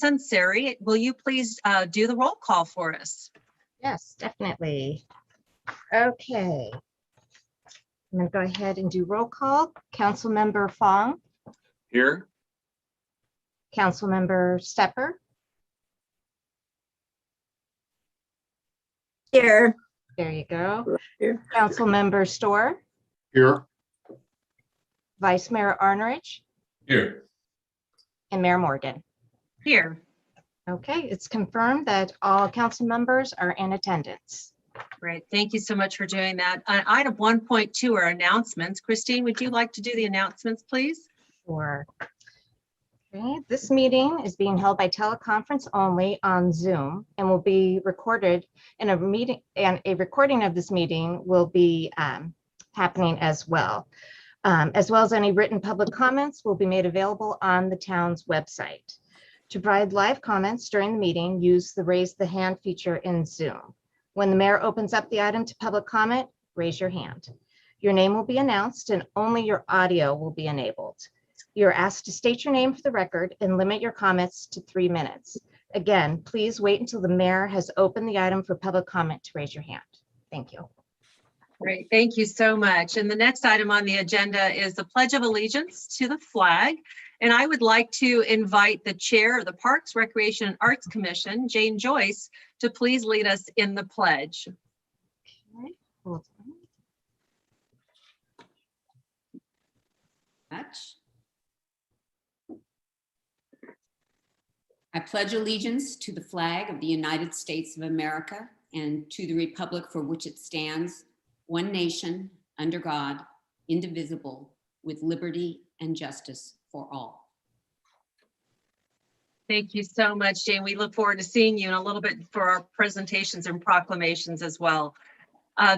Sunseri, will you please do the roll call for us? Yes, definitely. Okay. I'm going to go ahead and do roll call. Councilmember Fong, Here. Councilmember Stepper, Here. there you go. Here. Councilmember Storr, Here. Vice Mayor Arnerich, Here. and Mayor Morgan. Here. Okay, it's confirmed that all council members are in attendance. Great. Thank you so much for doing that. Item 1.2 are announcements. Christine, would you like to do the announcements, please? Sure. Okay, this meeting is being held by teleconference only on Zoom and will be recorded in a meeting, and a recording of this meeting will be happening as well as any written public comments will be made available on the town's website. To provide live comments during the meeting, use the raise the hand feature in Zoom. When the mayor opens up the item to public comment, raise your hand. Your name will be announced and only your audio will be enabled. You're asked to state your name for the record and limit your comments to 3 minutes. Again, please wait until the mayor has opened the item for public comment to raise your hand. Thank you. Great. Thank you so much. And the next item on the agenda is the Pledge of Allegiance to the flag. And I would like to invite the chair of the Parks, Recreation, and Arts Commission, Jane Joyce, to please lead us in the pledge. Okay, hold on. Much. I pledge allegiance to the flag of the United States of America and to the republic for which it stands, one nation, under God, indivisible, with liberty and justice for all. Thank you so much, Jane. We look forward to seeing you in a little bit for our presentations and proclamations as well.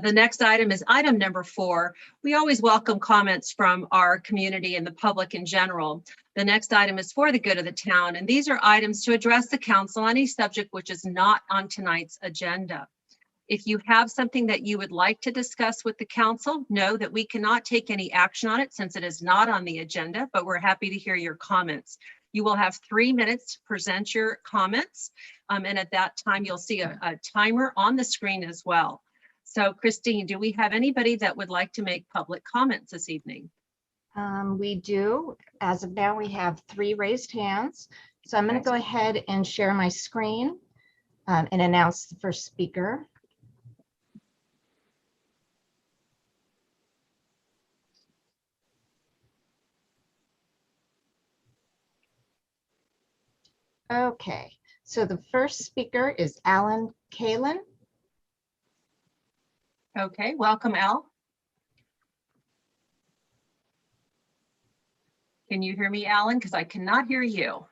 The next item is item number 4. We always welcome comments from our community and the public in general. The next item is for the good of the town, and these are items to address the council on any subject which is not on tonight's agenda. If you have something that you would like to discuss with the council, know that we cannot take any action on it since it is not on the agenda, but we're happy to hear your comments. You will have 3 minutes to present your comments, and at that time you'll see a timer on the screen as well. So Christine, do we have anybody that would like to make public comments this evening? We do. As of now, we have 3 raised hands. So I'm going to go ahead and share my screen and announce the first speaker. Okay, so the first speaker is Alan Kalin. Okay, welcome, Al. Can you hear me, Alan? Because I cannot hear you.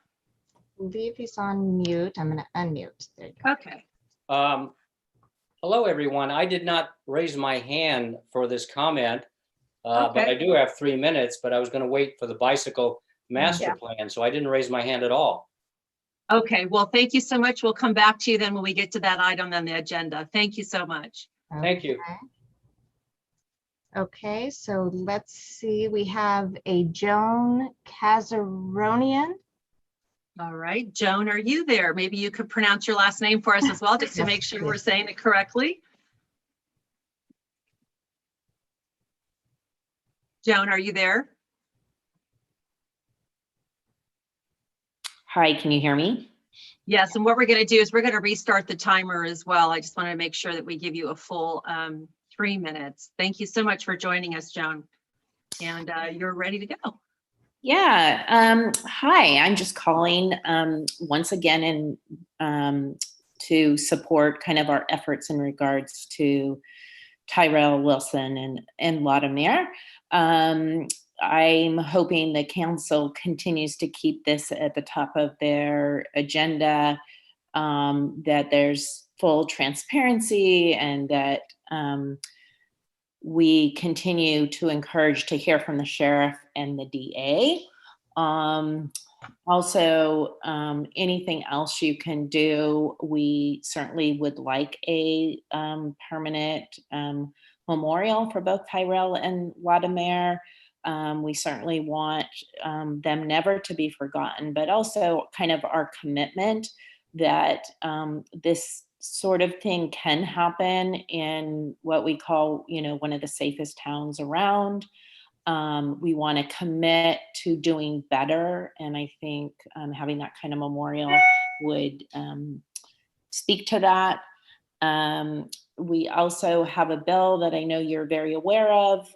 I believe he's on mute. I'm going to unmute. There you go. Okay. Hello, everyone. I did not raise my hand for this comment, but Okay. I do have 3 minutes, but I was going to wait for the bicycle master plan, so I didn't raise my hand at all. Okay, well, thank you so much. We'll come back to you then when we get to that item on the agenda. Thank you so much. Thank you. Okay, so let's see. We have a Joan Kazaronian. All right, Joan, are you there? Maybe you could pronounce your last name for us as well, just to Yes, make sure please. we're saying it correctly. Joan, are you there? Hi, can you hear me? Yes, and what we're going to do is we're going to restart the timer as well. I just want to make sure that we give you a full 3 minutes. Thank you so much for joining us, Joan. And you're ready to go. Yeah. Hi, I'm just calling once again to support kind of our efforts in regards to Tyrell Wilson and Latimer. I'm hoping the council continues to keep this at the top of their agenda, that there's full transparency and that we continue to encourage to hear from the sheriff and the DA. Also, anything else you can do, we certainly would like a permanent memorial for both Tyrell and Latimer. We certainly want them never to be forgotten, but also kind of our commitment that this sort of thing can happen in what we call, one of the safest towns around. We want to commit to doing better. And I think having that kind of memorial would speak to that. We also have a bill that I know you're very aware of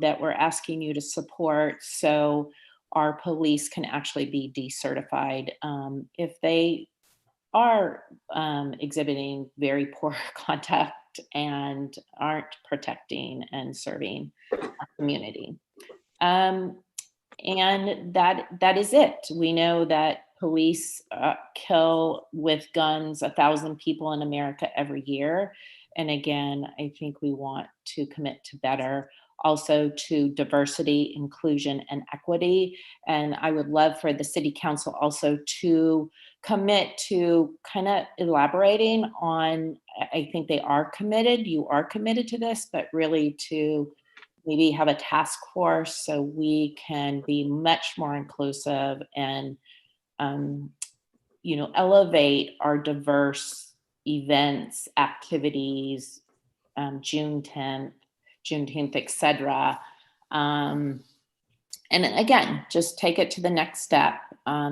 that we're asking you to support, so our police can actually be decertified if they are exhibiting very poor conduct and aren't protecting and serving our community. And that is it. We know that police kill with guns 1,000 people in America every year. And again, I think we want to commit to better, also to diversity, inclusion, and equity. And I would love for the city council also to commit to kind of elaborating on, I think they are committed, you are committed to this, but really to maybe have a task force so we can be much more inclusive and elevate our diverse events, activities, Juneteenth, etc. And again, just take it to the next step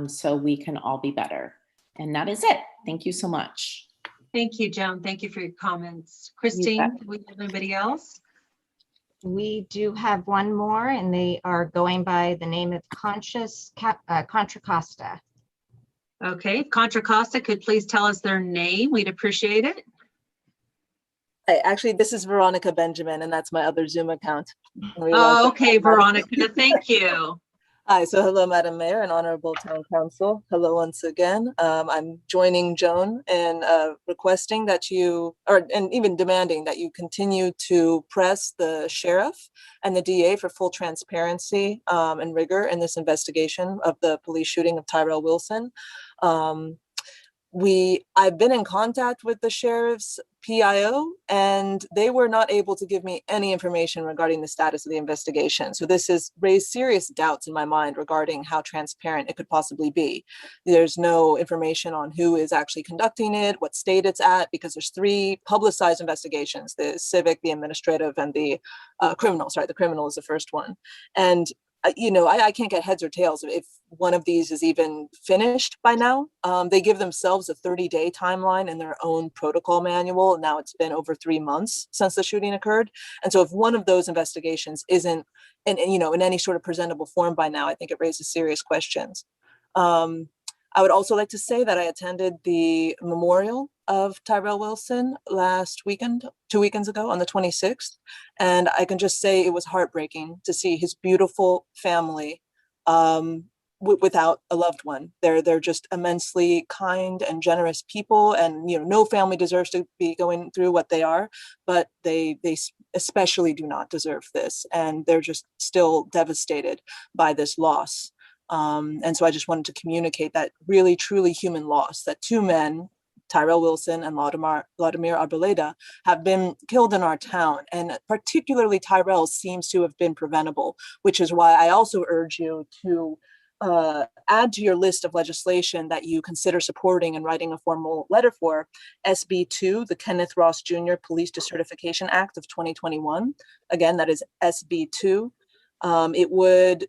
so we can all be better. And that is it. Thank you so much. Thank you, Joan. Thank you for your comments. Christine, do we have anybody else? We do have one more, and they are going by the name of Contra Costa. Okay, Contra Costa could please tell us their name. We'd appreciate it. Actually, this is Veronica Benjamin, and that's my other Zoom account. Oh, okay, Veronica, thank you. Hi, so hello, Madam Mayor and Honorable Town Council. Hello once again. I'm joining Joan in requesting that and even demanding that you continue to press the sheriff and the DA for full transparency and rigor in this investigation of the police shooting of Tyrell Wilson. I've been in contact with the sheriff's PIO, and they were not able to give me any information regarding the status of the investigation. So this has raised serious doubts in my mind regarding how transparent it could possibly be. There's no information on who is actually conducting it, what state it's at, because there's 3 publicized investigations: the civic, the administrative, and the criminal. Sorry, the criminal is the first one. And I can't get heads or tails if one of these is even finished by now. They give themselves a 30-day timeline in their own protocol manual. Now it's been over 3 months since the shooting occurred. And so if one of those investigations isn't in any sort of presentable form by now, I think it raises serious questions. I would also like to say that I attended the memorial of Tyrell Wilson last weekend, 2 weekends ago, on the 26th. And I can just say it was heartbreaking to see his beautiful family without a loved one. They're just immensely kind and generous people. And, no family deserves to be going through what they are, but they especially do not deserve this. And they're just still devastated by this loss. And so I just wanted to communicate that really, truly human loss, that 2 men, Tyrell Wilson and Vladimir Arboleda, have been killed in our town. And particularly Tyrell seems to have been preventable, which is why I also urge you to add to your list of legislation that you consider supporting and writing a formal letter for, SB 2, the Kenneth Ross Jr. Police Decertification Act of 2021. Again, that is SB 2. It would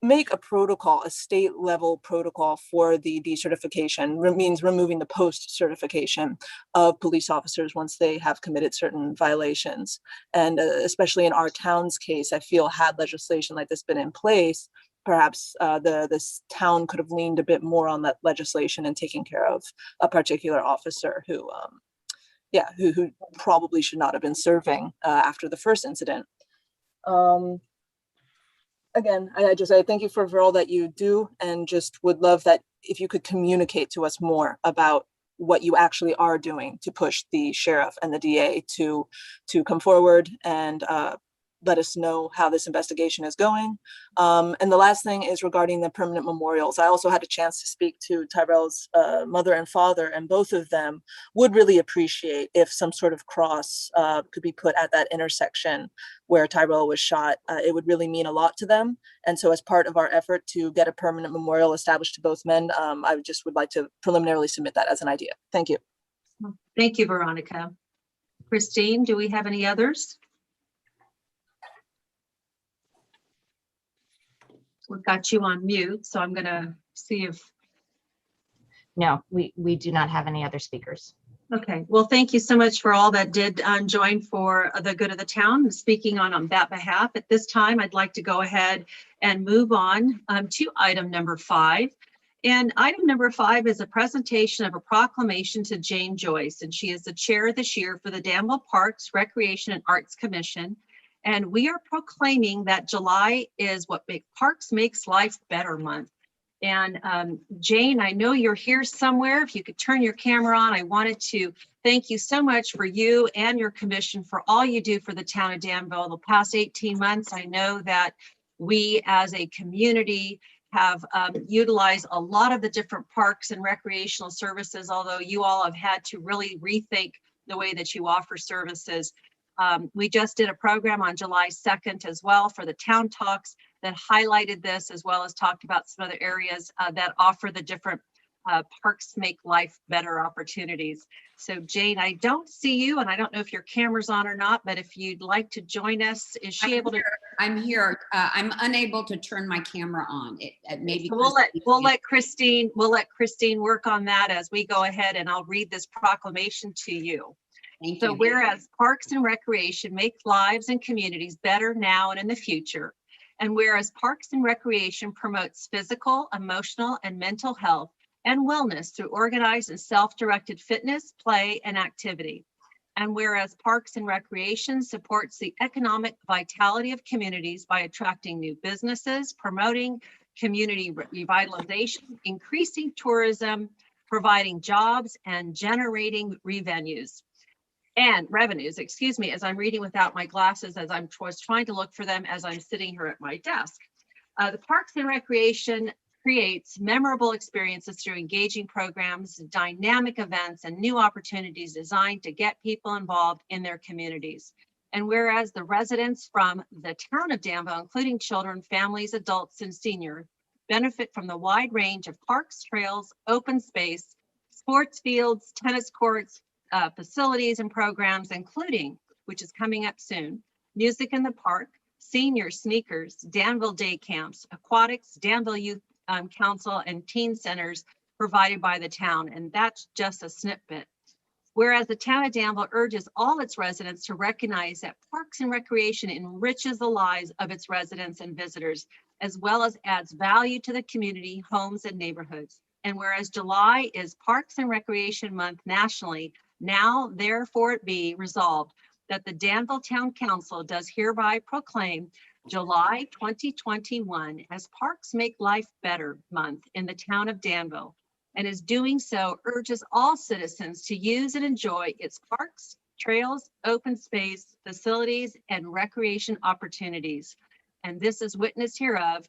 make a protocol, a state level protocol for the decertification. Means removing the post certification of police officers once they have committed certain violations. And especially in our town's case, I feel had legislation like this been in place, perhaps this town could have leaned a bit more on that legislation and taken care of a particular officer who probably should not have been serving after the first incident. Again, I thank you for all that you do, and just would love that if you could communicate to us more about what you actually are doing to push the sheriff and the DA to come forward and let us know how this investigation is going. And the last thing is regarding the permanent memorials. I also had a chance to speak to Tyrell's mother and father, and both of them would really appreciate if some sort of cross could be put at that intersection where Tyrell was shot. It would really mean a lot to them. And so as part of our effort to get a permanent memorial established to both men, I just would like to preliminarily submit that as an idea. Thank you. Thank you, Veronica. Christine, do we have any others? We've got you on mute, so I'm going to see if. No, we do not have any other speakers. Okay, well, thank you so much for all that did join for the good of the town. Speaking on that behalf, at this time, I'd like to go ahead and move on to item number 5. And item number 5 is a presentation of a proclamation to Jane Joyce, and she is the chair this year for the Danville Parks, Recreation, and Arts Commission. And we are proclaiming that July is what Parks Makes Life Better month. And Jane, I know you're here somewhere. If you could turn your camera on, I wanted to thank you so much for you and your commission for all you do for the town of Danville. The past 18 months, I know that we as a community have utilized a lot of the different parks and recreational services, although you all have had to really rethink the way that you offer services. We just did a program on July 2nd as well for the Town Talks that highlighted this, as well as talked about some other areas that offer the different Parks Make Life Better opportunities. So Jane, I don't see you, and I don't know if your camera's on or not, but if you'd like to join us, is she able to? I'm here. I'm unable to turn my camera on. Maybe So we'll let Christine work on that as we go ahead, and I'll read this proclamation to you. Thank So you. whereas Parks and Recreation make lives and communities better now and in the future, and whereas Parks and Recreation promotes physical, emotional, and mental health and wellness through organized and self-directed fitness, play, and activity. And whereas Parks and Recreation supports the economic vitality of communities by attracting new businesses, promoting community revitalization, increasing tourism, providing jobs, and generating revenues. And revenues, excuse me, as I'm reading without my glasses, as I was trying to look for them as I'm sitting here at my desk. The Parks and Recreation creates memorable experiences through engaging programs, dynamic events, and new opportunities designed to get people involved in their communities. And whereas the residents from the town of Danville, including children, families, adults, and seniors, benefit from the wide range of parks, trails, open space, sports fields, tennis courts, facilities and programs, including, which is coming up soon, Music in the Park, Senior Sneakers, Danville Day Camps, Aquatics, Danville Youth Council, and teen centers provided by the town. And that's just a snippet. Whereas the town of Danville urges all its residents to recognize that Parks and Recreation enriches the lives of its residents and visitors, as well as adds value to the community, homes, and neighborhoods. And whereas July is Parks and Recreation Month nationally, now therefore it be resolved that the Danville Town Council does hereby proclaim July 2021 as Parks Make Life Better Month in the town of Danville, and is doing so urges all citizens to use and enjoy its parks, trails, open space, facilities, and recreation opportunities. And this is witnessed hereof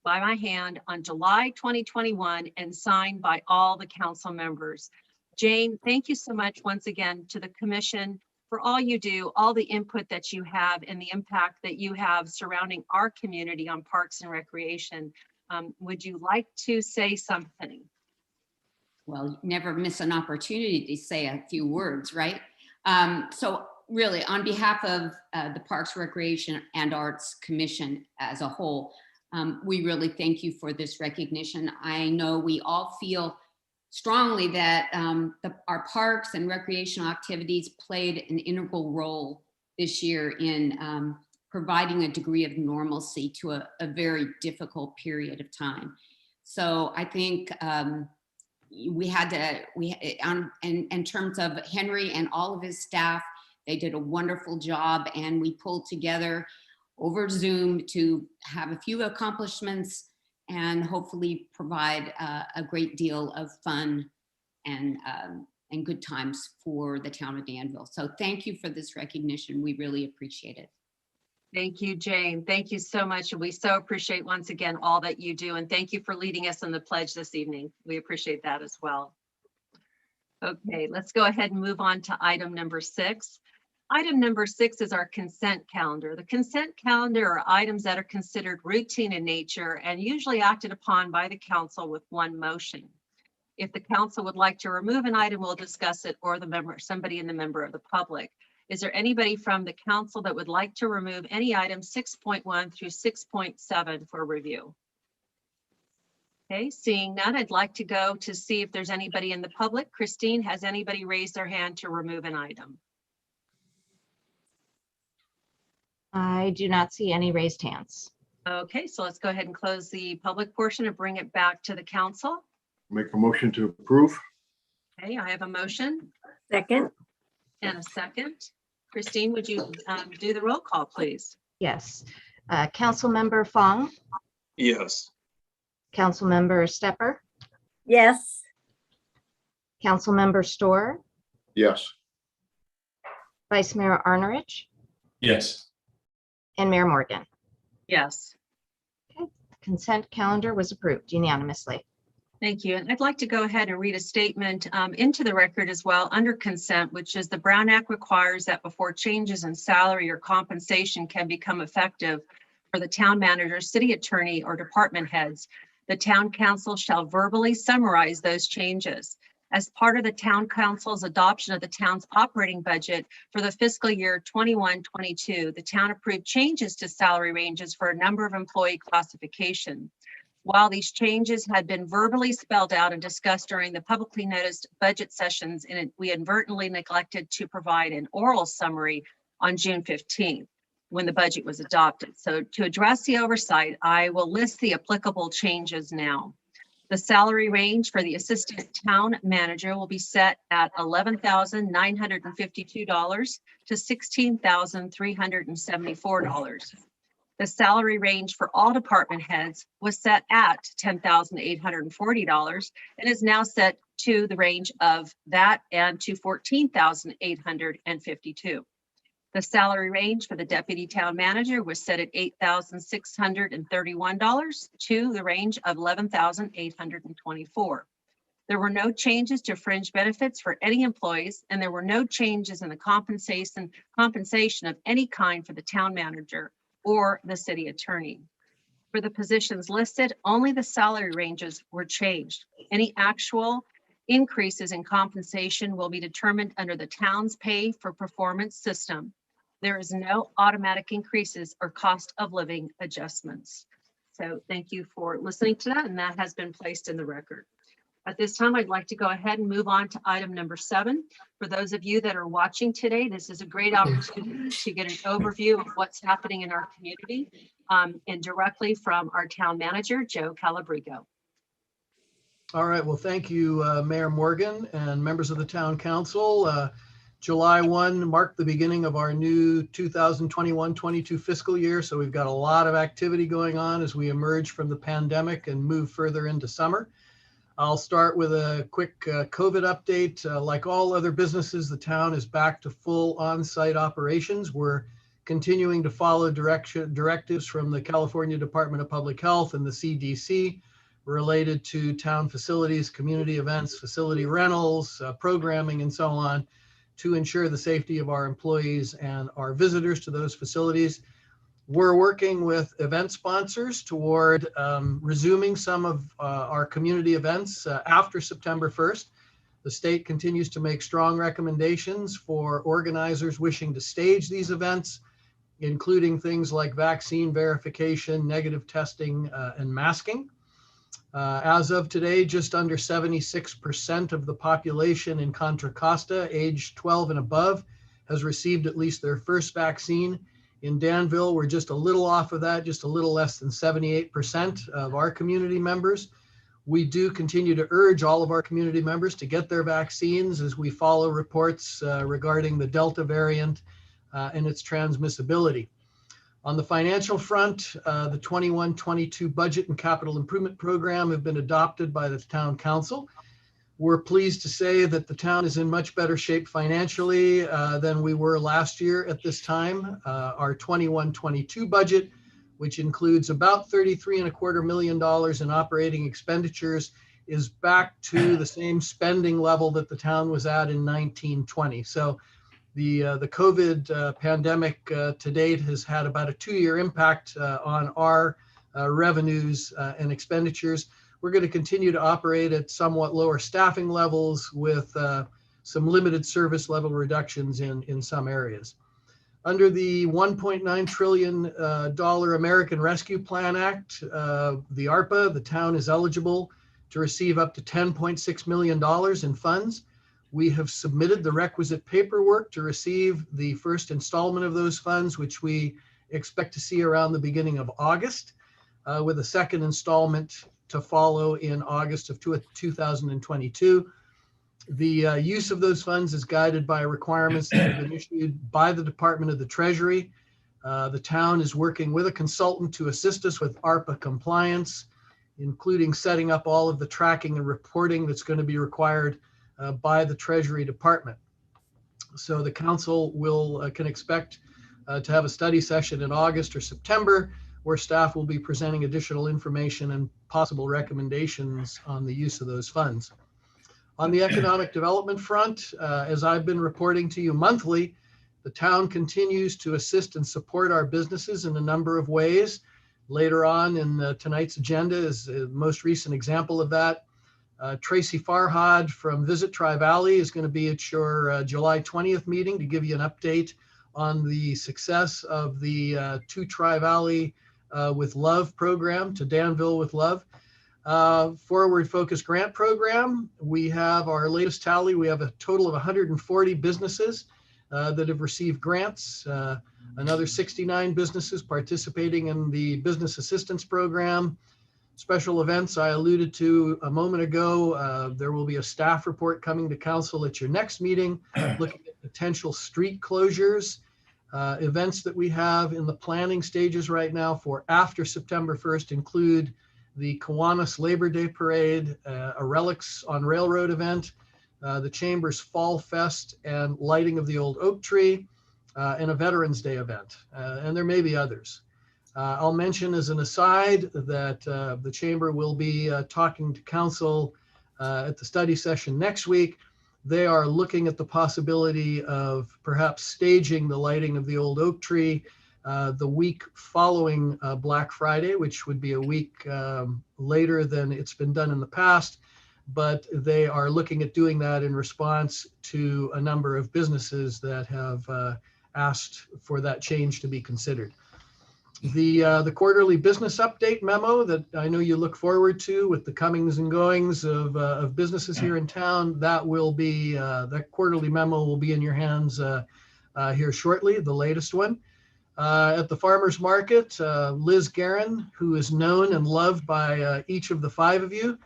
by my hand on July 2021 and signed by all the council members. Jane, thank you so much once again to the commission for all you do, all the input that you have, and the impact that you have surrounding our community on Parks and Recreation. Would you like to say something? Well, you never miss an opportunity to say a few words, right? So really, on behalf of the Parks, Recreation, and Arts Commission as a whole, we really thank you for this recognition. I know we all feel strongly that our parks and recreational activities played an integral role this year in providing a degree of normalcy to a very difficult period of time. So I think in terms of Henry and all of his staff, they did a wonderful job, and we pulled together over Zoom to have a few accomplishments and hopefully provide a great deal of fun and good times for the town of Danville. So thank you for this recognition. We really appreciate it. Thank you, Jane. Thank you so much. And we so appreciate once again all that you do. And thank you for leading us in the pledge this evening. We appreciate that as well. Okay, let's go ahead and move on to item number 6. Item number 6 is our consent calendar. The consent calendar are items that are considered routine in nature and usually acted upon by the council with one motion. If the council would like to remove an item, we'll discuss it, or somebody in the member of the public. Is there anybody from the council that would like to remove any items 6.1 through 6.7 for review? Okay, seeing none, I'd like to go to see if there's anybody in the public. Christine, has anybody raised their hand to remove an item? I do not see any raised hands. Okay, so let's go ahead and close the public portion and bring it back to the council. Make a motion to approve. Okay, I have a motion Second, and a second. Christine, would you do the roll call, please? Yes. Councilmember Fong, Yes. Councilmember Stepper, yes. Councilmember Storr, Yes. Vice Mayor Arnerich, Yes. and Mayor Morgan. Yes. Consent calendar was approved unanimously. Thank you. And I'd like to go ahead and read a statement into the record as well under consent, which is the Brown Act requires that before changes in salary or compensation can become effective for the town manager, city attorney, or department heads, the town council shall verbally summarize those changes. As part of the town council's adoption of the town's operating budget for the fiscal year 21-22, the town approved changes to salary ranges for a number of employee classification. While these changes had been verbally spelled out and discussed during the publicly noticed budget sessions, we inadvertently neglected to provide an oral summary on June 15th when the budget was adopted. So to address the oversight, I will list the applicable changes now. The salary range for the assistant town manager will be set at $11,952 to $16,374. The salary range for all department heads was set at $10,840 and is now set to the range of that and to $14,852. The salary range for the deputy town manager was set at $8,631 to the range of $11,824. There were no changes to fringe benefits for any employees, and there were no changes in the compensation of any kind for the town manager or the city attorney. For the positions listed, only the salary ranges were changed. Any actual increases in compensation will be determined under the town's pay for performance system. There is no automatic increases or cost of living adjustments. So thank you for listening to that, and that has been placed in the record. At this time, I'd like to go ahead and move on to item number 7. For those of you that are watching today, this is a great opportunity to get an overview of what's happening in our community and directly from our town manager, Joe Calabrigo. All right, well, thank you, Mayor Morgan and members of the town council. July 1 marked the beginning of our new 2021-22 fiscal year. So we've got a lot of activity going on as we emerge from the pandemic and move further into summer. I'll start with a quick COVID update. Like all other businesses, the town is back to full on-site operations. We're continuing to follow directives from the California Department of Public Health and the CDC related to town facilities, community events, facility rentals, programming, and so on, to ensure the safety of our employees and our visitors to those facilities. We're working with event sponsors toward resuming some of our community events after September 1st. The state continues to make strong recommendations for organizers wishing to stage these events, including things like vaccine verification, negative testing, and masking. As of today, just under 76% of the population in Contra Costa, age 12 and above, has received at least their first vaccine. In Danville, we're just a little off of that, just a little less than 78% of our community members. We do continue to urge all of our community members to get their vaccines as we follow reports regarding the Delta variant and its transmissibility. On the financial front, the 21-22 budget and capital improvement program have been adopted by the town council. We're pleased to say that the town is in much better shape financially than we were last year at this time. Our 21-22 budget, which includes about $33.25 million in operating expenditures, is back to the same spending level that the town was at in 1920. So the COVID pandemic to date has had about a 2-year impact on our revenues and expenditures. We're going to continue to operate at somewhat lower staffing levels with some limited service level reductions in some areas. Under the $1.9 trillion American Rescue Plan Act, the ARPA, the town is eligible to receive up to $10.6 million in funds. We have submitted the requisite paperwork to receive the first installment of those funds, which we expect to see around the beginning of August, with a second installment to follow in August of 2022. The use of those funds is guided by requirements that have been issued by the Department of the Treasury. The town is working with a consultant to assist us with ARPA compliance, including setting up all of the tracking and reporting that's going to be required by the Treasury Department. So the council can expect to have a study session in August or September, where staff will be presenting additional information and possible recommendations on the use of those funds. On the economic development front, as I've been reporting to you monthly, the town continues to assist and support our businesses in a number of ways. Later on in tonight's agenda is the most recent example of that. Tracy Farhad from Visit Tri-Valley is going to be at your July 20th meeting to give you an update on the success of the To Tri-Valley with Love program, To Danville with Love. Forward Focus Grant Program, we have our latest tally. We have a total of 140 businesses that have received grants. Another 69 businesses participating in the Business Assistance Program. Special events I alluded to a moment ago. There will be a staff report coming to council at your next meeting, looking at potential street closures. Events that we have in the planning stages right now for after September 1st include the Kiwanis Labor Day Parade, a Relics on Railroad event, the Chamber's Fall Fest and lighting of the old oak tree, and a Veterans Day event. And there may be others. I'll mention as an aside that the Chamber will be talking to council at the study session next week. They are looking at the possibility of perhaps staging the lighting of the old oak tree the week following Black Friday, which would be a week later than it's been done in the past. But they are looking at doing that in response to a number of businesses that have asked for that change to be considered. The quarterly business update memo that I know you look forward to with the comings and goings of businesses here in town, that quarterly memo will be in your hands here shortly, the latest one. At the farmers market, Liz Guerin, who is known and loved by each of the 5 of you.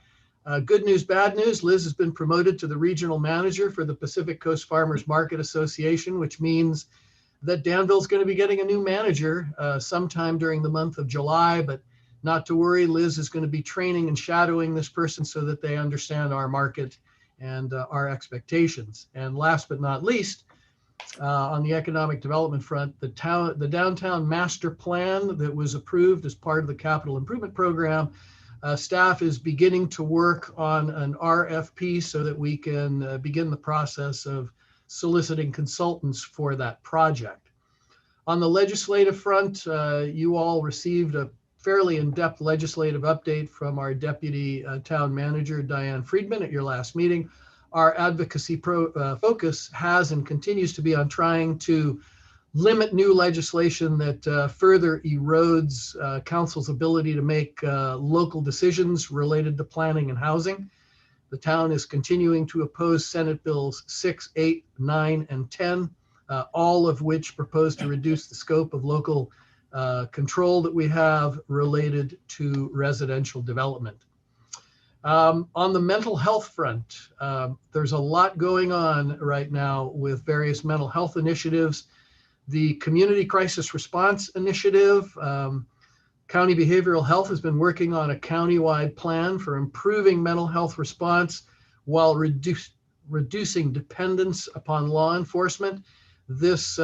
Good news, bad news, Liz has been promoted to the regional manager for the Pacific Coast Farmers Market Association, which means that Danville's going to be getting a new manager sometime during the month of July, but not to worry, Liz is going to be training and shadowing this person so that they understand our market and our expectations. And last but not least, on the economic development front, the downtown master plan that was approved as part of the capital improvement program, staff is beginning to work on an RFP so that we can begin the process of soliciting consultants for that project. On the legislative front, you all received a fairly in-depth legislative update from our deputy town manager, Diane Friedman, at your last meeting. Our advocacy focus has and continues to be on trying to limit new legislation that further erodes council's ability to make local decisions related to planning and housing. The town is continuing to oppose Senate Bills 6, 8, 9, and 10, all of which propose to reduce the scope of local control that we have related to residential development. On the mental health front, there's a lot going on right now with various mental health initiatives. The Community Crisis Response Initiative, County Behavioral Health has been working on a countywide plan for improving mental health response while reducing dependence upon law enforcement. This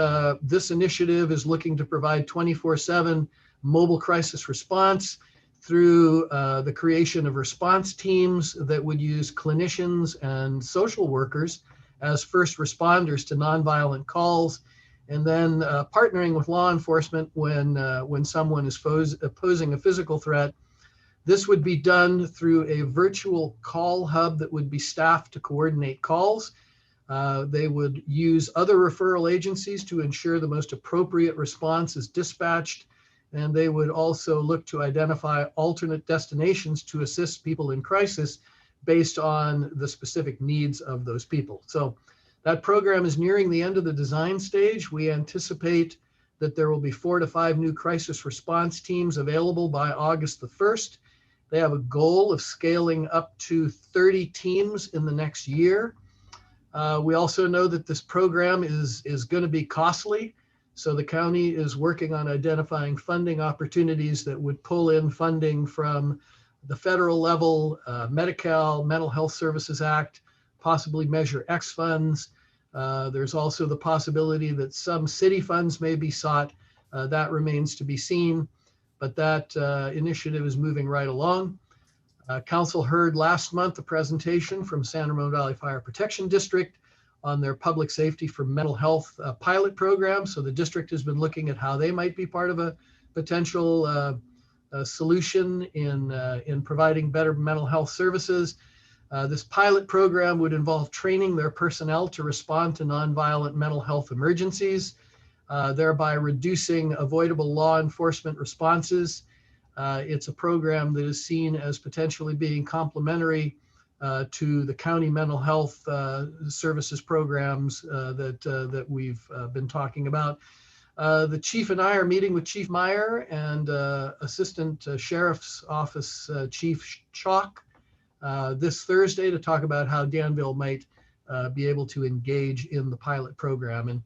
initiative is looking to provide 24/7 mobile crisis response through the creation of response teams that would use clinicians and social workers as first responders to nonviolent calls, and then partnering with law enforcement when someone is posing a physical threat. This would be done through a virtual call hub that would be staffed to coordinate calls. They would use other referral agencies to ensure the most appropriate response is dispatched, and they would also look to identify alternate destinations to assist people in crisis based on the specific needs of those people. So that program is nearing the end of the design stage. We anticipate that there will be 4 to 5 new crisis response teams available by August the 1st. They have a goal of scaling up to 30 teams in the next year. We also know that this program is going to be costly. So the county is working on identifying funding opportunities that would pull in funding from the federal level, Medi-Cal, Mental Health Services Act, possibly Measure X funds. There's also the possibility that some city funds may be sought. That remains to be seen, but that initiative is moving right along. Council heard last month a presentation from San Ramon Valley Fire Protection District on their public safety for mental health pilot program. So the district has been looking at how they might be part of a potential solution in providing better mental health services. This pilot program would involve training their personnel to respond to nonviolent mental health emergencies, thereby reducing avoidable law enforcement responses. It's a program that is seen as potentially being complementary to the county mental health services programs that we've been talking about. The chief and I are meeting with Chief Meyer and Assistant Sheriff's Office Chief Chalk this Thursday to talk about how Danville might be able to engage in the pilot program. And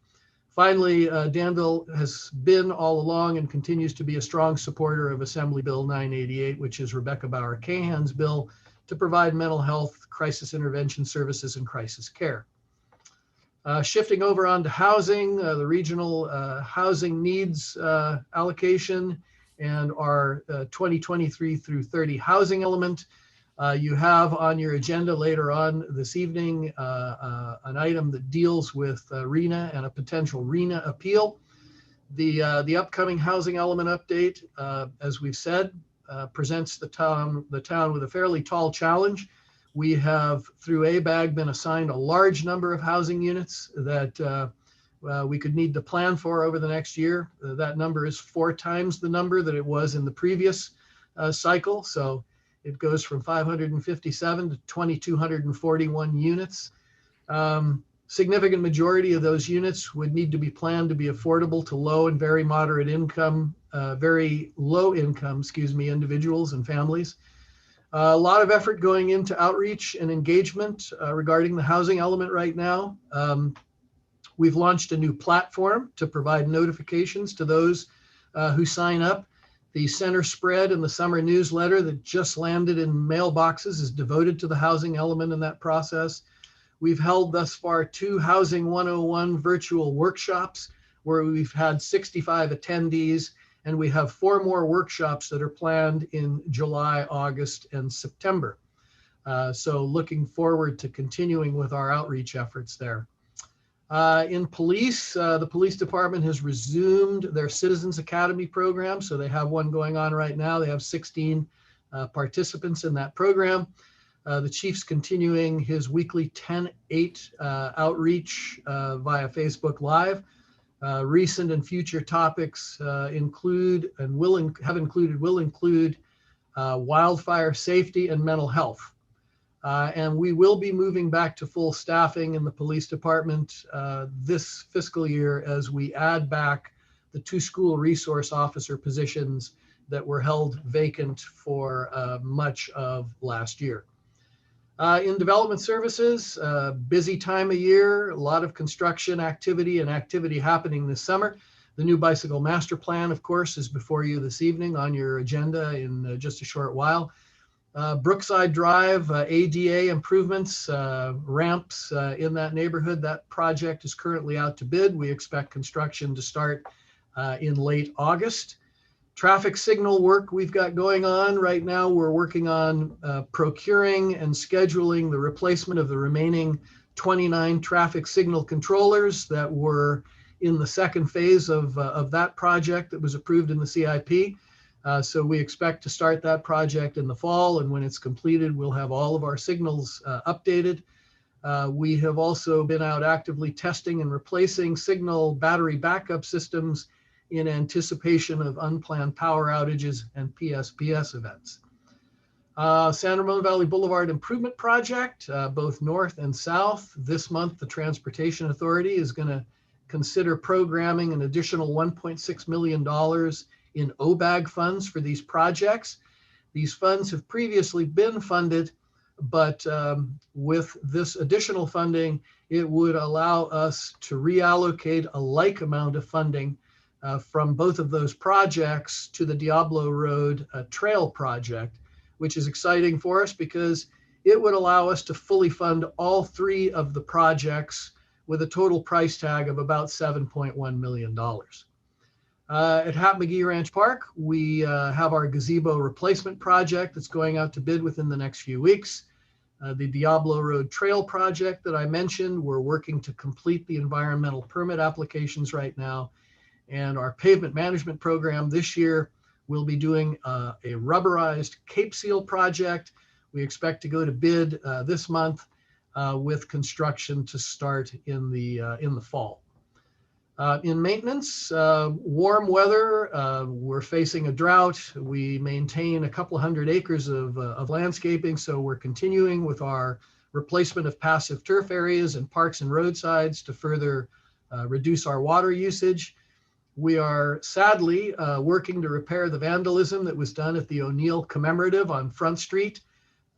finally, Danville has been all along and continues to be a strong supporter of Assembly Bill 988, which is Rebecca Bauer-Cahan's bill to provide mental health, crisis intervention services, and crisis care. Shifting over onto housing, the regional housing needs allocation and our 2023 through 30 housing element. You have on your agenda later on this evening an item that deals with RENA and a potential RENA appeal. The upcoming housing element update, as we've said, presents the town with a fairly tall challenge. We have, through ABAG, been assigned a large number of housing units that we could need to plan for over the next year. That number is 4 times the number that it was in the previous cycle. So it goes from 557 to 2,241 units. Significant majority of those units would need to be planned to be affordable to low and very moderate income, very low income, individuals and families. A lot of effort going into outreach and engagement regarding the housing element right now. We've launched a new platform to provide notifications to those who sign up. The center spread in the summer newsletter that just landed in mailboxes is devoted to the housing element in that process. We've held thus far 2 Housing 101 virtual workshops where we've had 65 attendees, and we have 4 more workshops that are planned in July, August, and September. So looking forward to continuing with our outreach efforts there. In police, the police department has resumed their Citizens Academy program. So they have one going on right now. They have 16 participants in that program. The chief's continuing his weekly 10-8 outreach via Facebook Live. Recent and future topics include wildfire safety and mental health. And we will be moving back to full staffing in the police department this fiscal year as we add back the 2 school resource officer positions that were held vacant for much of last year. In development services, busy time of year, a lot of construction activity happening this summer. The new bicycle master plan, of course, is before you this evening on your agenda in just a short while. Brookside Drive, ADA improvements, ramps in that neighborhood. That project is currently out to bid. We expect construction to start in late August. Traffic signal work we've got going on right now. We're working on procuring and scheduling the replacement of the remaining 29 traffic signal controllers that were in the second phase of that project that was approved in the CIP. So we expect to start that project in the fall, and when it's completed, we'll have all of our signals updated. We have also been out actively testing and replacing signal battery backup systems in anticipation of unplanned power outages and PSPS events. San Ramon Valley Boulevard Improvement Project, both north and south. This month, the Transportation Authority is going to consider programming an additional $1.6 million in OBAG funds for these projects. These funds have previously been funded, but with this additional funding, it would allow us to reallocate a like amount of funding from both of those projects to the Diablo Road Trail project, which is exciting for us because it would allow us to fully fund all three of the projects with a total price tag of about $7.1 million. At Hat McGee Ranch Park, we have our gazebo replacement project that's going out to bid within the next few weeks. The Diablo Road Trail project that I mentioned, we're working to complete the environmental permit applications right now. And our pavement management program this year, we'll be doing a rubberized Cape Seal project. We expect to go to bid this month with construction to start in the fall. In maintenance, warm weather, we're facing a drought. We maintain a couple hundred acres of landscaping, so we're continuing with our replacement of passive turf areas and parks and roadsides to further reduce our water usage. We are sadly working to repair the vandalism that was done at the O'Neill Commemorative on Front Street.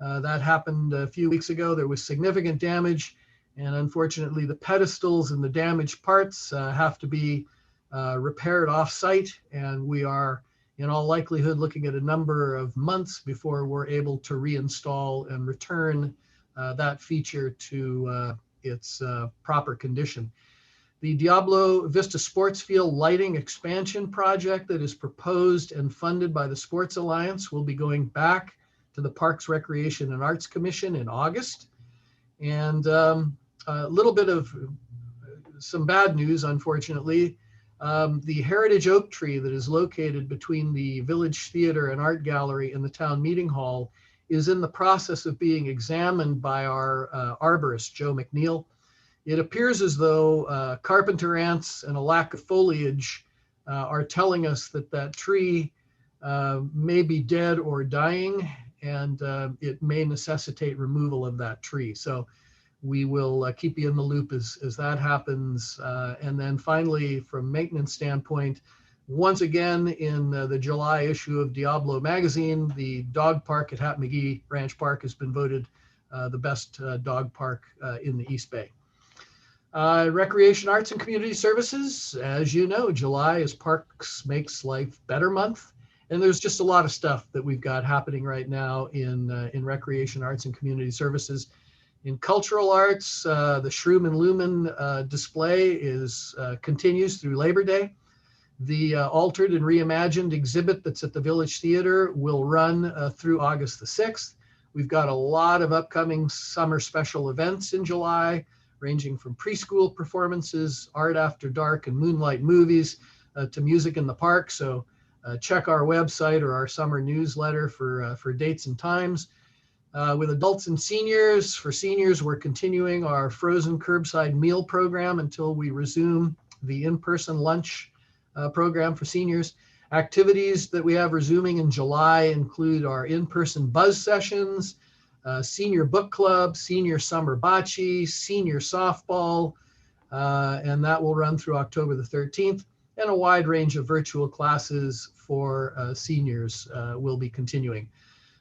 That happened a few weeks ago. There was significant damage, and unfortunately the pedestals and the damaged parts have to be repaired off-site, and we are in all likelihood looking at a number of months before we're able to reinstall and return that feature to its proper condition. The Diablo Vista Sports Field lighting expansion project that is proposed and funded by the Sports Alliance will be going back to the Parks, Recreation, and Arts Commission in August. And a little bit of some bad news, unfortunately. The heritage oak tree that is located between the Village Theater and Art Gallery and the Town Meeting Hall is in the process of being examined by our arborist, Joe McNeil. It appears as though carpenter ants and a lack of foliage are telling us that that tree may be dead or dying, and it may necessitate removal of that tree. So we will keep you in the loop as that happens. And then finally, from maintenance standpoint, once again, in the July issue of Diablo magazine, the dog park at Hat McGee Ranch Park has been voted the best dog park in the East Bay. Recreation, Arts, and Community Services. As you know, July is Parks Makes Life Better month. And there's just a lot of stuff that we've got happening right now in Recreation, Arts, and Community Services. In cultural arts, the Shroom and Lumen display continues through Labor Day. The altered and reimagined exhibit that's at the Village Theater will run through August the 6th. We've got a lot of upcoming summer special events in July, ranging from preschool performances, art after dark, and moonlight movies to music in the park. So check our website or our summer newsletter for dates and times. With adults and seniors, for seniors, we're continuing our frozen curbside meal program until we resume the in-person lunch program for seniors. Activities that we have resuming in July include our in-person buzz sessions, senior book club, senior summer bocce, senior softball, and that will run through October the 13th. And a wide range of virtual classes for seniors will be continuing.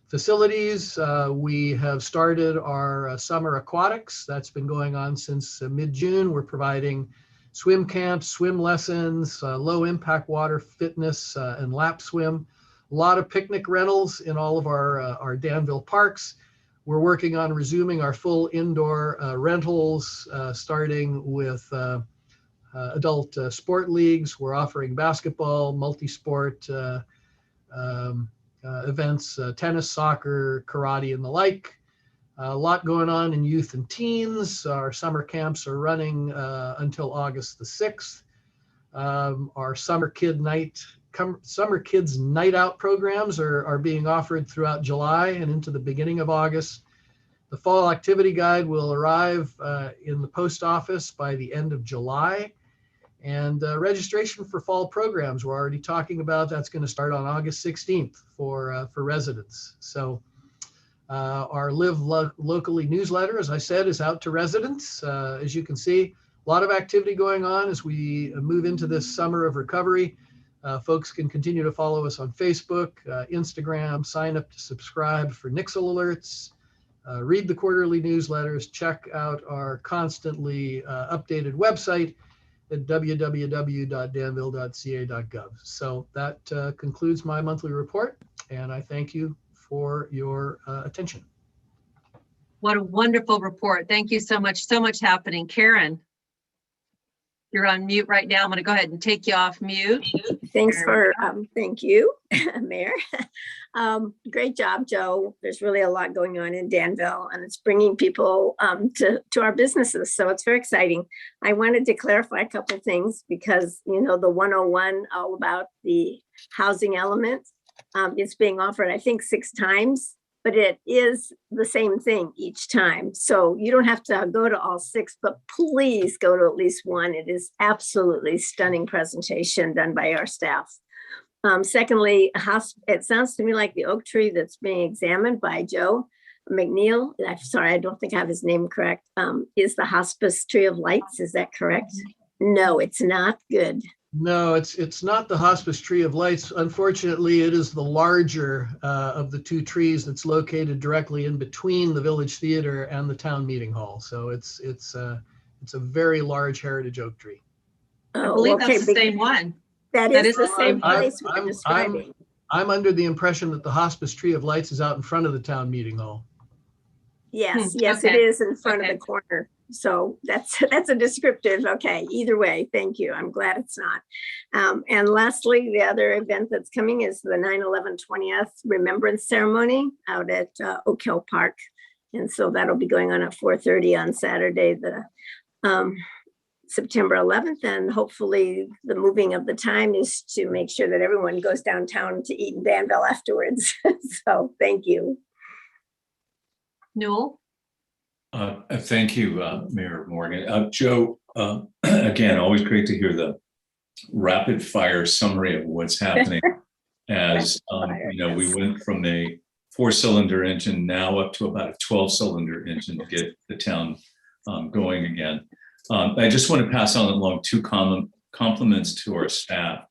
Facilities, we have started our summer aquatics. That's been going on since mid-June. We're providing swim camps, swim lessons, low impact water fitness, and lap swim. A lot of picnic rentals in all of our Danville parks. We're working on resuming our full indoor rentals, starting with adult sport leagues. We're offering basketball, multi-sport events, tennis, soccer, karate, and the like. A lot going on in youth and teens. Our summer camps are running until August the 6th. Our summer kids night out programs are being offered throughout July and into the beginning of August. The fall activity guide will arrive in the post office by the end of July. And registration for fall programs, we're already talking about, that's going to start on August 16th for residents. So our Live Locally newsletter, as I said, is out to residents. As you can see, a lot of activity going on as we move into this summer of recovery. Folks can continue to follow us on Facebook, Instagram, sign up to subscribe for Nixle alerts, read the quarterly newsletters, check out our constantly updated website at www.danville.ca.gov. So that concludes my monthly report, and I thank you for your attention. What a wonderful report. Thank you so much. So much happening. Karen, you're on mute right now. I'm going to go ahead and take you off mute. Thanks for, thank you, Mayor. Great job, Joe. There's really a lot going on in Danville, and it's bringing people to our businesses. So it's very exciting. I wanted to clarify a couple things because, you know, the 101 all about the housing element is being offered, I think, 6 times, but it is the same thing each time. So you don't have to go to all 6, but please go to at least one. It is absolutely stunning presentation done by our staff. Secondly, it sounds to me like the oak tree that's being examined by Joe McNeil, I'm sorry, I don't think I have his name correct, is the hospice tree of lights. Is that correct? No, it's not good. No, it's not the hospice tree of lights. Unfortunately, it is the larger of the 2 trees that's located directly in between the Village Theater and the town meeting hall. So it's a very large heritage oak tree. I believe that's the same one. That is the same place we're describing. I'm under the impression that the hospice tree of lights is out in front of the town meting hall. Yes, Okay. it is in front of the corner. So that's a descriptive. Okay, either way, thank you. I'm glad it's not. And lastly, the other event that's coming is the 9/11 20th Remembrance Ceremony out at Oak Hill Park. And so that'll be going on at 4:30 on Saturday, the September 11th. And hopefully the moving of the time is to make sure that everyone goes downtown to eat in Danville afterwards. So thank you. Newell? Thank you, Mayor Morgan. Joe, again, always great to hear the rapid fire summary of what's happening as you know, we went from a 4-cylinder engine now up to about a 12-cylinder engine to get the town going again. I just want to pass on along 2 compliments to our staff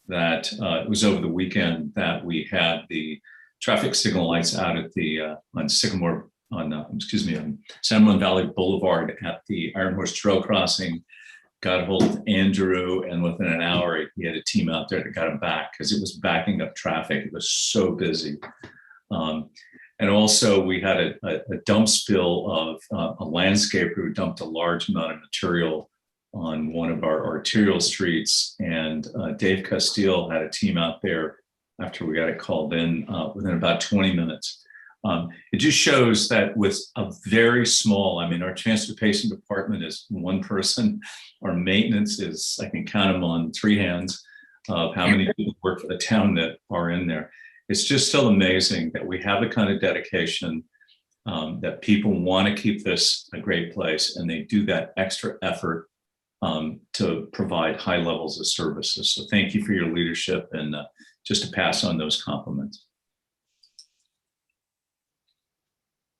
that it was over the weekend that we had the traffic signal lights out at the on Sycamore on San Juan Valley Boulevard at the Iron Horse Trail crossing. Got a hold of Andrew, and within an hour, he had a team out there that got him back because it was backing up traffic. It was so busy. And also we had a dump spill of a landscaper who dumped a large amount of material on one of our arterial streets. And Dave Castile had a team out there after we got it called in within about 20 minutes. It just shows that with a very small, I mean, our transportation department is 1 person. Our maintenance is, I can count them on 3 hands of how many people work for the town that are in there. It's just still amazing that we have the kind of dedication that people want to keep this a great place, and they do that extra effort to provide high levels of services. So thank you for your leadership, and just to pass on those compliments.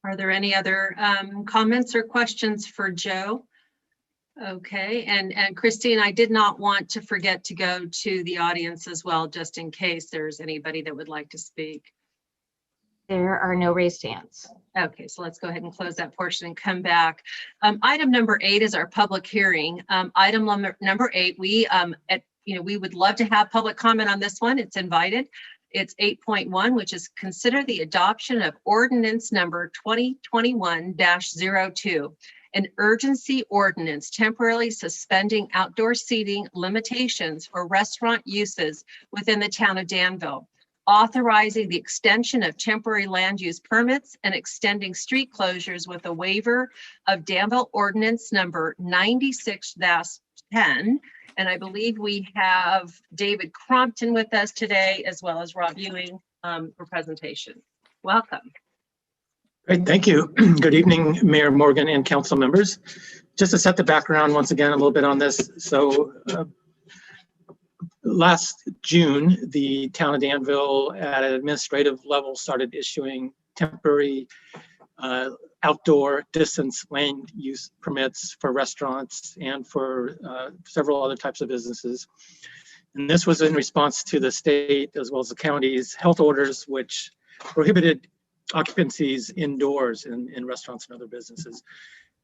Are there any other comments or questions for Joe? Okay, and Christine, I did not want to forget to go to the audience as well, just in case there's anybody that would like to speak. There are no raised hands. Okay, so let's go ahead and close that portion and come back. Item number 8 is our public hearing. Item number 8, we would love to have public comment on this one. It's invited. It's 8.1, which is consider the adoption of ordinance number 2021-02, an urgency ordinance temporarily suspending outdoor seating limitations for restaurant uses within the town of Danville, authorizing the extension of temporary land use permits and extending street closures with a waiver of Danville ordinance number 96-10. And I believe we have David Crompton with us today, as well as Rob Ewing for presentation. Welcome. Great, thank you. Good evening, Mayor Morgan and council members. Just to set the background once again a little bit on this. So last June, the town of Danville at an administrative level started issuing temporary outdoor distance land use permits for restaurants and for several other types of businesses. And this was in response to the state as well as the county's health orders, which prohibited occupancies indoors in restaurants and other businesses.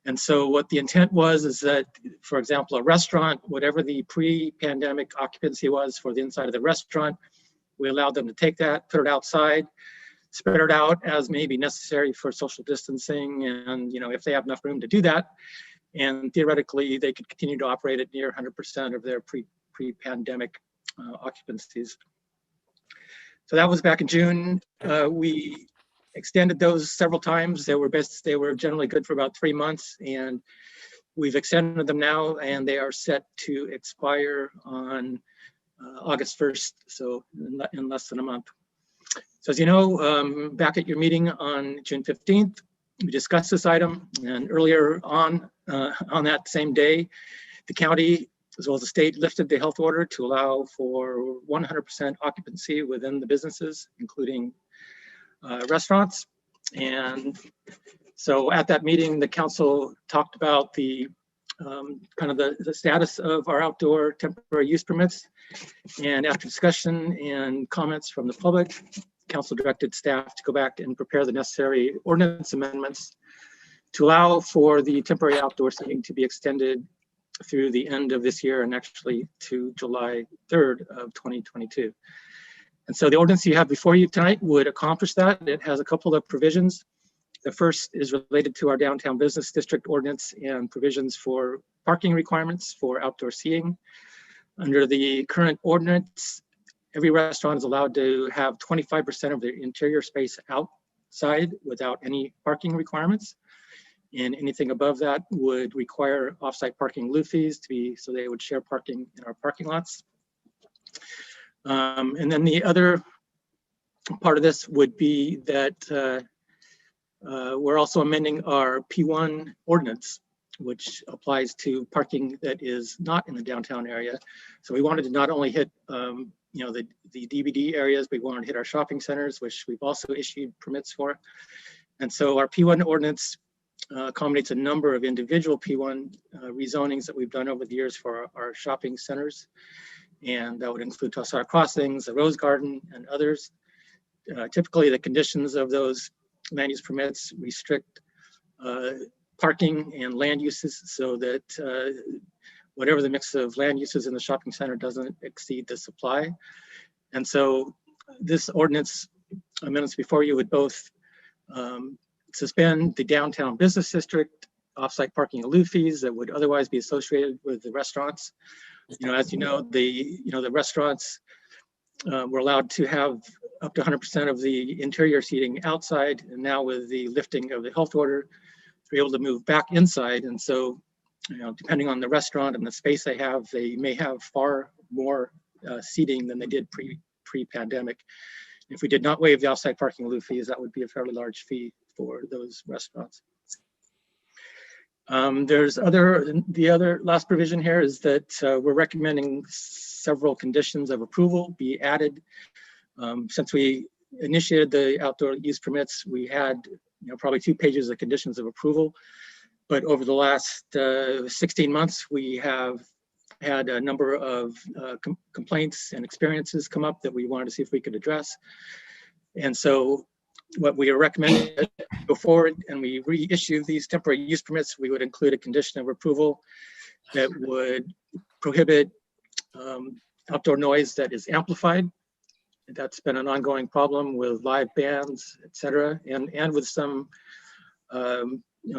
And so what the intent was is that, for example, a restaurant, whatever the pre-pandemic occupancy was for the inside of the restaurant, we allowed them to take that, put it outside, spread it out as may be necessary for social distancing. And, you know, if they have enough room to do that, and theoretically, they could continue to operate at near 100% of their pre-pandemic occupancies. So that was back in June. We extended those several times. They were generally good for about 3 months, and we've extended them now, and they are set to expire on August 1st, so in less than a month. So as you know, back at your meeting on June 15th, we discussed this item, and earlier on that same day, the county as well as the state lifted the health order to allow for 100% occupancy within the businesses, including restaurants. And so at that meeting, the council talked about the kind of the status of our outdoor temporary use permits. And after discussion and comments from the public, council directed staff to go back and prepare the necessary ordinance amendments to allow for the temporary outdoor seating to be extended through the end of this year and actually to July 3rd of 2022. And so the ordinance you have before you tonight would accomplish that. It has a couple of provisions. The first is related to our downtown business district ordinance and provisions for parking requirements for outdoor seating. Under the current ordinance, every restaurant is allowed to have 25% of their interior space outside without any parking requirements. And anything above that would require off-site parking lieu fees to be, so they would share parking in our parking lots. And then the other part of this would be that we're also amending our P1 ordinance, which applies to parking that is not in the downtown area. So we wanted to not only hit you know, the DVD areas, we wanted to hit our shopping centers, which we've also issued permits for. And so our P1 ordinance accommodates a number of individual P1 rezonings that we've done over the years for our shopping centers. And that would include Tossar Crossings, the Rose Garden, and others. Typically, the conditions of those land use permits restrict parking and land uses so that whatever the mix of land uses in the shopping center doesn't exceed the supply. And so this ordinance amendments before you would both suspend the downtown business district off-site parking and lieu fees that would otherwise be associated with the restaurants. You know, as you know, the restaurants were allowed to have up to 100% of the interior seating outside, and now with the lifting of the health order, they're able to move back inside. And so, you know, depending on the restaurant and the space they have, they may have far more seating than they did pre-pandemic. If we did not waive the off-site parking lieu fees, that would be a fairly large fee for those restaurants. The other last provision here is that we're recommending several conditions of approval be added. Since we initiated the outdoor use permits, we had probably 2 pages of conditions of approval. But over the last 16 months, we have had a number of complaints and experiences come up that we wanted to see if we could address. And so what we are recommending is go forward and we reissue these temporary use permits, we would include a condition of approval that would prohibit outdoor noise that is amplified That's been an ongoing problem with live bands, et cetera, and with some,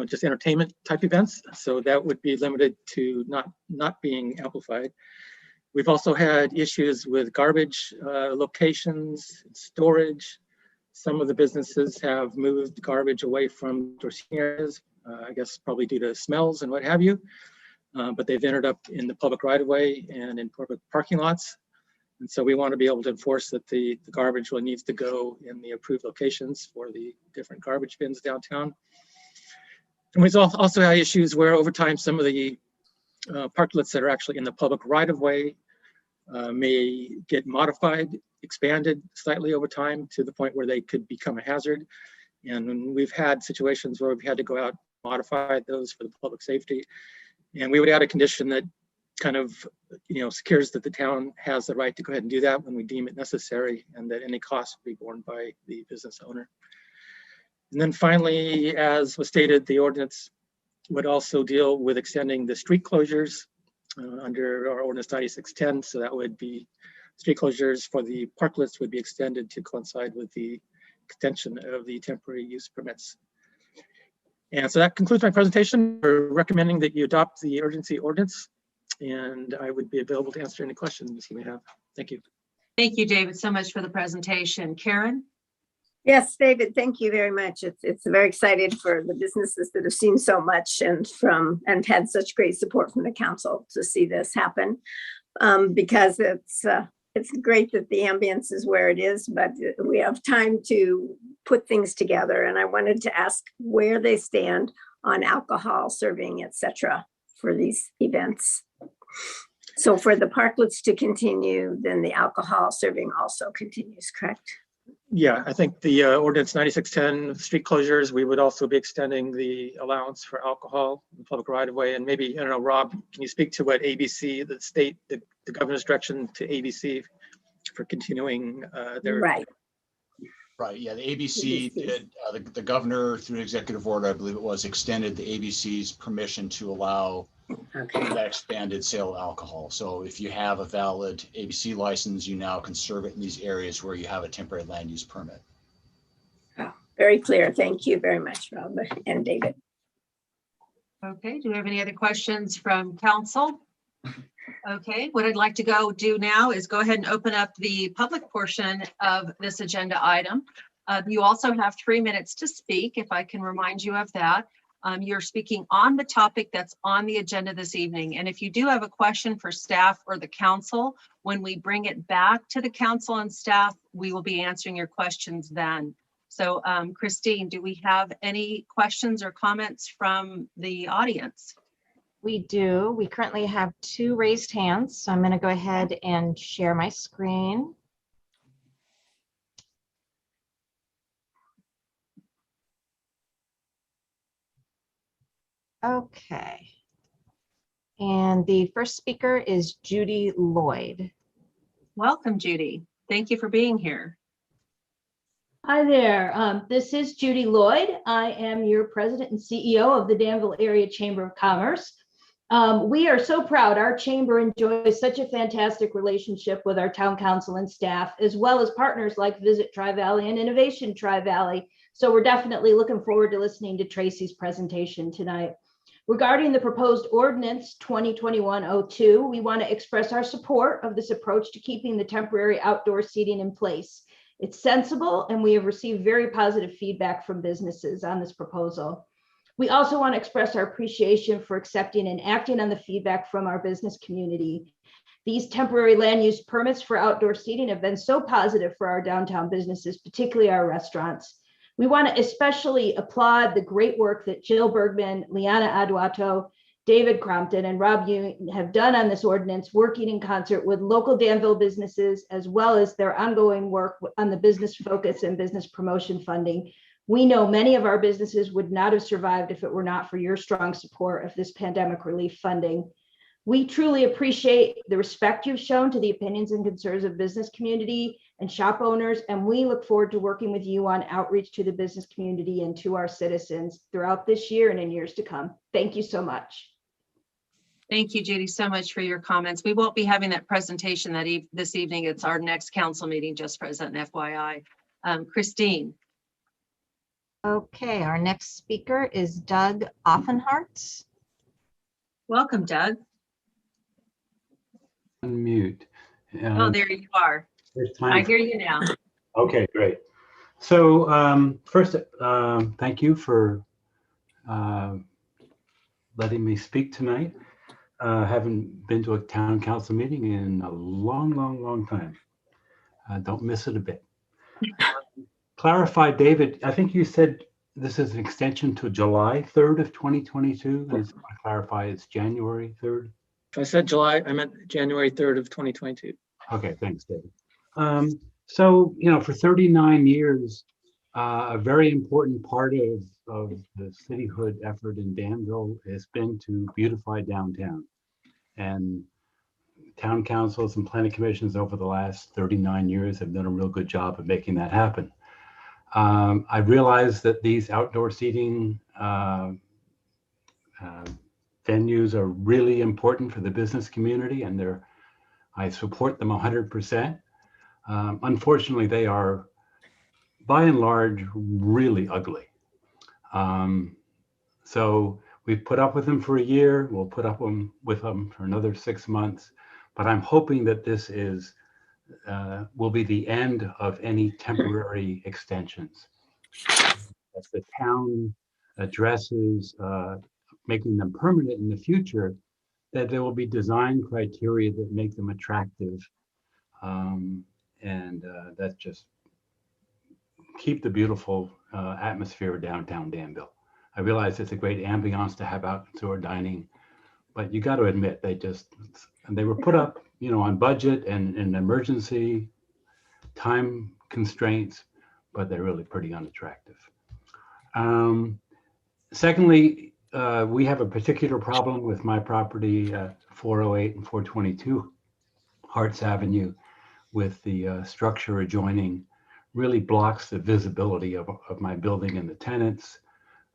just entertainment type events. So that would be limited to not being amplified. We've also had issues with garbage locations, storage. Some of the businesses have moved garbage away from areas, I guess probably due to smells and what have you. But they've ended up in the public right of way and in public parking lots. And so we want to be able to enforce that the garbage really needs to go in the approved locations for the different garbage bins downtown. And we've also had issues where over time, some of the parklets that are actually in the public right of way may get modified, expanded slightly over time to the point where they could become a hazard. And we've had situations where we've had to go out and modify those for the public safety. And we would add a condition that kind of, secures that the town has the right to go ahead and do that when we deem it necessary, and that any costs will be borne by the business owner. And then finally, as was stated, the ordinance would also deal with extending the street closures under our ordinance 9610. So that would be street closures for the parklets would be extended to coincide with the extension of the temporary use permits. And so that concludes my presentation. We're recommending that you adopt the urgency ordinance, and I would be available to answer any questions you may have. Thank you. Thank you, David, so much for the presentation. Karen? Yes, David, thank you very much. It's very excited for the businesses that have seen so much and had such great support from the council to see this happen, because it's great that the ambience is where it is, but we have time to put things together. And I wanted to ask where they stand on alcohol serving, et cetera, for these events. So for the parklets to continue, then the alcohol serving also continues, correct? Yeah, I think the ordinance 9610 street closures, we would also be extending the allowance for alcohol in public right of way. And maybe, I don't know, Rob, can you speak to what ABC, the governor's direction to ABC for continuing their. Right. Right, yeah, the ABC did, the governor through an executive order, I believe it was, extended the ABC's permission to allow that expanded sale of alcohol. So if you have a valid ABC license, you now can serve it in these areas where you have a temporary land use permit. Oh, very clear. Thank you very much, Rob and David. Okay, do we have any other questions from council? Okay, what I'd like to do now is go ahead and open up the public portion of this agenda item. You also have 3 minutes to speak, if I can remind you of that. You're speaking on the topic that's on the agenda this evening. And if you do have a question for staff or the council, when we bring it back to the council and staff, we will be answering your questions then. So Christine, do we have any questions or comments from the audience? We do. We currently have 2 raised hands, so I'm going to go ahead and share my screen. Okay. And the first speaker is Judy Lloyd. Welcome, Judy. Thank you for being here. Hi there. This is Judy Lloyd. I am your president and CEO of the Danville Area Chamber of Commerce. We are so proud. Our chamber enjoys such a fantastic relationship with our town council and staff, as well as partners like Visit Tri-Valley and Innovation Tri-Valley. So we're definitely looking forward to listening to Tracy's presentation tonight. Regarding the proposed ordinance 2021-02, we want to express our support of this approach to keeping the temporary outdoor seating in place. It's sensible, and we have received very positive feedback from businesses on this proposal. We also want to express our appreciation for accepting and acting on the feedback from our business community. These temporary land use permits for outdoor seating have been so positive for our downtown businesses, particularly our restaurants. We want to especially applaud the great work that Jill Bergman, Liana Aduato, David Crompton, and Rob Young have done on this ordinance, working in concert with local Danville businesses, as well as their ongoing work on the business focus and business promotion funding. We know many of our businesses would not have survived if it were not for your strong support of this pandemic relief funding. We truly appreciate the respect you've shown to the opinions and concerns of business community and shop owners, and we look forward to working with you on outreach to the business community and to our citizens throughout this year and in years to come. Thank you so much. Thank you, Judy, so much for your comments. We won't be having that presentation this evening. It's our next council meeting, just present and FYI. Christine. Okay, our next speaker is Doug Offenhart. Welcome, Doug. Unmute. Oh, there you are. There's time. I hear you now. Okay, great. So first, thank you for letting me speak tonight. Haven't been to a town council meeting in a long time. Don't miss it a bit. Clarify, David, I think you said this is an extension to July 3rd of 2022. I just want to clarify it's January 3rd. If I said July, I meant January 3rd of 2022. Okay, thanks, David. So, for 39 years, a very important part of the cityhood effort in Danville has been to beautify downtown. And town councils and planning commissions over the last 39 years have done a real good job of making that happen. I realize that these outdoor seating venues are really important for the business community, and I support them 100%. Unfortunately, they are, by and large, really ugly. So we've put up with them for a year. We'll put up with them for another 6 months. But I'm hoping that this will be the end of any temporary extensions. As the town addresses making them permanent in the future, that there will be design criteria that make them attractive, and that just keep the beautiful atmosphere of downtown Danville. I realize it's a great ambiance to have outdoor dining, but you got to admit they were put up, on budget and in emergency time constraints, but they're really pretty unattractive. Secondly, we have a particular problem with my property, 408 and 422 Harts Avenue, with the structure adjoining really blocks the visibility of my building and the tenants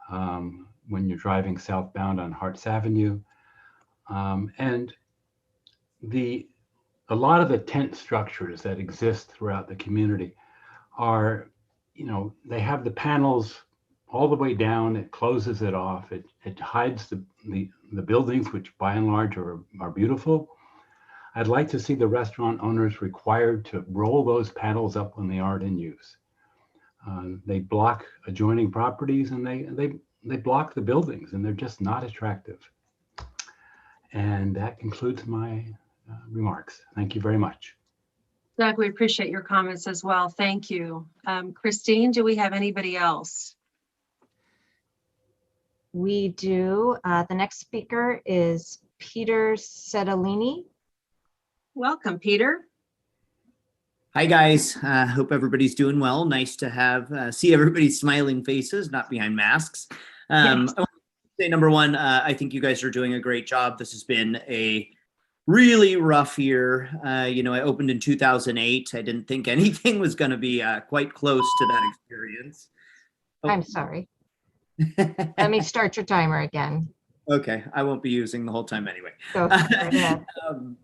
when you're driving southbound on Harts Avenue. And a lot of the tent structures that exist throughout the community are, they have the panels all the way down. It closes it off. It hides the buildings, which by and large are beautiful. I'd like to see the restaurant owners required to roll those panels up when they aren't in use. They block adjoining properties, and they block the buildings, and they're just not attractive. And that concludes my remarks. Thank you very much. Doug, we appreciate your comments as well. Thank you. Christine, do we have anybody else? We do. The next speaker is Peter Sedalini. Welcome, Peter. Hi, guys. Hope everybody's doing well. Nice to see everybody's smiling faces, not behind masks. Yes. I want to say, number one, I think you guys are doing a great job. This has been a really rough year. I opened in 2008. I didn't think anything was going to be quite close to that experience. Oh. I'm sorry. Let me start your timer again. Okay, I won't be using the whole time anyway. Go right ahead.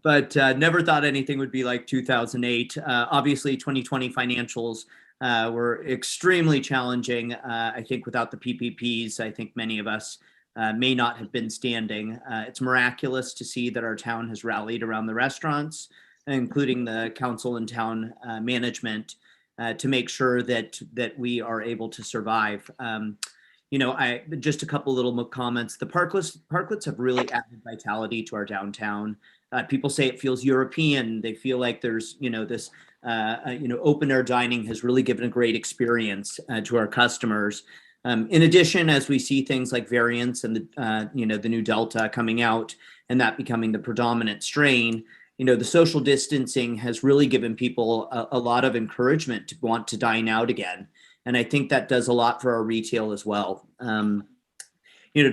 But never thought anything would be like 2008. Obviously, 2020 financials were extremely challenging. I think without the PPPs, I think many of us may not have been standing. It's miraculous to see that our town has rallied around the restaurants, including the council and town management, to make sure that we are able to survive. Just a couple little comments. The parklets have really added vitality to our downtown. People say it feels European. They feel like there's, this, open air dining has really given a great experience to our customers. In addition, as we see things like variants and the new Delta coming out and that becoming the predominant strain, the social distancing has really given people a lot of encouragement to want to dine out again. And I think that does a lot for our retail as well. To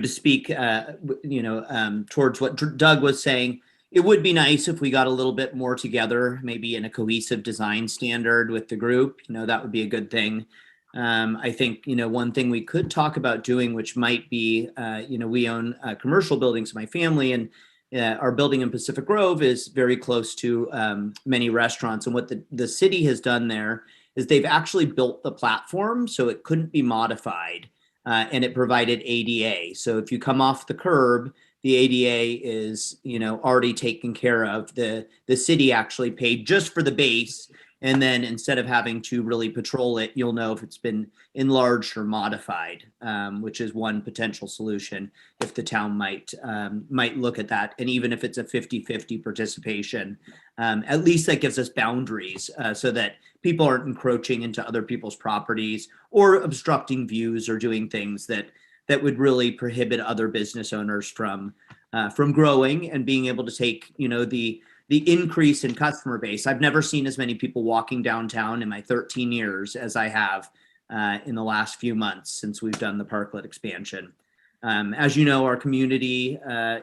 speak, towards what Doug was saying, it would be nice if we got a little bit more together, maybe in a cohesive design standard with the group. That would be a good thing. I think, one thing we could talk about doing, which might be, we own commercial buildings, my family, and our building in Pacific Grove is very close to many restaurants. And what the city has done there is they've actually built the platform so it couldn't be modified, and it provided ADA. So if you come off the curb, the ADA is, already taken care of. The city actually paid just for the base. And then instead of having to really patrol it, you'll know if it's been enlarged or modified, which is one potential solution if the town might look at that. And even if it's a 50-50 participation, at least that gives us boundaries so that people aren't encroaching into other people's properties or obstructing views or doing things that would really prohibit other business owners from growing and being able to take, the increase in customer base. I've never seen as many people walking downtown in my 13 years as I have in the last few months since we've done the parklet expansion. As you know, our community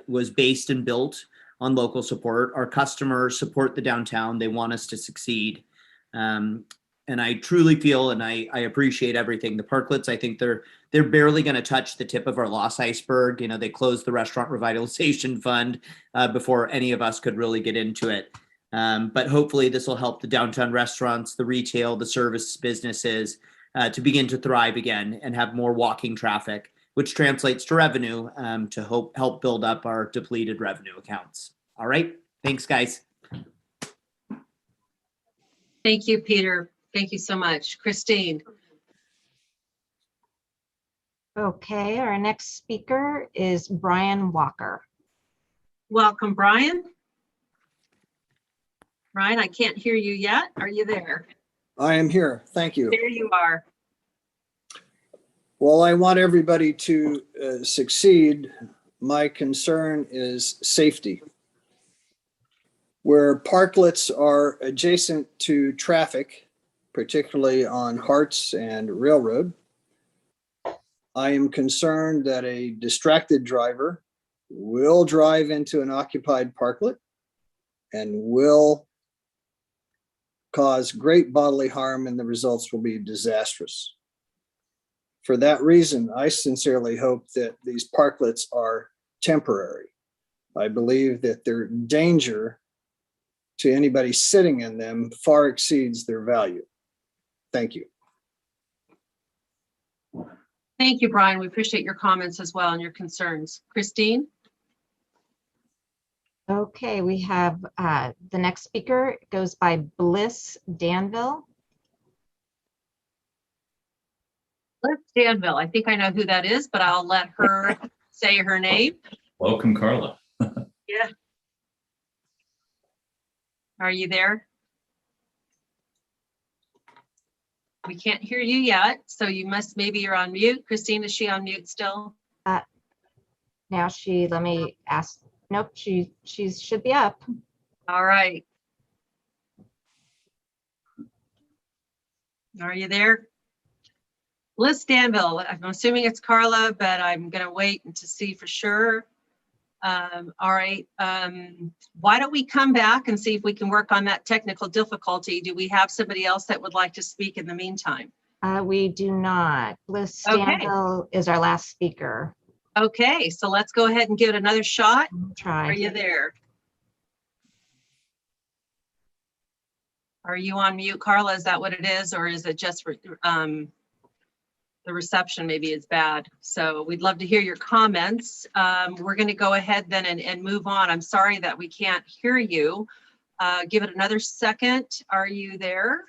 was based and built on local support. Our customers support the downtown. They want us to succeed. And I truly feel, and I appreciate everything. The parklets, I think they're barely going to touch the tip of our lost iceberg. They closed the restaurant revitalization fund before any of us could really get into it. But hopefully this will help the downtown restaurants, the retail, the service businesses to begin to thrive again and have more walking traffic, which translates to revenue to help build up our depleted revenue accounts. All right. Thanks, guys. Thank you, Peter. Thank you so much. Christine. Okay, our next speaker is Brian Walker. Welcome, Brian. Brian, I can't hear you yet. Are you there? I am here. Thank you. There you are. Well, I want everybody to succeed. My concern is safety. Where parklets are adjacent to traffic, particularly on Harts and Railroad, I am concerned that a distracted driver will drive into an occupied parklet and will cause great bodily harm, and the results will be disastrous. For that reason, I sincerely hope that these parklets are temporary. I believe that their danger to anybody sitting in them far exceeds their value. Thank you. Thank you, Brian. We appreciate your comments as well and your concerns. Christine? Okay, we have the next speaker goes by Bliss Danville. Bliss Danville. I think I know who that is, but I'll let her say her name. Welcome, Carla. Yeah. Are you there? We can't hear you yet, so you must, maybe you're on mute. Christine, is she on mute still? Now let me ask. Nope, she should be up. All right. Are you there? Bliss Danville, I'm assuming it's Carla, but I'm gonna wait to see for sure. All right, why don't we come back and see if we can work on that technical difficulty? Do we have somebody else that would like to speak in the meantime? We do not. Bliss Danville is our last speaker. Okay, so let's go ahead and give it another shot. Try. Are you there? Are you on mute, Carla? Is that what it is? Or is it just the reception maybe is bad? So we'd love to hear your comments. We're going to go ahead then and move on. I'm sorry that we can't hear you. Give it another second. Are you there?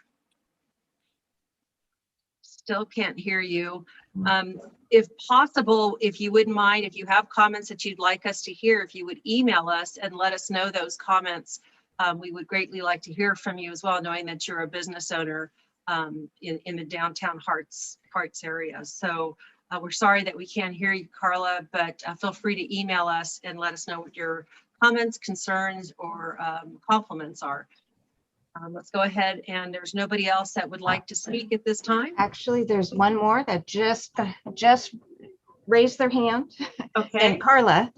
Still can't hear you. If possible, if you wouldn't mind, if you have comments that you'd like us to hear, if you would email us and let us know those comments, we would greatly like to hear from you as well, knowing that you're a business owner in the downtown Harts area. So we're sorry that we can't hear you, Carla, but feel free to email us and let us know what your comments, concerns, or compliments are. Let's go ahead, and there's nobody else that would like to speak at this time. Actually, there's one more that just raised their hand. Okay. And Carla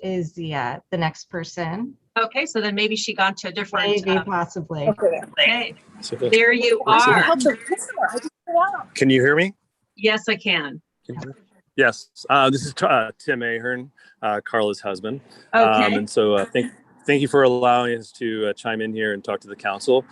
is the next person. Okay, so then maybe she got to a different. Maybe, possibly. Okay, there you are. Can you hear me? Yes, I can. Yes, this is Tim Ahern, Carla's husband. Okay. And so thank you for allowing us to chime in here and talk to the council.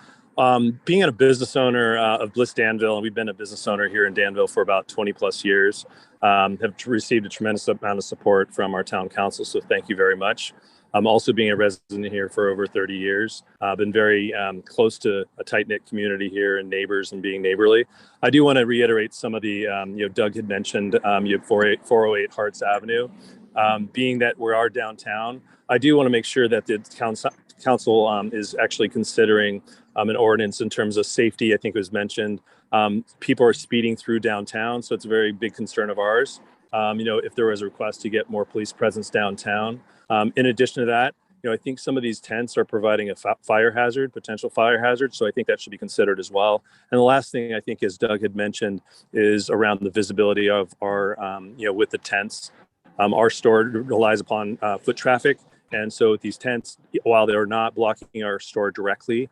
Being a business owner of Bliss Danville, and we've been a business owner here in Danville for about 20 plus years, have received a tremendous amount of support from our town council. So thank you very much. Also being a resident here for over 30 years, been very close to a tight-knit community here and neighbors and being neighborly. I do want to reiterate some of the, Doug had mentioned, you have 408 Harts Avenue. Being that we are downtown, I do want to make sure that the council is actually considering an ordinance in terms of safety. I think it was mentioned. People are speeding through downtown, so it's a very big concern of ours. If there was a request to get more police presence downtown. In addition to that, I think some of these tents are providing a potential fire hazard. So I think that should be considered as well. And the last thing I think, as Doug had mentioned, is around the visibility of our, with the tents. Our store relies upon foot traffic. And so these tents, while they're not blocking our store directly,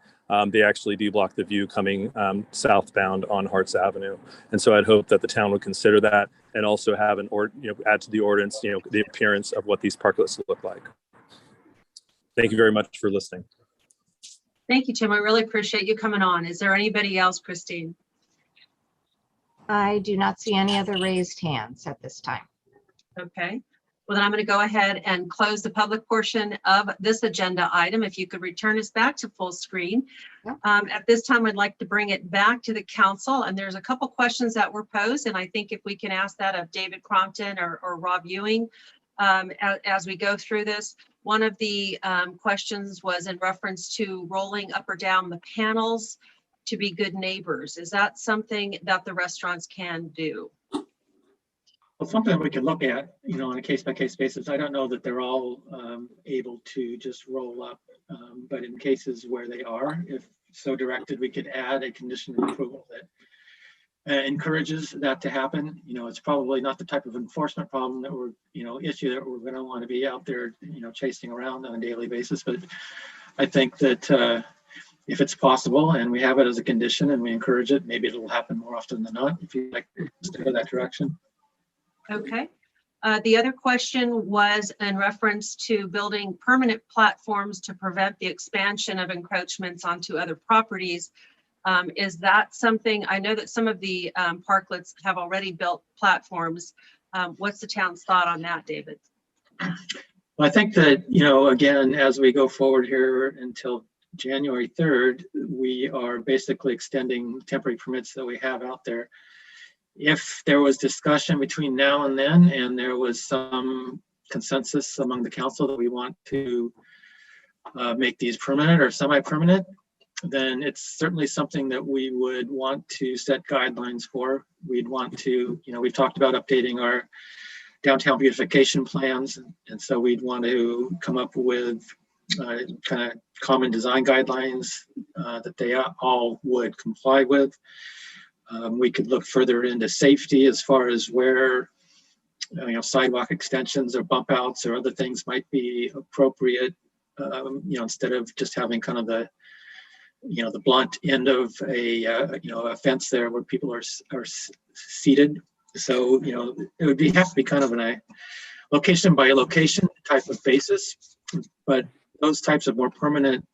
they actually do block the view coming southbound on Harts Avenue. And so I'd hope that the town would consider that and also have add to the ordinance, the appearance of what these parklets look like. Thank you very much for listening. Thank you, Tim. I really appreciate you coming on. Is there anybody else, Christine? I do not see any other raised hands at this time. Okay. Well, then I'm going to go ahead and close the public portion of this agenda item. If you could return us back to full screen. Yeah. At this time, I'd like to bring it back to the council. And there's a couple questions that were posed. And I think if we can ask that of David Crompton or Rob Ewing as we go through this. One of the questions was in reference to rolling up or down the panels to be good neighbors. Is that something that the restaurants can do? Well, something we can look at, on a case-by-case basis. I don't know that they're all able to just roll up, but in cases where they are, if so directed, we could add a condition of approval that encourages that to happen. It's probably not the type of enforcement problem that issue that we're going to want to be out there, chasing around on a daily basis. But I think that if it's possible and we have it as a condition and we encourage it, maybe it'll happen more often than not if you like to go that direction. Okay. The other question was in reference to building permanent platforms to prevent the expansion of encroachments onto other properties. Is that something, I know that some of the parklets have already built platforms. What's the town's thought on that, David? Well, I think that, again, as we go forward here until January 3rd, we are basically extending temporary permits that we have out there. If there was discussion between now and then, and there was some consensus among the council that we want to make these permanent or semi-permanent, then it's certainly something that we would want to set guidelines for. We'd want to, we've talked about updating our downtown beautification plans. And so we'd want to come up with kind of common design guidelines that they all would comply with. We could look further into safety as far as where sidewalk extensions or bump outs or other things might be appropriate, instead of just having kind of the blunt end of a fence there where people are seated. So it would have to be kind of a location by location type of basis, but those types of more permanent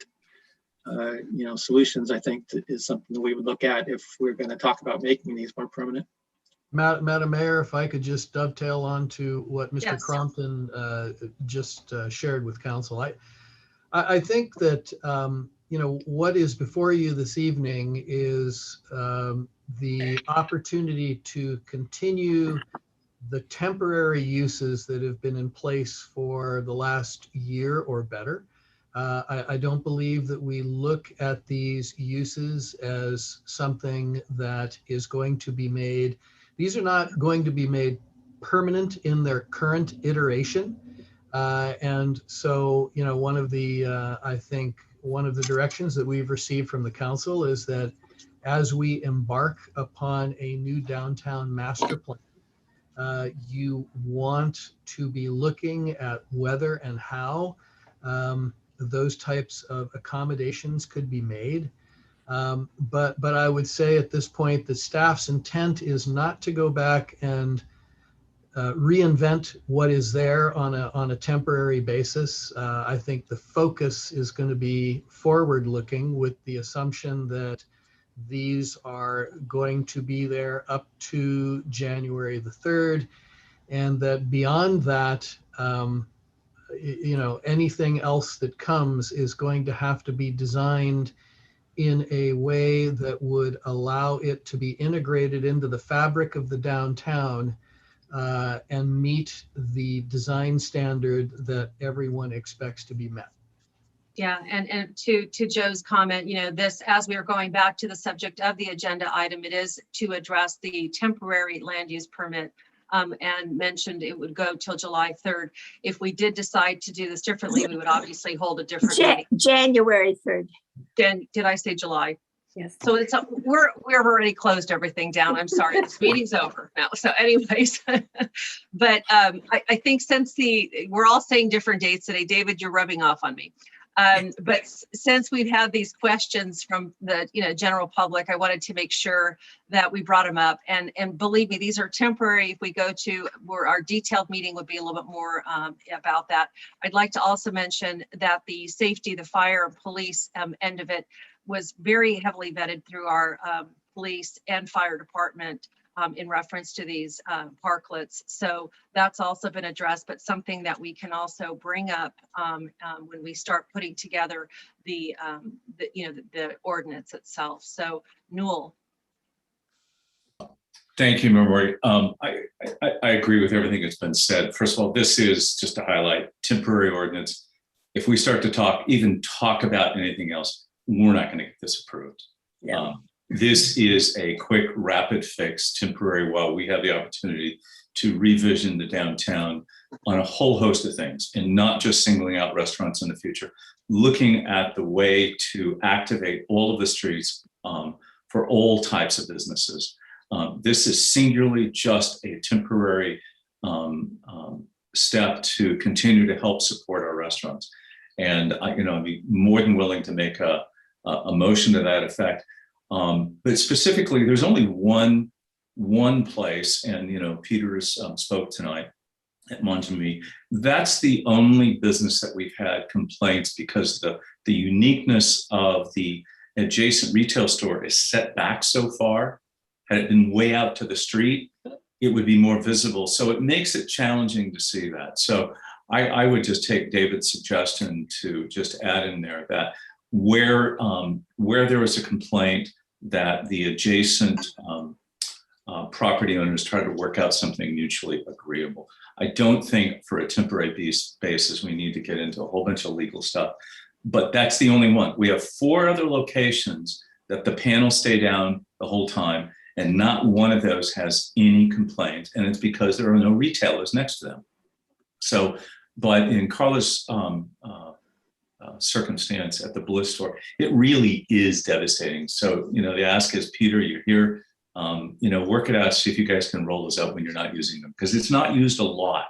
solutions, I think, is something that we would look at if we're going to talk about making these more permanent. Madam Mayor, if I could just dovetail on to what Mr. Yes. Crompton just shared with council. I think that, what is before you this evening is the opportunity to continue the temporary uses that have been in place for the last year or better. I don't believe that we look at these uses as something that is going to be made. These are not going to be made permanent in their current iteration. And so, one of the, I think one of the directions that we've received from the council is that as we embark upon a new downtown master plan, you want to be looking at whether and how those types of accommodations could be made. But I would say at this point, the staff's intent is not to go back and reinvent what is there on a temporary basis. I think the focus is going to be forward-looking, with the assumption that these are going to be there up to January the 3rd, and that beyond that, anything else that comes is going to have to be designed in a way that would allow it to be integrated into the fabric of the downtown and meet the design standard that everyone expects to be met. Yeah, and to Joe's comment, this, as we are going back to the subject of the agenda item, it is to address the temporary land use permit, and mentioned it would go till July 3rd. If we did decide to do this differently, we would obviously hold a different meeting. January 3rd. Did I say July? Yes. So it's we're already closed everything down. I'm sorry, this meeting's over now. So anyways, but I think since we're all saying different dates today, David, you're rubbing off on me. But since we've had these questions from the general public, I wanted to make sure that we brought them up. And believe me, these are temporary. If we go to where our detailed meeting would be a little bit more about that. I'd like to also mention that the safety, the fire and police end of it was very heavily vetted through our police and fire department in reference to these parklets. So that's also been addressed, but something that we can also bring up when we start putting together the ordinance itself. So Newell. Thank you, Memori. I agree with everything that's been said. First of all, this is just to highlight temporary ordinance. If we start to even talk about anything else, we're not going to get this approved. Yeah. This is a quick, rapid fix, temporary, while we have the opportunity to revision the downtown on a whole host of things, and not just singling out restaurants in the future, looking at the way to activate all of the streets for all types of businesses. This is singularly just a temporary step to continue to help support our restaurants. And I'd be more than willing to make a motion to that effect. But specifically, there's only one place, and Peter has spoke tonight at Montemie. That's the only business that we've had complaints, because the uniqueness of the adjacent retail store is set back so far. Had it been way out to the street, it would be more visible. So it makes it challenging to see that. So I would just take David's suggestion to just add in there that where there was a complaint, that the adjacent property owners try to work out something mutually agreeable. I don't think for a temporary basis we need to get into a whole bunch of legal stuff, but that's the only one. We have 4 other locations that the panels stay down the whole time, and not one of those has any complaint, and it's because there are no retailers next to them. So, but in Carla's circumstance at the Bliss store, it really is devastating. So, the ask is, Peter, you're here, work it out, see if you guys can roll this out when you're not using them, because it's not used a lot.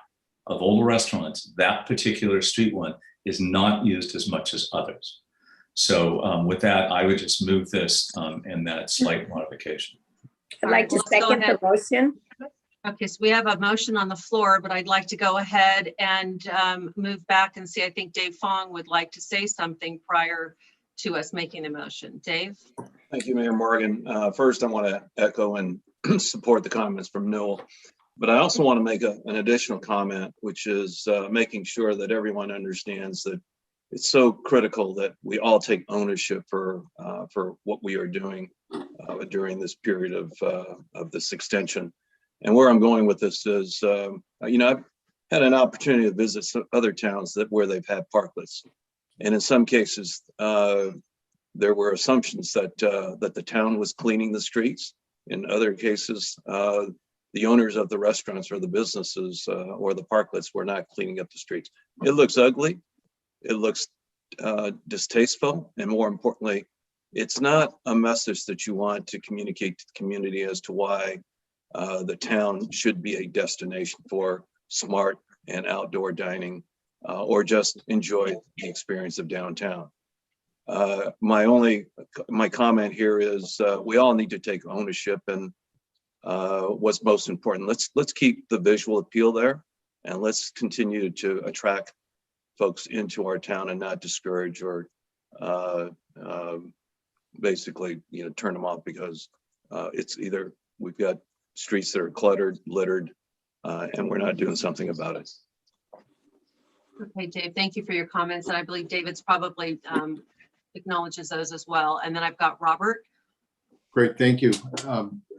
Of all the restaurants, that particular street one is not used as much as others. So with that, I would just move this and that slight modification. I'd like to second the motion. Okay, so we have a motion on the floor, but I'd like to go ahead and move back and see. I think Dave Fong would like to say something prior to us making the motion. Dave? Thank you, Mayor Morgan. First, I want to echo and support the comments from Newell, but I also want to make an additional comment, which is making sure that everyone understands that it's so critical that we all take ownership for what we are doing during this period of this extension. And where I'm going with this is, I've had an opportunity to visit some other towns where they've had parklets, and in some cases, there were assumptions that the town was cleaning the streets. In other cases, the owners of the restaurants or the businesses or the parklets were not cleaning up the streets. It looks ugly. It looks distasteful, and more importantly, it's not a message that you want to communicate to the community as to why the town should be a destination for smart and outdoor dining, or just enjoy the experience of downtown. My comment here is we all need to take ownership, and what's most important. Let's keep the visual appeal there, and let's continue to attract folks into our town and not discourage or basically, turn them off because it's either we've got streets that are cluttered, littered, and we're not doing something about it. Okay, Dave, thank you for your comments. And I believe David's probably acknowledges those as well. And then I've got Robert. Great, thank you.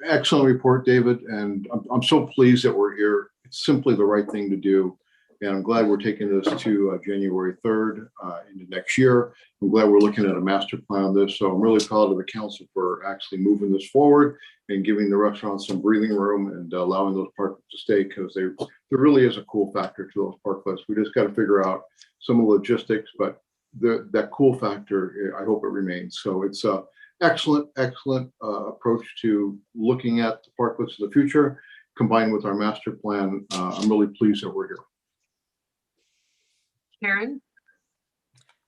Excellent report, David. And I'm so pleased that we're here. It's simply the right thing to do. And I'm glad we're taking this to January 3rd into next year. I'm glad we're looking at a master plan on this. So I'm really proud of the council for actually moving this forward and giving the restaurants some breathing room and allowing those parklets to stay, because there really is a cool factor to those parklets. We just got to figure out some of the logistics, but that cool factor, I hope it remains. So it's a excellent approach to looking at the parklets in the future, combined with our master plan. I'm really pleased that we're here. Karen?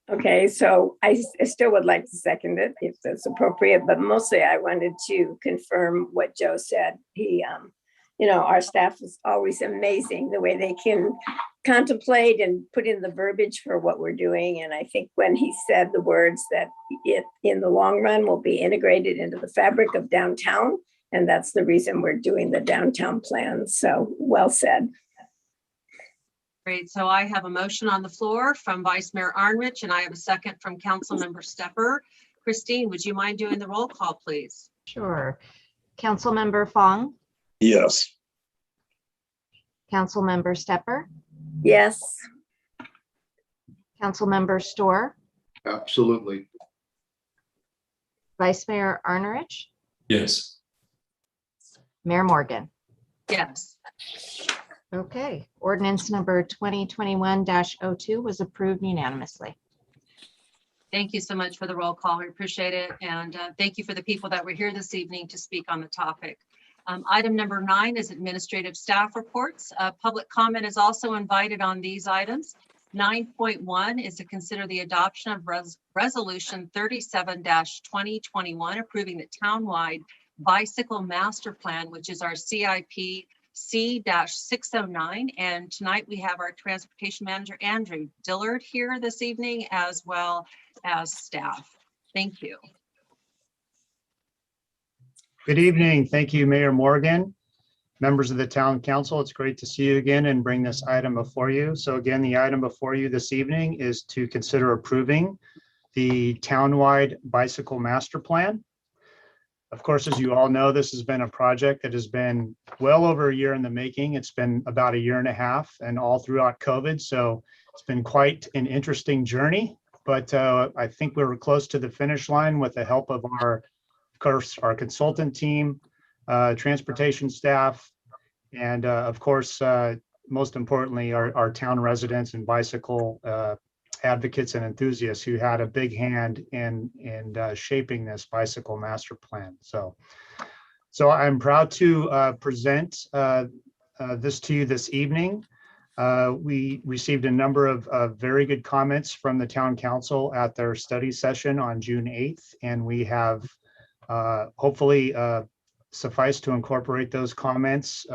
Okay, so I still would like to second it if that's appropriate, but mostly I wanted to confirm what Joe said. He, our staff is always amazing the way they can contemplate and put in the verbiage for what we're doing. And I think when he said the words that it in the long run will be integrated into the fabric of downtown, and that's the reason we're doing the downtown plan. So well said. Great. So I have a motion on the floor from Vice Mayor Arnrich, and I have a second from Councilmember Stepper. Christine, would you mind doing the roll call, please? Sure. Councilmember Fong, Yes. Councilmember Stepper, Yes. Councilmember Storr, Absolutely. Vice Mayor Arnrich, Yes. Mayor Morgan. Yes. Okay, ordinance number 2021-02 was approved unanimously. Thank you so much for the roll call. We appreciate it. And thank you for the people that were here this evening to speak on the topic. Item number 9 is administrative staff reports. Public comment is also invited on these items. 9.1 is to consider the adoption of resolution 37-2021, approving the townwide bicycle master plan, which is our CIP C-609. And tonight we have our transportation manager, Andrew Dillard, here this evening, as well as staff. Thank you. Good evening. Thank you, Mayor Morgan, members of the town council. It's great to see you again and bring this item before you. So again, the item before you this evening is to consider approving the townwide bicycle master plan. Of course, as you all know, this has been a project that has been well over a year in the making. It's been about 1.5 years and all throughout COVID. So it's been quite an interesting journey, but I think we were close to the finish line with the help of our consultant team, transportation staff, and of course, most importantly, our town residents and bicycle advocates and enthusiasts who had a big hand in shaping this bicycle master plan. So I'm proud to present this to you this evening. We received a number of very good comments from the town council at their study session on June 8th, and we have hopefully suffice to incorporate those comments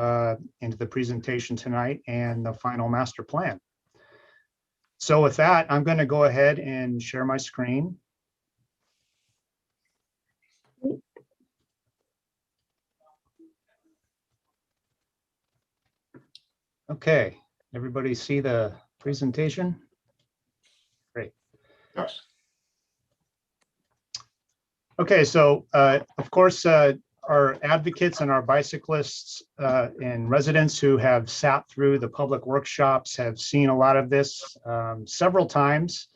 into the presentation tonight and the final master plan. So with that, I'm going to go ahead and share my screen. Okay, everybody see the presentation? Great. Yes. Okay, so of course, our advocates and our bicyclists and residents who have sat through the public workshops have seen a lot of this several times.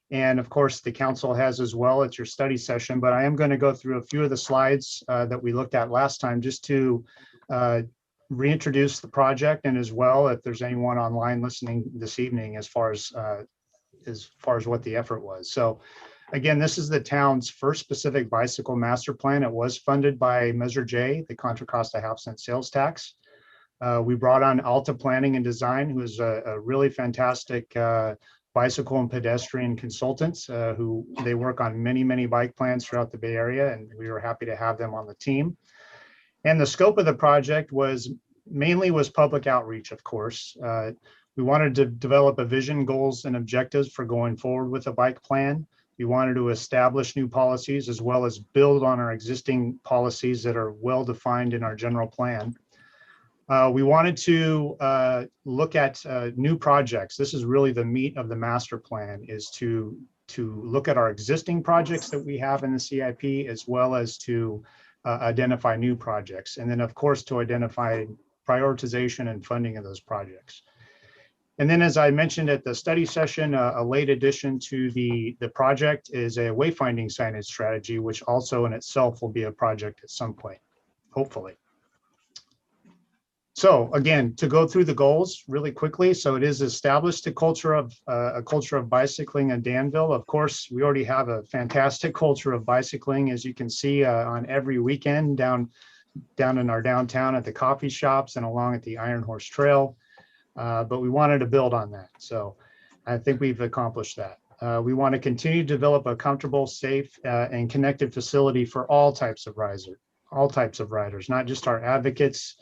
And of course, the council has as well at your study session, but I am going to go through a few of the slides that we looked at last time just to reintroduce the project, and as well, if there's anyone online listening this evening as far as what the effort was. So again, this is the town's first specific bicycle master plan. It was funded by Measure J, the Contra Costa half-cent sales tax. We brought on Alta Planning and Design, who is a really fantastic bicycle and pedestrian consultants who they work on many bike plans throughout the Bay Area, and we were happy to have them on the team. And the scope of the project was mainly public outreach, of course. We wanted to develop a vision, goals, and objectives for going forward with a bike plan. We wanted to establish new policies as well as build on our existing policies that are well defined in our general plan. We wanted to look at new projects. This is really the meat of the master plan, is to look at our existing projects that we have in the CIP, as well as to identify new projects. And then, of course, to identify prioritization and funding of those projects. And then, as I mentioned at the study session, a late addition to the project is a wayfinding signage strategy, which also in itself will be a project at some point, hopefully. So again, to go through the goals really quickly. So it is established a culture of bicycling in Danville. Of course, we already have a fantastic culture of bicycling, as you can see on every weekend down in our downtown at the coffee shops and along at the Iron Horse Trail. But we wanted to build on that. So I think we've accomplished that. We want to continue to develop a comfortable, safe, and connected facility for all types of riders, not just our advocates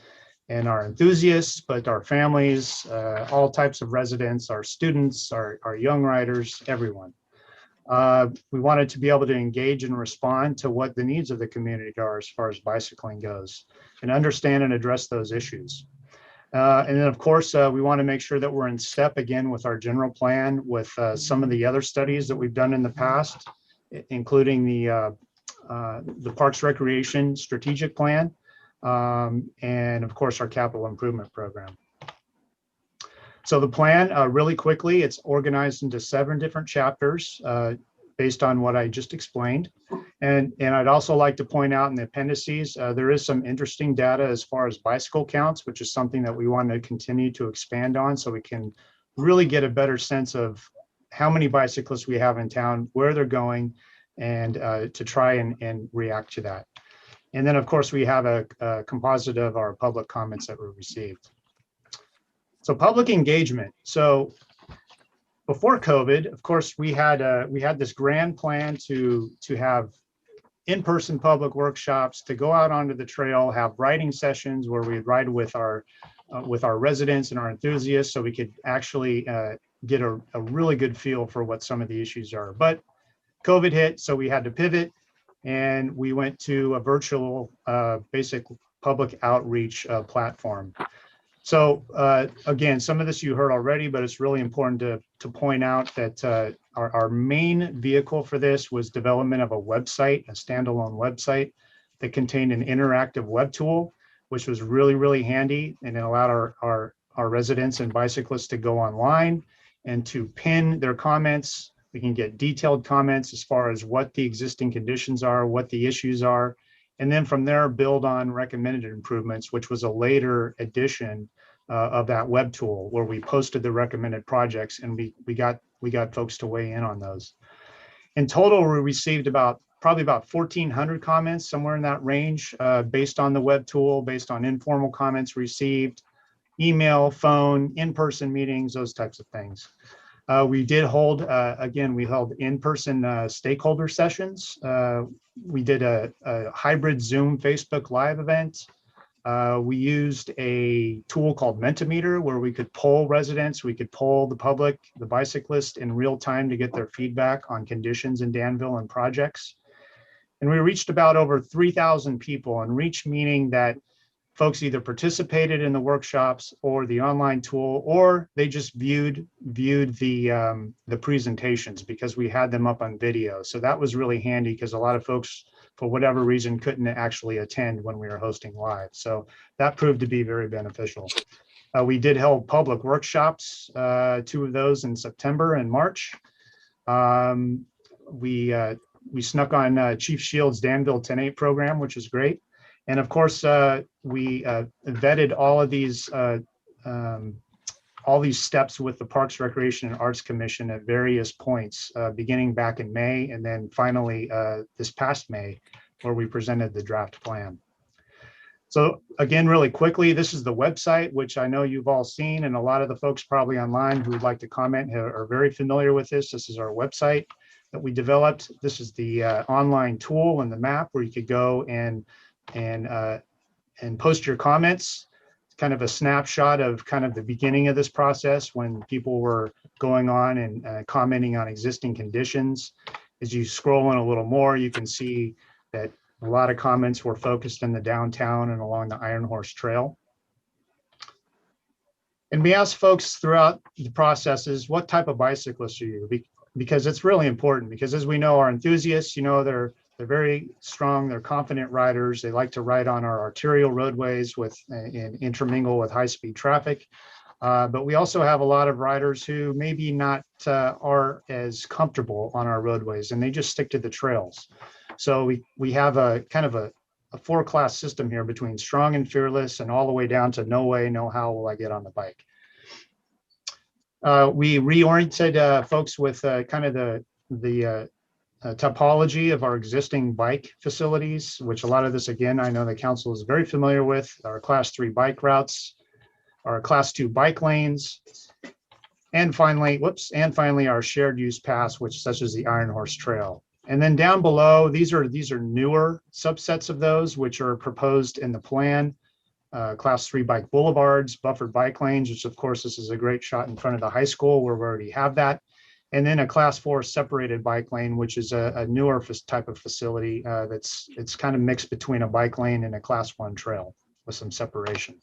and our enthusiasts, but our families, all types of residents, our students, our young riders, everyone. We wanted to be able to engage and respond to what the needs of the community are as far as bicycling goes, and understand and address those issues. And then, of course, we want to make sure that we're in step again with our general plan, with some of the other studies that we've done in the past, including the Parks Recreation Strategic Plan, and of course, our capital improvement program. So the plan, really quickly, it's organized into 7 different chapters based on what I just explained. And I'd also like to point out in the appendices, there is some interesting data as far as bicycle counts, which is something that we want to continue to expand on, so we can really get a better sense of how many bicyclists we have in town, where they're going, and to try and react to that. And then, of course, we have a composite of our public comments that were received. So public engagement. So before COVID, of course, we had this grand plan to have in-person public workshops, to go out onto the trail, have riding sessions where we'd ride with our residents and our enthusiasts, so we could actually get a really good feel for what some of the issues are. But COVID hit, so we had to pivot, and we went to a virtual basic public outreach platform. So again, some of this you heard already, but it's really important to point out that our main vehicle for this was development of a website, a standalone website that contained an interactive web tool, which was really, really handy, and it allowed our residents and bicyclists to go online and to pin their comments. We can get detailed comments as far as what the existing conditions are, what the issues are, and then from there build on recommended improvements, which was a later addition of that web tool where we posted the recommended projects, and we got folks to weigh in on those. In total, we received probably about 1,400 comments, somewhere in that range, based on the web tool, based on informal comments received, email, phone, in-person meetings, those types of things. We did hold, again, we held in-person stakeholder sessions. We did a hybrid Zoom Facebook Live event. We used a tool called Mentimeter where we could poll residents, we could poll the public, the bicyclists in real time to get their feedback on conditions in Danville and projects. And we reached about over 3,000 people, and reach meaning that folks either participated in the workshops or the online tool, or they just viewed the presentations because we had them up on video. So that was really handy because a lot of folks, for whatever reason, couldn't actually attend when we were hosting live. So that proved to be very beneficial. We did hold public workshops, 2 of those in September and March. We snuck on Chief Shield's Danville 10-8 program, which is great. And of course, we vetted all these steps with the Parks, Recreation, and Arts Commission at various points, beginning back in May, and then finally this past May, where we presented the draft plan. So again, really quickly, this is the website, which I know you've all seen, and a lot of the folks probably online who would like to comment are very familiar with this. This is our website that we developed. This is the online tool and the map where you could go and and post your comments. It's kind of a snapshot of kind of the beginning of this process when people were going on and commenting on existing conditions. As you scroll in a little more, you can see that a lot of comments were focused in the downtown and along the Iron Horse Trail. And we asked folks throughout the processes, what type of bicyclist are you? Because it's really important, because as we know, our enthusiasts, you know, they're very strong, they're confident riders. They like to ride on our arterial roadways and intermingle with high-speed traffic. But we also have a lot of riders who maybe not are as comfortable on our roadways, and they just stick to the trails. So we have a kind of a four-class system here between strong and fearless and all the way down to no way, no how will I get on the bike. We reoriented folks with kind of the topology of our existing bike facilities, which a lot of this, again, I know the council is very familiar with, our class 3 bike routes, our class 2 bike lanes, and finally, our shared use paths, which such as the Iron Horse Trail. And then down below, these are newer subsets of those which are proposed in the plan. Class 3 bike boulevards, buffered bike lanes, which of course this is a great shot in front of the high school where we already have that. And then a class 4 separated bike lane, which is a newer type of facility it's kind of mixed between a bike lane and a class 1 trail with some separation.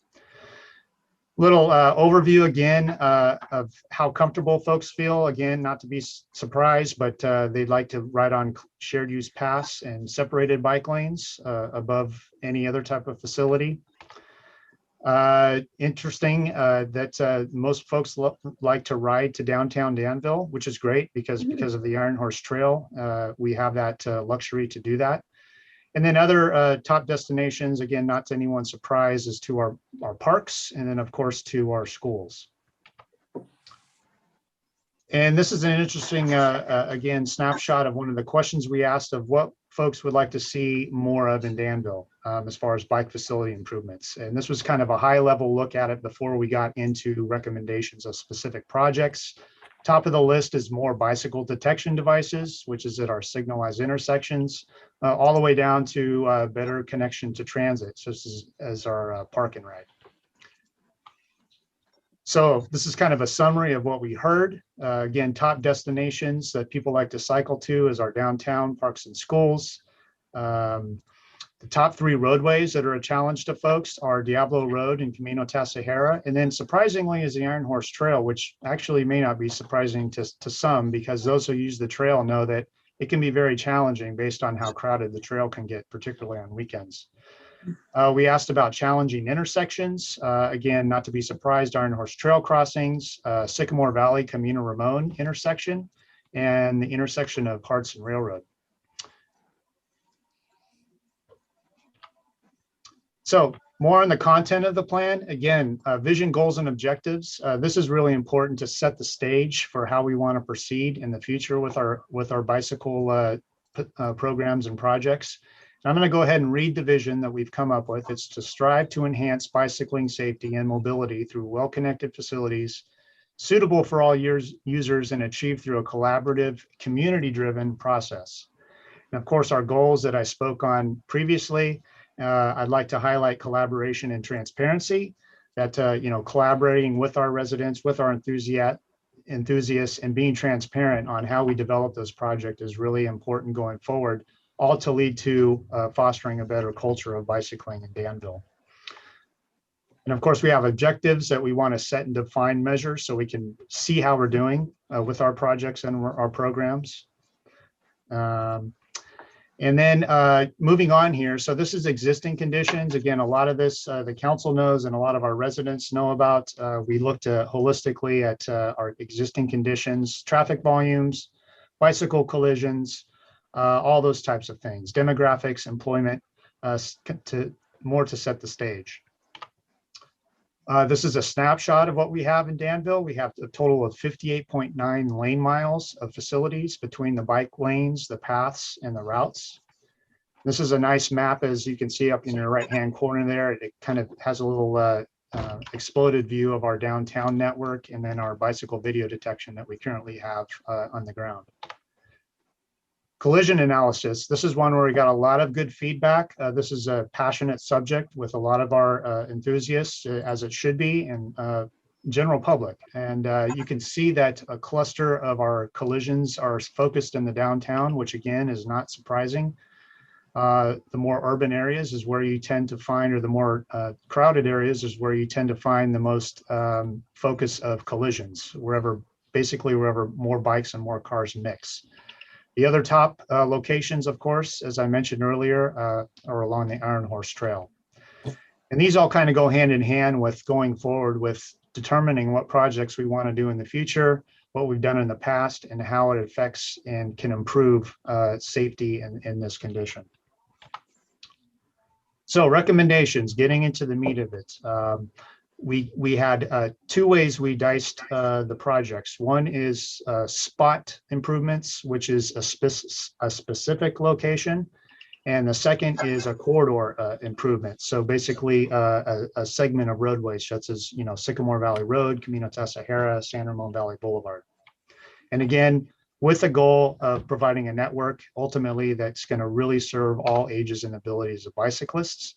Little overview again of how comfortable folks feel. Again, not to be surprised, but they'd like to ride on shared use paths and separated bike lanes above any other type of facility. Interesting that most folks like to ride to downtown Danville, which is great because of the Iron Horse Trail, we have that luxury to do that. And then other top destinations, again, not to anyone's surprise, is to our parks and then of course to our schools. And this is an interesting, again, snapshot of one of the questions we asked of what folks would like to see more of in Danville as far as bike facility improvements. And this was kind of a high level look at it before we got into recommendations of specific projects. Top of the list is more bicycle detection devices, which is at our signalized intersections, all the way down to better connection to transit, such as our park and ride. So this is kind of a summary of what we heard. Again, top destinations that people like to cycle to is our downtown parks and schools. The top 3 roadways that are a challenge to folks are Diablo Road and Camino Tasajera. And then surprisingly is the Iron Horse Trail, which actually may not be surprising to some because those who use the trail know that it can be very challenging based on how crowded the trail can get, particularly on weekends. We asked about challenging intersections. Again, not to be surprised, Iron Horse Trail crossings, Sycamore Valley Camino Ramon intersection, and the intersection of Harts and Railroad. So more on the content of the plan. Again, vision, goals, and objectives. This is really important to set the stage for how we want to proceed in the future with our bicycle programs and projects. I'm going to go ahead and read the vision that we've come up with. It's to strive to enhance bicycling safety and mobility through well-connected facilities, suitable for all users and achieved through a collaborative, community-driven process. And of course, our goals that I spoke on previously, I'd like to highlight collaboration and transparency, that collaborating with our residents, with our enthusiasts, and being transparent on how we develop this project is really important going forward, all to lead to fostering a better culture of bicycling in Danville. And of course, we have objectives that we want to set and define measures so we can see how we're doing with our projects and our programs. And then moving on here, so this is existing conditions. Again, a lot of this the council knows and a lot of our residents know about. We looked holistically at our existing conditions, traffic volumes, bicycle collisions, all those types of things, demographics, employment, to set the stage. This is a snapshot of what we have in Danville. We have a total of 58.9 lane miles of facilities between the bike lanes, the paths, and the routes. This is a nice map, as you can see up in the right-hand corner there. It kind of has a little exploded view of our downtown network and then our bicycle video detection that we currently have on the ground. Collision analysis. This is one where we got a lot of good feedback. This is a passionate subject with a lot of our enthusiasts, as it should be, and general public. And you can see that a cluster of our collisions are focused in the downtown, which again is not surprising. The more urban areas is where you tend to find, or the more crowded areas is where you tend to find the most focus of collisions, basically wherever more bikes and more cars mix. The other top locations, of course, as I mentioned earlier, are along the Iron Horse Trail. And these all kind of go hand in hand with going forward with determining what projects we want to do in the future, what we've done in the past, and how it affects and can improve safety in this condition. So recommendations, getting into the meat of it. We had two ways we diced the projects. One is spot improvements, which is a specific location. And the second is a corridor improvement. So basically a segment of roadways such as, Sycamore Valley Road, Camino Tasajera, San Ramon Valley Boulevard. And again, with the goal of providing a network ultimately that's going to really serve all ages and abilities of bicyclists.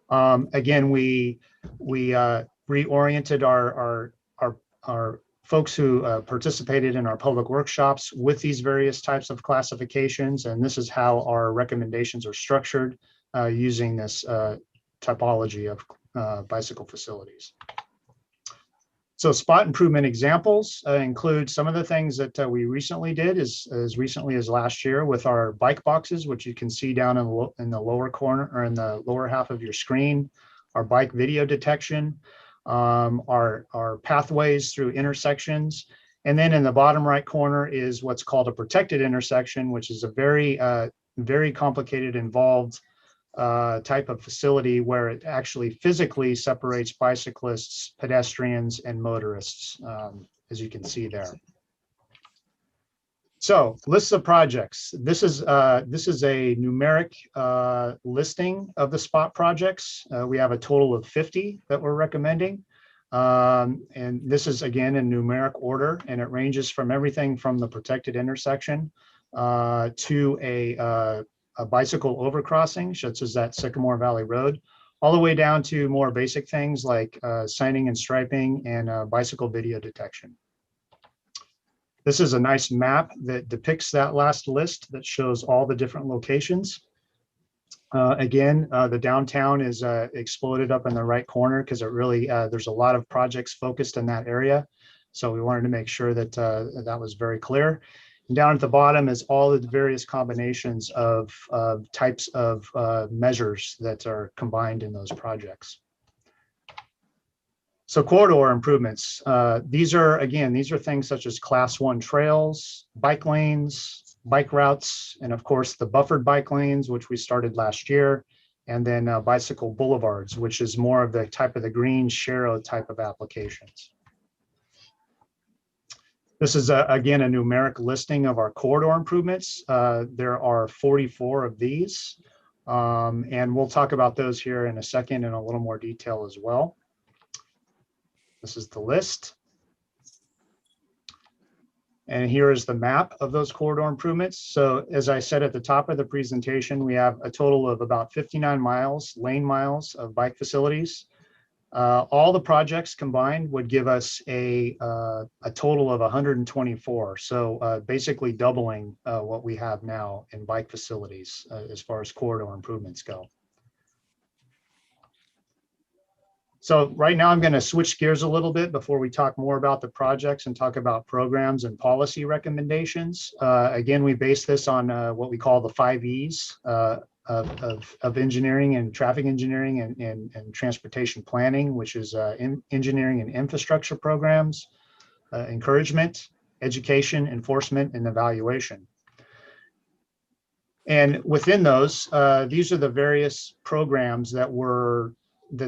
Again, we reoriented our folks who participated in our public workshops with these various types of classifications, and this is how our recommendations are structured using this typology of bicycle facilities. So spot improvement examples include some of the things that we recently did as recently as last year with our bike boxes, which you can see down in the lower corner or in the lower half of your screen, our bike video detection, our pathways through intersections. And then in the bottom right corner is what's called a protected intersection, which is a very complicated, involved type of facility where it actually physically separates bicyclists, pedestrians, and motorists, as you can see there. So lists of projects. This is a numeric listing of the spot projects. We have a total of 50 that we're recommending. And this is again in numeric order, and it ranges from everything from the protected intersection to a bicycle overcrossing, such as that Sycamore Valley Road, all the way down to more basic things like signing and striping and bicycle video detection. This is a nice map that depicts that last list that shows all the different locations. Again, the downtown is exploded up in the right corner because it really, there's a lot of projects focused in that area. So we wanted to make sure that that was very clear. And down at the bottom is all the various combinations of types of measures that are combined in those projects. So corridor improvements. These are things such as class 1 trails, bike lanes, bike routes, and of course the buffered bike lanes, which we started last year, and then bicycle boulevards, which is more of the green Sharrow type of applications. This is again a numeric listing of our corridor improvements. There are 44 of these, and we'll talk about those here in a second in a little more detail as well. This is the list. And here is the map of those corridor improvements. So as I said at the top of the presentation, we have a total of about 59 lane miles of bike facilities. All the projects combined would give us a total of 124. So basically doubling what we have now in bike facilities as far as corridor improvements go. So right now I'm going to switch gears a little bit before we talk more about the projects and talk about programs and policy recommendations. Again, we base this on what we call the 5 E's of engineering and traffic engineering and transportation planning, which is engineering and infrastructure programs, encouragement, education, enforcement, and evaluation. And within those, these are the various programs that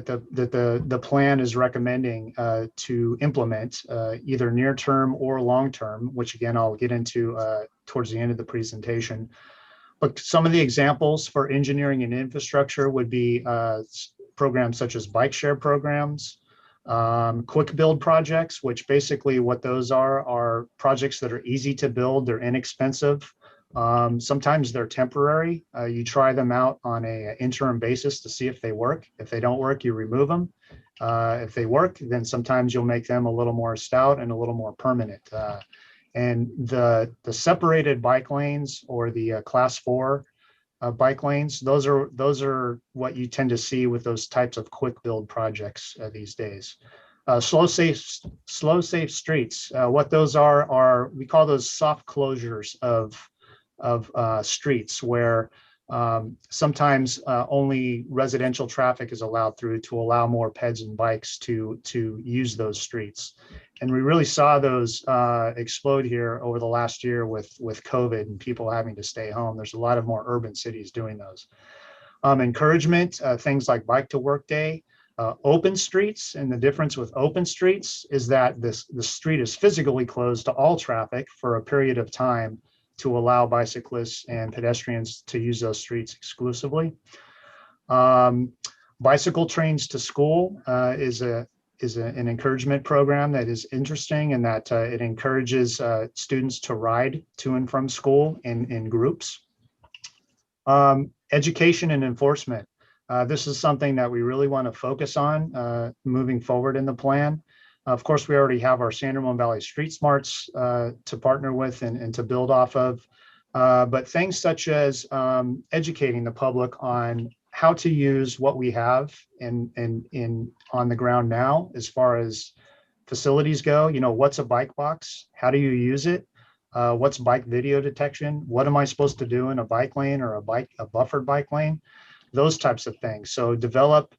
the plan is recommending to implement either near term or long term, which again I'll get into towards the end of the presentation. But some of the examples for engineering and infrastructure would be programs such as bike share programs, quick build projects, which basically what those are projects that are easy to build, they're inexpensive, Sometimes they're temporary. You try them out on a interim basis to see if they work. If they don't work, you remove them. If they work, then sometimes you'll make them a little more stout and a little more permanent. And the separated bike lanes or the class 4 bike lanes, those are what you tend to see with those types of quick build projects these days. Slow safe streets. What those are we call those soft closures of streets where sometimes only residential traffic is allowed through to allow more peds and bikes to use those streets. And we really saw those explode here over the last year with COVID and people having to stay home. There's a lot of more urban cities doing those. Encouragement, things like bike to work day, open streets. And the difference with open streets is that the street is physically closed to all traffic for a period of time to allow bicyclists and pedestrians to use those streets exclusively. Bicycle trains to school is an encouragement program that is interesting in that it encourages students to ride to and from school in groups. Education and enforcement. This is something that we really want to focus on moving forward in the plan. Of course, we already have our San Ramon Valley Street Smarts to partner with and to build off of. But things such as educating the public on how to use what we have on the ground now, as far as facilities go. You know, what's a bike box? How do you use it? What's bike video detection? What am I supposed to do in a bike lane or a buffered bike lane? Those types of things. So develop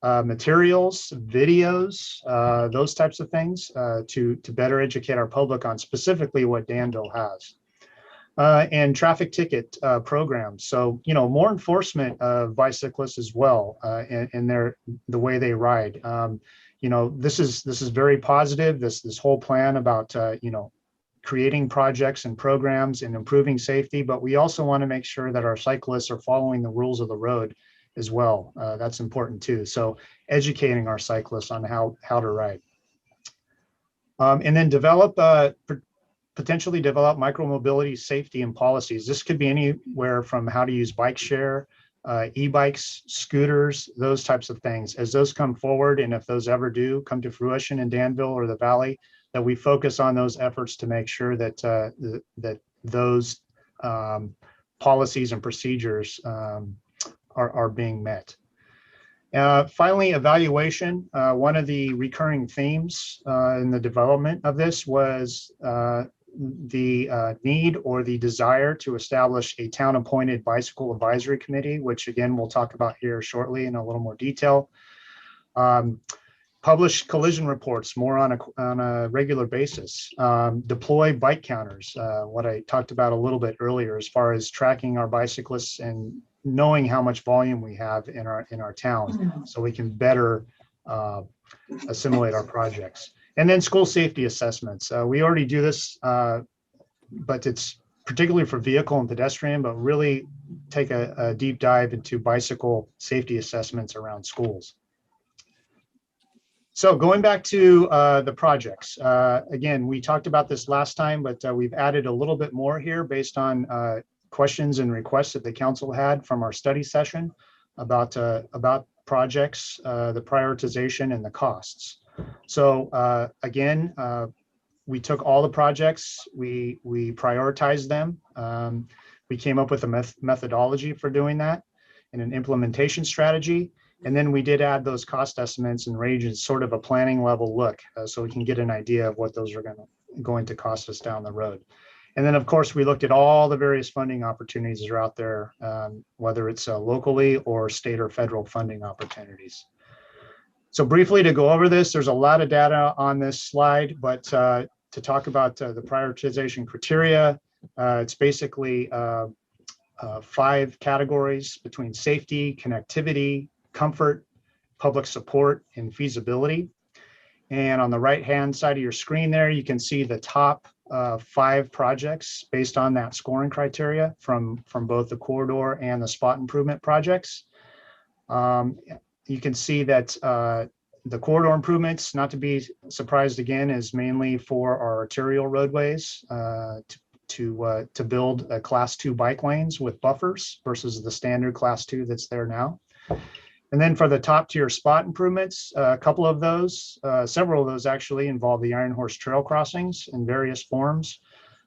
materials, videos, those types of things to better educate our public on specifically what Danville has. And traffic ticket programs. So, you know, more enforcement of bicyclists as well in the way they ride. You know, this is very positive. This whole plan about you know, creating projects and programs and improving safety, but we also want to make sure that our cyclists are following the rules of the road as well. That's important too. So educating our cyclists on how to ride. And then potentially develop micromobility safety and policies. This could be anywhere from how to use bike share, e-bikes, scooters, those types of things. As those come forward, and if those ever do come to fruition in Danville or the Valley, that we focus on those efforts to make sure that that those policies and procedures are being met. Finally, evaluation. One of the recurring themes in the development of this was the need or the desire to establish a town-appointed bicycle advisory committee, which again, we'll talk about here shortly in a little more detail. Publish collision reports more on a regular basis. Deploy bike counters, what I talked about a little bit earlier, as far as tracking our bicyclists and knowing how much volume we have in our town, so we can better assimilate our projects. And then school safety assessments. We already do this, but it's particularly for vehicle and pedestrian, but really take a deep dive into bicycle safety assessments around schools. So going back to the projects, again, we talked about this last time, but we've added a little bit more here based on questions and requests that the council had from our study session about projects, the prioritization and the costs. So again, we took all the projects, we prioritized them. We came up with a methodology for doing that and an implementation strategy. And then we did add those cost estimates and ranges, sort of a planning level look, so we can get an idea of what those are going to cost us down the road. And then, of course, we looked at all the various funding opportunities that are out there, whether it's locally or state or federal funding opportunities. So briefly to go over this, there's a lot of data on this slide, but to talk about the prioritization criteria, it's basically 5 categories between safety, connectivity, comfort, public support, and feasibility. And on the right-hand side of your screen there, you can see the top 5 projects based on that scoring criteria from both the corridor and the spot improvement projects. You can see that the corridor improvements, not to be surprised again, is mainly for our arterial roadways to build a class 2 bike lanes with buffers versus the standard class 2 that's there now. And then for the top tier spot improvements, a couple of those, several of those actually involve the Iron Horse Trail crossings in various forms,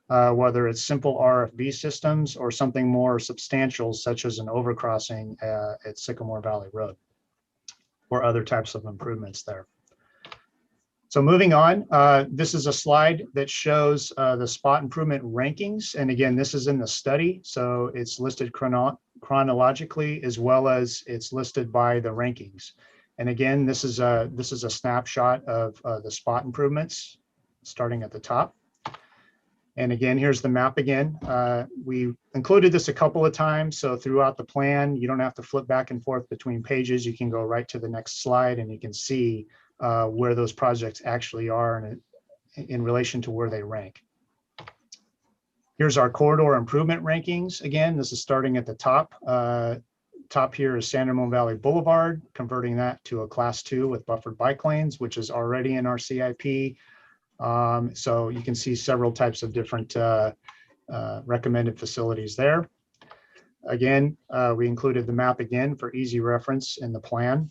whether it's simple RFB systems or something more substantial, such as an overcrossing at Sycamore Valley Road, or other types of improvements there. So moving on, this is a slide that shows the spot improvement rankings. And again, this is in the study, so it's listed chronologically as well as it's listed by the rankings. And again, this is a snapshot of the spot improvements starting at the top. And again, here's the map again. We included this a couple of times, so throughout the plan, you don't have to flip back and forth between pages. You can go right to the next slide and you can see where those projects actually are in relation to where they rank. Here's our corridor improvement rankings. Again, this is starting at the top. Top here is San Ramon Valley Boulevard, converting that to a class 2 with buffered bike lanes, which is already in our CIP. So you can see several types of different recommended facilities there. Again, we included the map again for easy reference in the plan.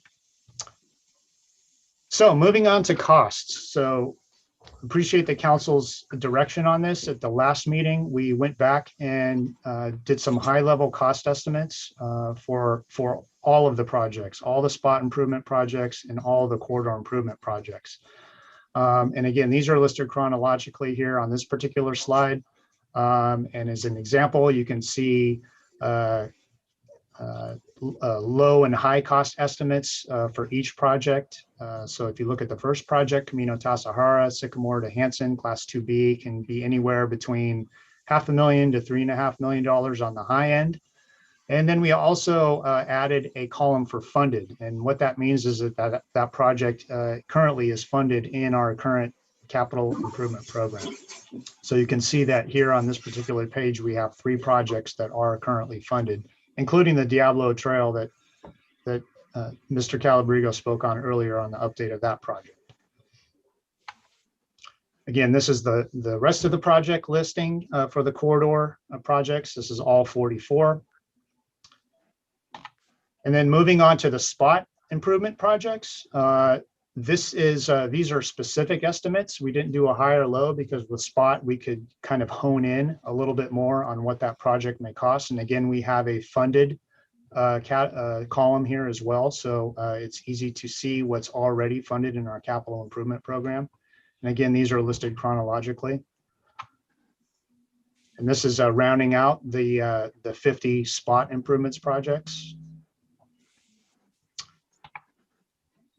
So moving on to costs. So appreciate the council's direction on this. At the last meeting, we went back and did some high-level cost estimates for all of the projects, all the spot improvement projects and all the corridor improvement projects. And again, these are listed chronologically here on this particular slide. And as an example, you can see low and high cost estimates for each project. So if you look at the first project, Camino Tasahara, Sycamore to Hanson, class 2B can be anywhere between $500,000 to $3.5 million on the high end. And then we also added a column for funded. And what that means is that project currently is funded in our current capital improvement program. So you can see that here on this particular page, we have 3 projects that are currently funded, including the Diablo Trail that Mr. Calabrigo spoke on earlier on the update of that project. Again, this is the rest of the project listing for the corridor projects. This is all 44. And then moving on to the spot improvement projects. These are specific estimates. We didn't do a high or low because with spot, we could kind of hone in a little bit more on what that project may cost. And again, we have a funded column here as well. So it's easy to see what's already funded in our capital improvement program. And again, these are listed chronologically. And this is rounding out the 50 spot improvements projects.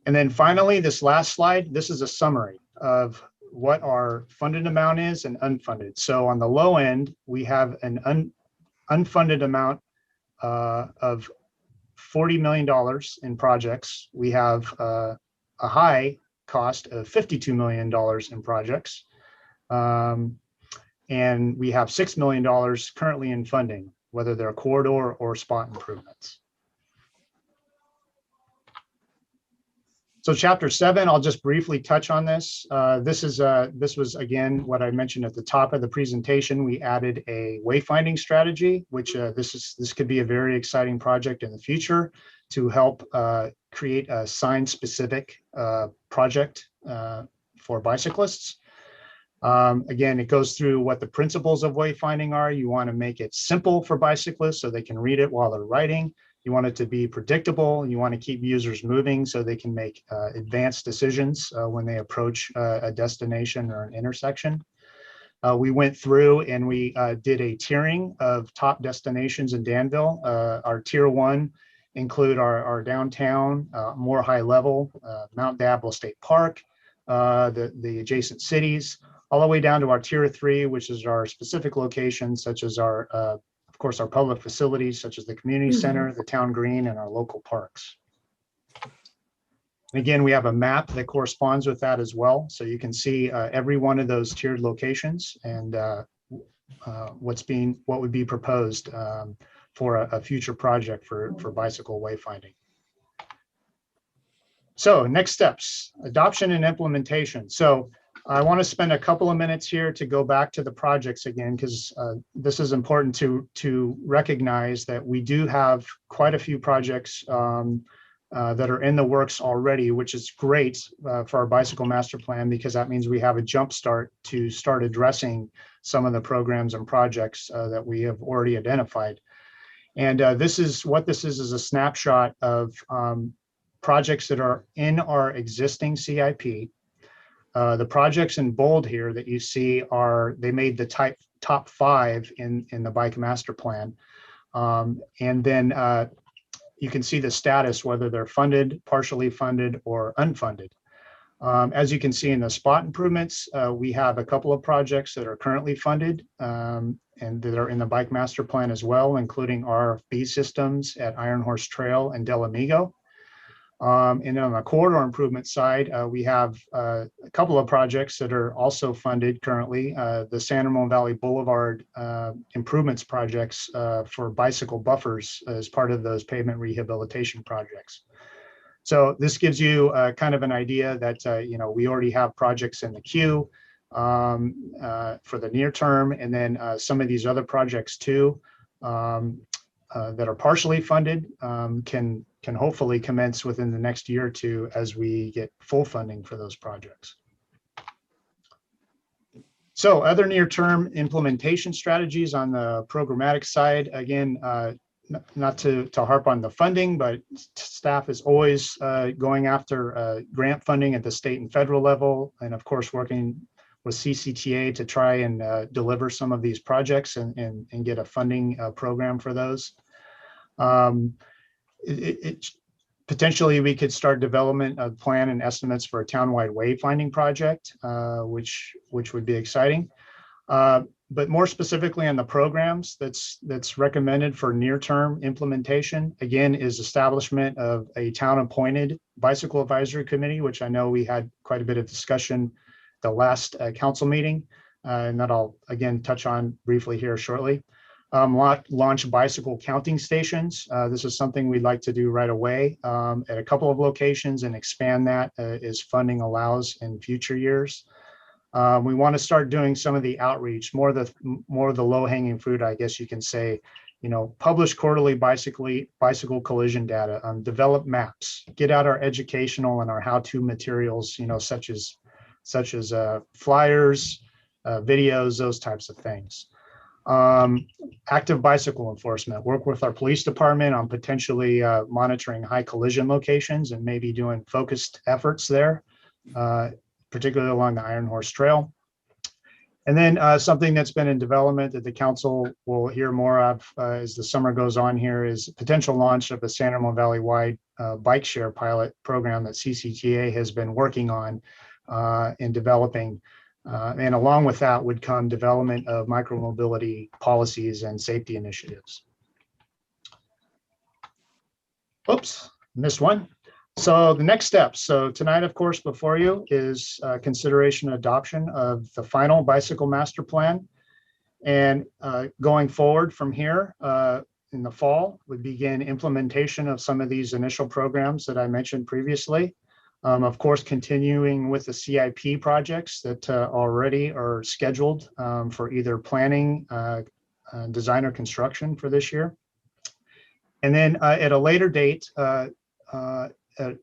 And then finally, this last slide, this is a summary of what our funded amount is and unfunded. So on the low end, we have an unfunded amount of $40 million in projects. We have a high cost of $52 million in projects. And we have $6 million currently in funding, whether they're corridor or spot improvements. So chapter 7, I'll just briefly touch on this. This was again what I mentioned at the top of the presentation. We added a wayfinding strategy, which this could be a very exciting project in the future to help create a sign-specific project for bicyclists. Again, it goes through what the principles of wayfinding are. You want to make it simple for bicyclists so they can read it while they're riding. You want it to be predictable. You want to keep users moving so they can make advanced decisions when they approach a destination or an intersection. We went through and we did a tiering of top destinations in Danville. Our tier 1 include our downtown, more high level, Mount Diablo State Park, the adjacent cities, all the way down to our tier 3, which is our specific locations, such as of course, our public facilities, such as the community center, the town green, and our local parks. And again, we have a map that corresponds with that as well. So you can see every one of those tiered locations and what would be proposed for a future project for bicycle wayfinding. So next steps, adoption and implementation. So I want to spend a couple of minutes here to go back to the projects again, because this is important to recognize that we do have quite a few projects that are in the works already, which is great for our bicycle master plan, because that means we have a jump start to start addressing some of the programs and projects that we have already identified. And this is a snapshot of projects that are in our existing CIP. The projects in bold here that you see they made the top 5 in the bike master plan. And then you can see the status, whether they're funded, partially funded, or unfunded. As you can see in the spot improvements, we have a couple of projects that are currently funded and that are in the bike master plan as well, including RFB systems at Iron Horse Trail and Del Amigo. And on the corridor improvement side, we have a couple of projects that are also funded currently. The San Ramon Valley Boulevard improvements projects for bicycle buffers as part of those pavement rehabilitation projects. So this gives you kind of an idea that we already have projects in the queue for the near term, and then some of these other projects too that are partially funded can hopefully commence within the next year or two as we get full funding for those projects. So other near-term implementation strategies on the programmatic side, again, not to harp on the funding, but staff is always going after grant funding at the state and federal level, and of course working with CCTA to try and deliver some of these projects and get a funding program for those. Potentially we could start development of plan and estimates for a townwide wayfinding project, which would be exciting. But more specifically on the programs that's recommended for near-term implementation, again, is establishment of a town-appointed bicycle advisory committee, which I know we had quite a bit of discussion the last council meeting, and that I'll again touch on briefly here shortly. Launch bicycle counting stations. This is something we'd like to do right away at a couple of locations and expand that as funding allows in future years. We want to start doing some of the outreach, more of the low-hanging fruit, I guess you can say. Publish quarterly bicycle collision data, develop maps, get out our educational and our how-to materials, such as flyers, videos, those types of things. Active bicycle enforcement, work with our police department on potentially monitoring high collision locations and maybe doing focused efforts there, particularly along the Iron Horse Trail. And then something that's been in development that the council will hear more of as the summer goes on here is potential launch of a San Ramon Valley-wide bike share pilot program that CCTA has been working on in developing. And along with that would come development of micromobility policies and safety initiatives. Oops, missed one. So the next steps. So tonight, of course, before you is consideration and adoption of the final bicycle master plan. And going forward from here in the fall, we begin implementation of some of these initial programs that I mentioned previously. Of course, continuing with the CIP projects that already are scheduled for either planning, design, or construction for this year. And then at a later date, at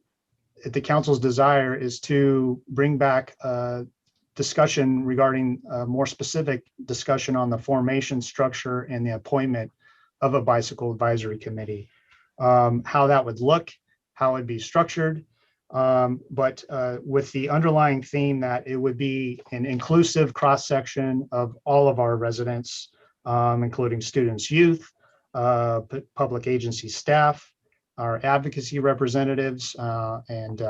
the council's desire is to bring back discussion regarding more specific discussion on the formation, structure, and the appointment of a bicycle advisory committee, how that would look, how it'd be structured. But with the underlying theme that it would be an inclusive cross-section of all of our residents, including students, youth, public agency staff, our advocacy representatives, and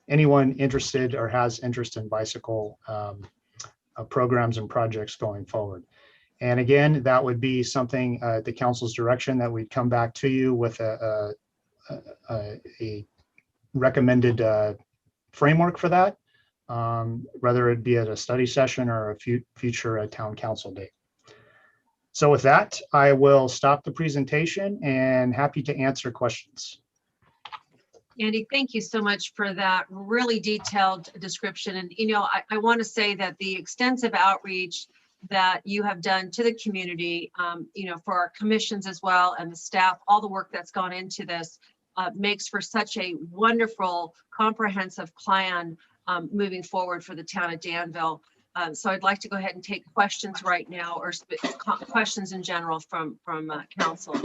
anyone interested or has interest in bicycle programs and projects going forward. And again, that would be something at the council's direction that we'd come back to you with a recommended framework for that, whether it be at a study session or a future town council date. So with that, I will stop the presentation and happy to answer questions. Andy, thank you so much for that really detailed description. And, I want to say that the extensive outreach that you have done to the community, for our commissions as well and the staff, all the work that's gone into this makes for such a wonderful, comprehensive plan moving forward for the town of Danville. So I'd like to go ahead and take questions right now, or questions in general from council.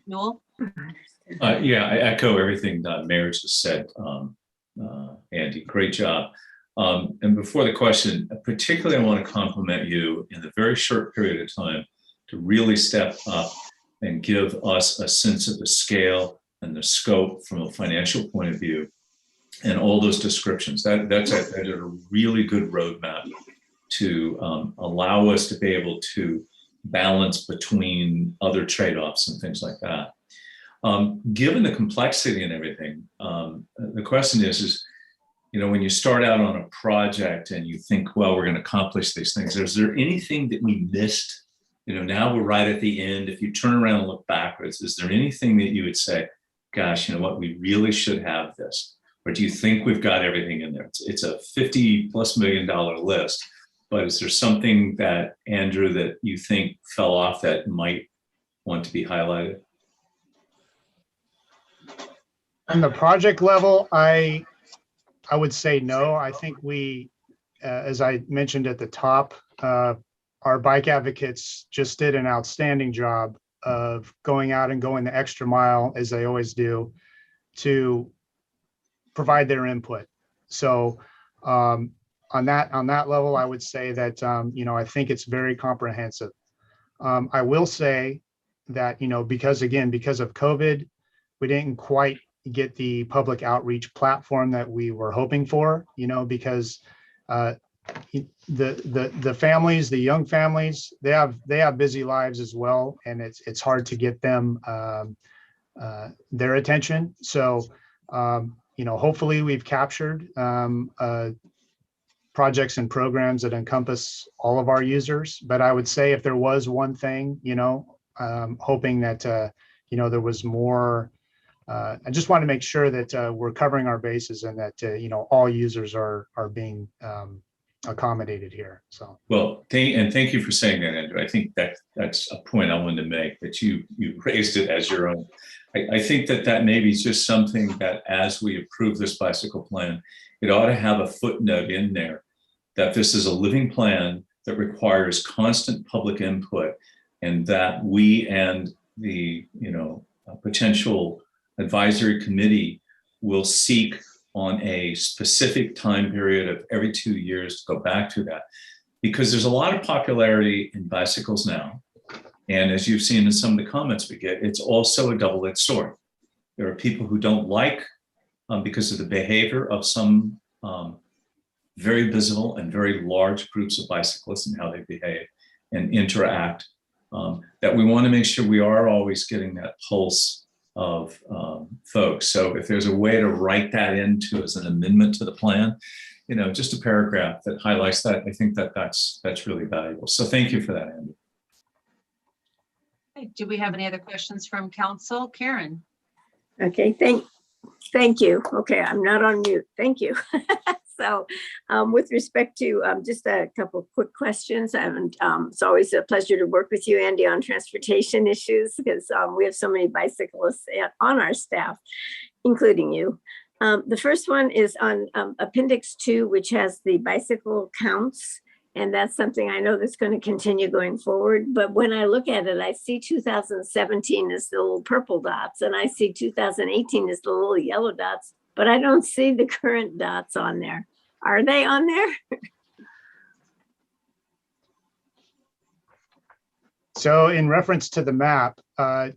Newell? Yeah, I echo everything that Mayor just said. Andy, great job. And before the question, particularly I want to compliment you in the very short period of time to really step up and give us a sense of the scale and the scope from a financial point of view and all those descriptions. That's a really good roadmap to allow us to be able to balance between other trade-offs and things like that. Given the complexity and everything, the question is, when you start out on a project and you think, well, we're going to accomplish these things, is there anything that we missed? Now we're right at the end. If you turn around and look backwards, is there anything that you would say, gosh, what, we really should have this? Or do you think we've got everything in there? It's a $50+ million list, but is there something that, Andrew, that you think fell off that might want to be highlighted? On the project level, I would say no. I think we, as I mentioned at the top, our bike advocates just did an outstanding job of going out and going the extra mile, as they always do, to provide their input. So on that level, I would say that, I think it's very comprehensive. I will say that, because of COVID, we didn't quite get the public outreach platform that we were hoping for, because the families, the young families, they have busy lives as well, and it's hard to get them their attention. So hopefully we've captured projects and programs that encompass all of our users. But I would say if there was one thing, hoping that there was more. I just want to make sure that we're covering our bases and that all users are being accommodated here. So well, thank you for saying that, Andrew. I think that's a point I wanted to make, that you raised it as your own. I think that maybe is just something that, as we approve this bicycle plan, it ought to have a footnote in there that this is a living plan that requires constant public input, and that we and the potential advisory committee will seek on a specific time period of every 2 years to go back to that, because there's a lot of popularity in bicycles now. And as you've seen in some of the comments we get, it's also a double-edged sword. There are people who don't like, because of the behavior of some very visible and very large groups of bicyclists and how they behave and interact, that we want to make sure we are always getting that pulse of folks. So if there's a way to write that into as an amendment to the plan, just a paragraph that highlights that, I think that's really valuable. So thank you for that, Andy. Okay, do we have any other questions from council? Karen? Okay, thank you. Okay, I'm not on mute. Thank you. So with respect to just a couple of quick questions, and it's always a pleasure to work with you, Andy, on transportation issues, because we have so many bicyclists on our staff, including you. The first one is on Appendix 2, which has the bicycle counts. And that's something I know that's going to continue going forward. But when I look at it, I see 2017 as the little purple dots, and I see 2018 as the little yellow dots, but I don't see the current dots on there. Are they on there? So in reference to the map, to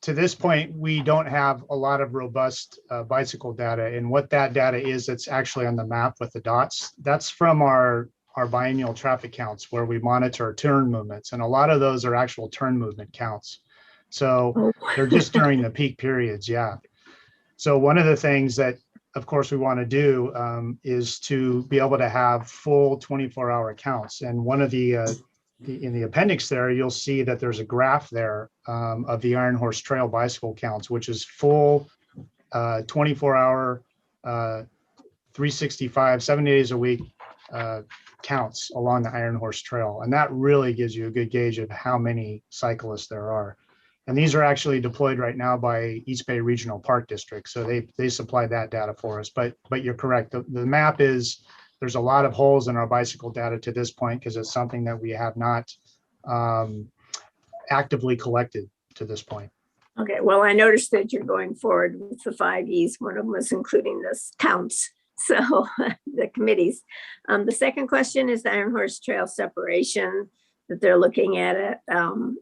this point, we don't have a lot of robust bicycle data. And what that data is, that's actually on the map with the dots, that's from our biennial traffic counts, where we monitor turn movements. And a lot of those are actual turn movement counts. So they're just during the peak periods. Yeah. So one of the things that, of course, we want to do is to be able to have full 24-hour counts. And one of in the appendix there, you'll see that there's a graph there of the Iron Horse Trail bicycle counts, which is full 24-hour, 365, 7 days a week counts along the Iron Horse Trail. And that really gives you a good gauge of how many cyclists there are. And these are actually deployed right now by East Bay Regional Park District. So they supply that data for us. But you're correct. The map is, there's a lot of holes in our bicycle data to this point because it's something that we have not actively collected to this point. Okay, well, I noticed that you're going forward with the 5 E's. One of them was including this counts. So the committees. The second question is the Iron Horse Trail separation that they're looking at it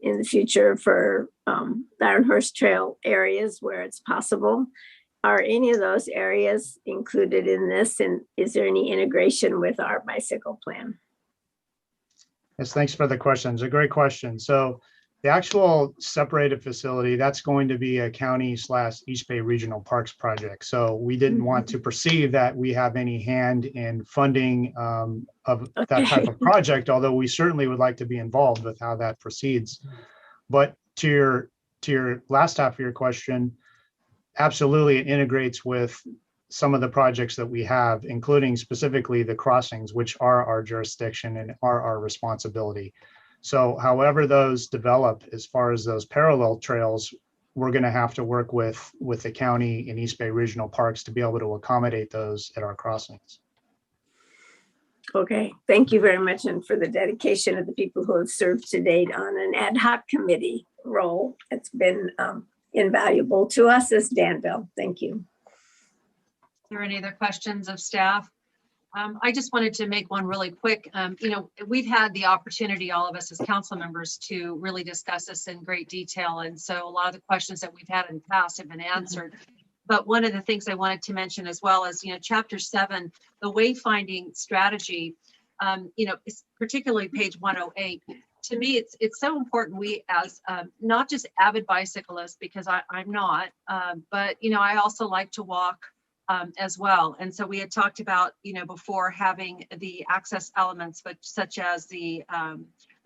in the future for the Iron Horse Trail areas where it's possible. Are any of those areas included in this? And is there any integration with our bicycle plan? Yes, thanks for the question. It's a great question. So the actual separated facility, that's going to be a county/East Bay Regional Parks project. So we didn't want to perceive that we have any hand in funding of that type of project, although we certainly would like to be involved with how that proceeds. But to your last half of your question, absolutely it integrates with some of the projects that we have, including specifically the crossings, which are our jurisdiction and are our responsibility. So however those develop, as far as those parallel trails, we're going to have to work with the county and East Bay Regional Parks to be able to accommodate those at our crossings. Okay, thank you very much. And for the dedication of the people who have served to date on an ad hoc committee role. It's been invaluable to us as Danville. Thank you. Are there any other questions of staff? I just wanted to make one really quick. We've had the opportunity, all of us as council members, to really discuss this in great detail. And so a lot of the questions that we've had in the past have been answered. But one of the things I wanted to mention as well is, Chapter 7, the wayfinding strategy, particularly page 108. To me, it's so important we as not just avid bicyclists, because I'm not, but, I also like to walk as well. And so we had talked about, before having the access elements, but such as the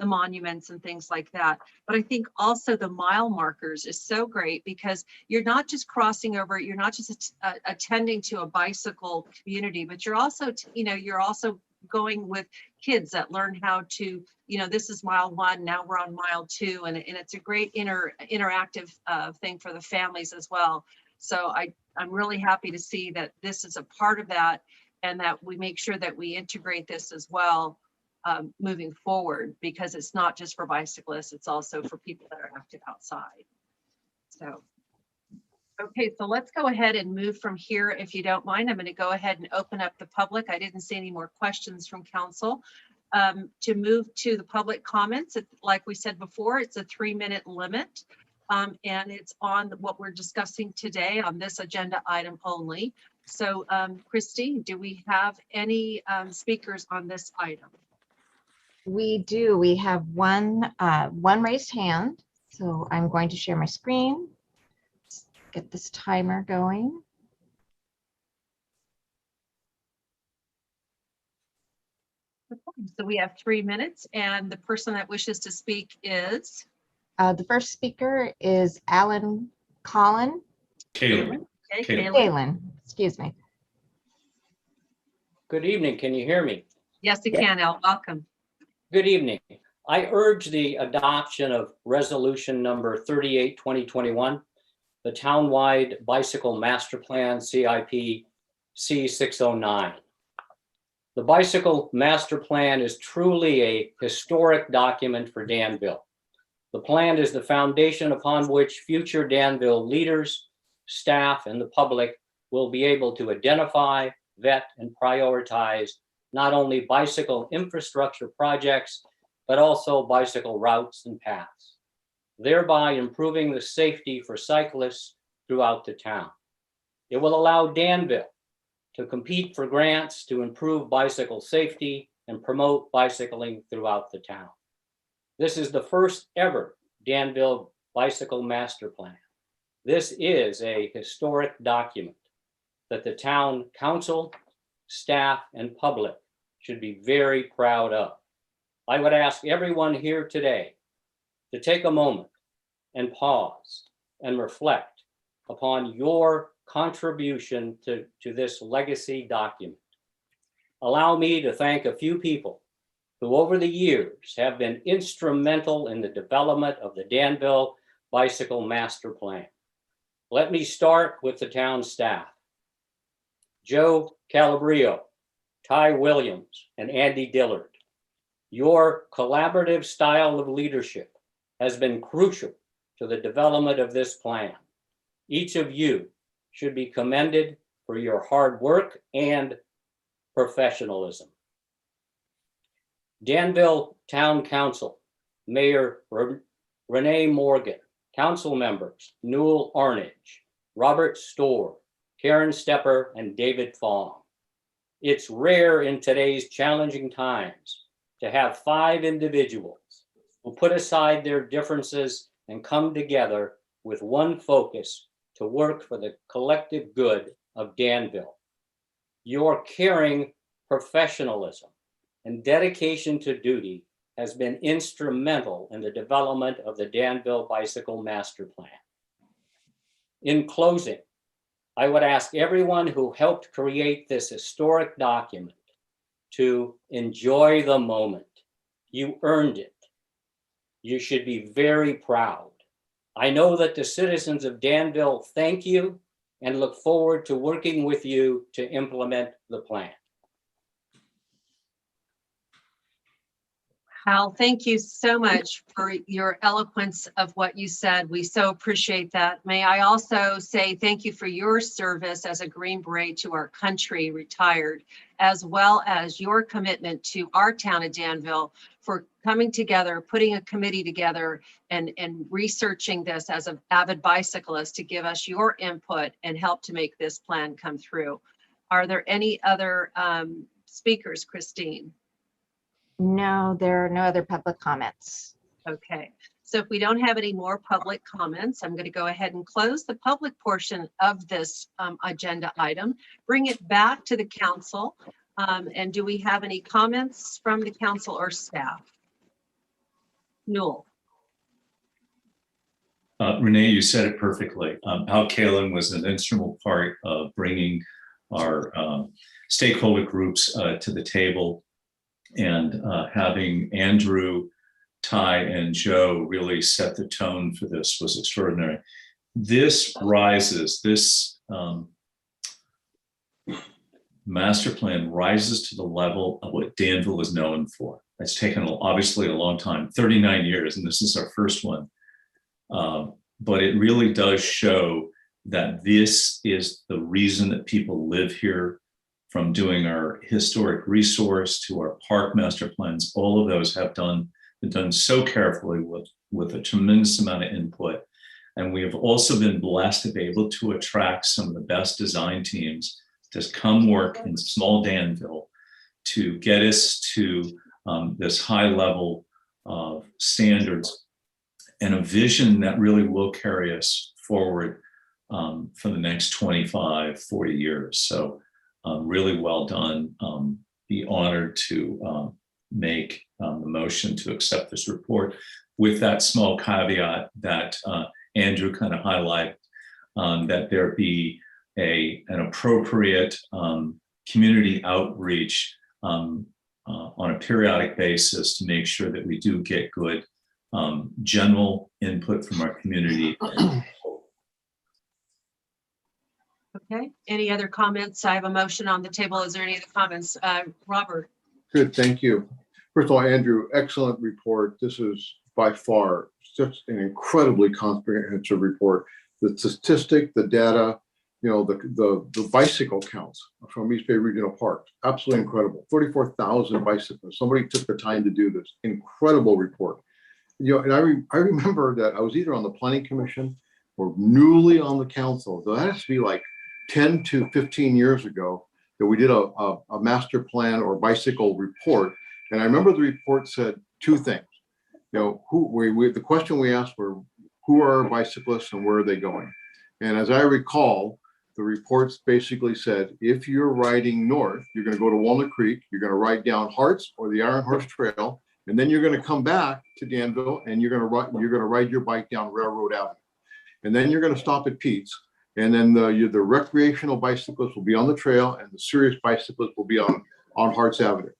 monuments and things like that. But I think also the mile markers is so great because you're not just crossing over, you're not just attending to a bicycle community, but you're also, you're also going with kids that learn how to, this is mile 1, now we're on mile 2, and it's a great interactive thing for the families as well. So I'm really happy to see that this is a part of that and that we make sure that we integrate this as well moving forward, because it's not just for bicyclists, it's also for people that are active outside. So, okay, so let's go ahead and move from here. If you don't mind, I'm going to go ahead and open up the public. I didn't see any more questions from council. To move to the public comments, like we said before, it's a 3-minute limit. And it's on what we're discussing today on this agenda item only. So Christy, do we have any speakers on this item? We do. We have one raised hand. So I'm going to share my screen. Let's get this timer going. So we have 3 minutes, and the person that wishes to speak is? The first speaker is Alan Collin. Kaylin. Okay, Kaylin, excuse me. Good evening. Can you hear me? Yes, you can, Al. Welcome. Good evening. I urge the adoption of resolution number 38, 2021, the townwide bicycle master plan CIP C609. The bicycle master plan is truly a historic document for Danville. The plan is the foundation upon which future Danville leaders, staff, and the public will be able to identify, vet, and prioritize not only bicycle infrastructure projects, but also bicycle routes and paths, thereby improving the safety for cyclists throughout the town. It will allow Danville to compete for grants to improve bicycle safety and promote bicycling throughout the town. This is the first ever Danville Bicycle Master Plan. This is a historic document that the town council, staff, and public should be very proud of. I would ask everyone here today to take a moment and pause and reflect upon your contribution to this legacy document. Allow me to thank a few people who over the years have been instrumental in the development of the Danville Bicycle Master Plan. Let me start with the town staff. Joe Calabrio, Ty Williams, and Andy Dillard. Your collaborative style of leadership has been crucial to the development of this plan. Each of you should be commended for your hard work and professionalism. Danville Town Council, Mayor Renee Morgan, council members Newell Arnage, Robert Storr, Karen Stepper, and David Fong. It's rare in today's challenging times to have 5 individuals who put aside their differences and come together with one focus to work for the collective good of Danville. Your caring professionalism and dedication to duty has been instrumental in the development of the Danville Bicycle Master Plan. In closing, I would ask everyone who helped create this historic document to enjoy the moment. You earned it. You should be very proud. I know that the citizens of Danville thank you and look forward to working with you to implement the plan. Hal, thank you so much for your eloquence of what you said. We so appreciate that. May I also say thank you for your service as a Green Beret to our country, retired, as well as your commitment to our town of Danville for coming together, putting a committee together and researching this as an avid bicyclist to give us your input and help to make this plan come through. Are there any other speakers, Christine? No, there are no other public comments. Okay, so if we don't have any more public comments, I'm going to go ahead and close the public portion of this agenda item, bring it back to the council. And do we have any comments from the council or staff? Newell. Renee, you said it perfectly. Al Kalin was an instrumental part of bringing our stakeholder groups to the table, and having Andrew, Ty, and Joe really set the tone for this was extraordinary. This master plan rises to the level of what Danville is known for. It's taken obviously a long time, 39 years, and this is our first one. But it really does show that this is the reason that people live here, from doing our historic resource to our park master plans. All of those have been done so carefully with a tremendous amount of input. And we have also been blessed to be able to attract some of the best design teams to come work in small Danville to get us to this high level of standards and a vision that really will carry us forward for the next 25, 40 years. So really well done. Be honored to make the motion to accept this report with that small caveat that Andrew kind of highlighted, that there be an appropriate community outreach on a periodic basis to make sure that we do get good general input from our community. Okay, any other comments? I have a motion on the table. Is there any other comments? Robert? Good, thank you. First of all, Andrew, excellent report. This is by far such an incredibly comprehensive report. The statistic, the data, the bicycle counts from East Bay Regional Park, absolutely incredible. 34,000 bicyclists. Somebody took the time to do this. Incredible report. And I remember that I was either on the planning commission or newly on the council. So that has to be like 10 to 15 years ago that we did a master plan or bicycle report. And I remember the report said 2 things. The question we asked were, who are our bicyclists and where are they going? And as I recall, the reports basically said, if you're riding north, you're going to go to Walnut Creek, you're going to ride down Harts or the Iron Horse Trail, and then you're going to come back to Danville and you're going to ride your bike down Railroad Avenue. And then you're going to stop at Pete's. And then the recreational bicyclists will be on the trail and the serious bicyclists will be on Harts Avenue.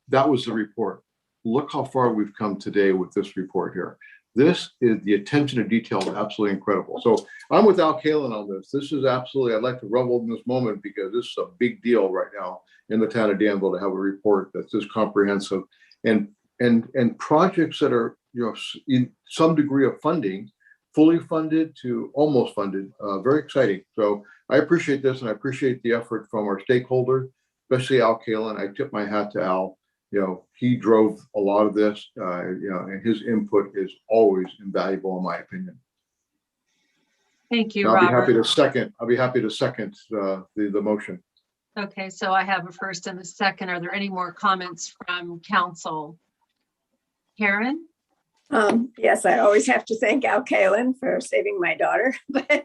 That was the report. Look how far we've come today with this report here. This is the attention to detail is absolutely incredible. So I'm with Al Kalin on this. This is absolutely, I'd like to revel in this moment because this is a big deal right now in the town of Danville to have a report that's this comprehensive and projects that are, in some degree of funding, fully funded to almost funded, very exciting. So I appreciate this and I appreciate the effort from our stakeholders, especially Al Kalin. I tip my hat to Al. He drove a lot of this, and his input is always invaluable in my opinion. Thank you, I'll Robert. be happy to second the motion. Okay, so I have a first and a second. Are there any more comments from council? Karen? Yes, I always have to thank Al Kalin for saving my daughter, but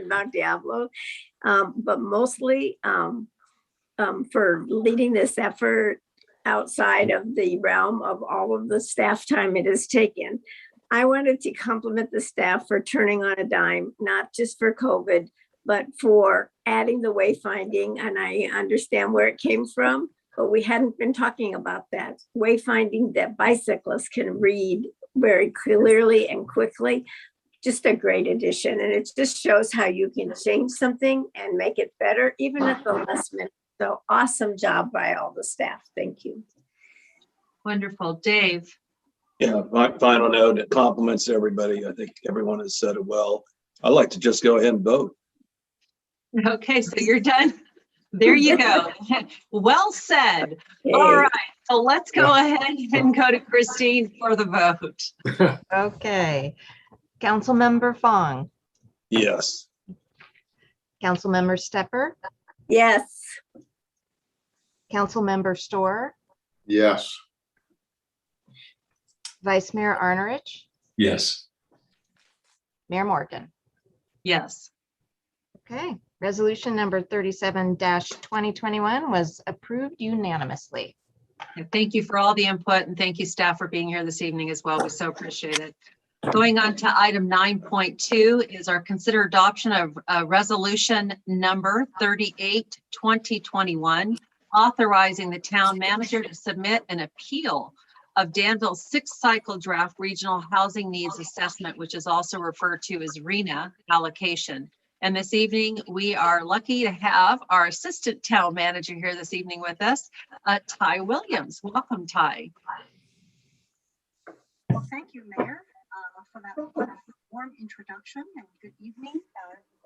not Diablo, but mostly for leading this effort outside of the realm of all of the staff time it has taken. I wanted to compliment the staff for turning on a dime, not just for COVID, but for adding the wayfinding. And I understand where it came from, but we hadn't been talking about that. Wayfinding that bicyclists can read very clearly and quickly. Just a great addition. And it just shows how you can change something and make it better, even at the last minute. So awesome job by all the staff. Thank you. Wonderful. Dave? Yeah, my final note, it compliments everybody. I think everyone has said it well. I'd like to just go ahead and vote. Okay, so you're done. There you go. Well said. Yay. All right, so let's go ahead and go to Christine for the vote. Okay. Councilmember Fong, Yes. Councilmember Stepper, Yes. Councilmember Storr, Yes. Vice Mayor Arnerich, Yes. Mayor Morgan. Yes. Okay, resolution number 37-2021 was approved unanimously. Thank you for all the input and thank you staff for being here this evening as well. We so appreciate it. Going on to item 9.2 is our consider adoption of resolution number 38-2021, authorizing the town manager to submit an appeal of Danville's 6th cycle draft regional housing needs assessment, which is also referred to as RENA allocation. And this evening, we are lucky to have our assistant town manager here this evening with us, Ty Williams. Welcome, Ty. Well, thank you, Mayor, for that warm introduction, and good evening,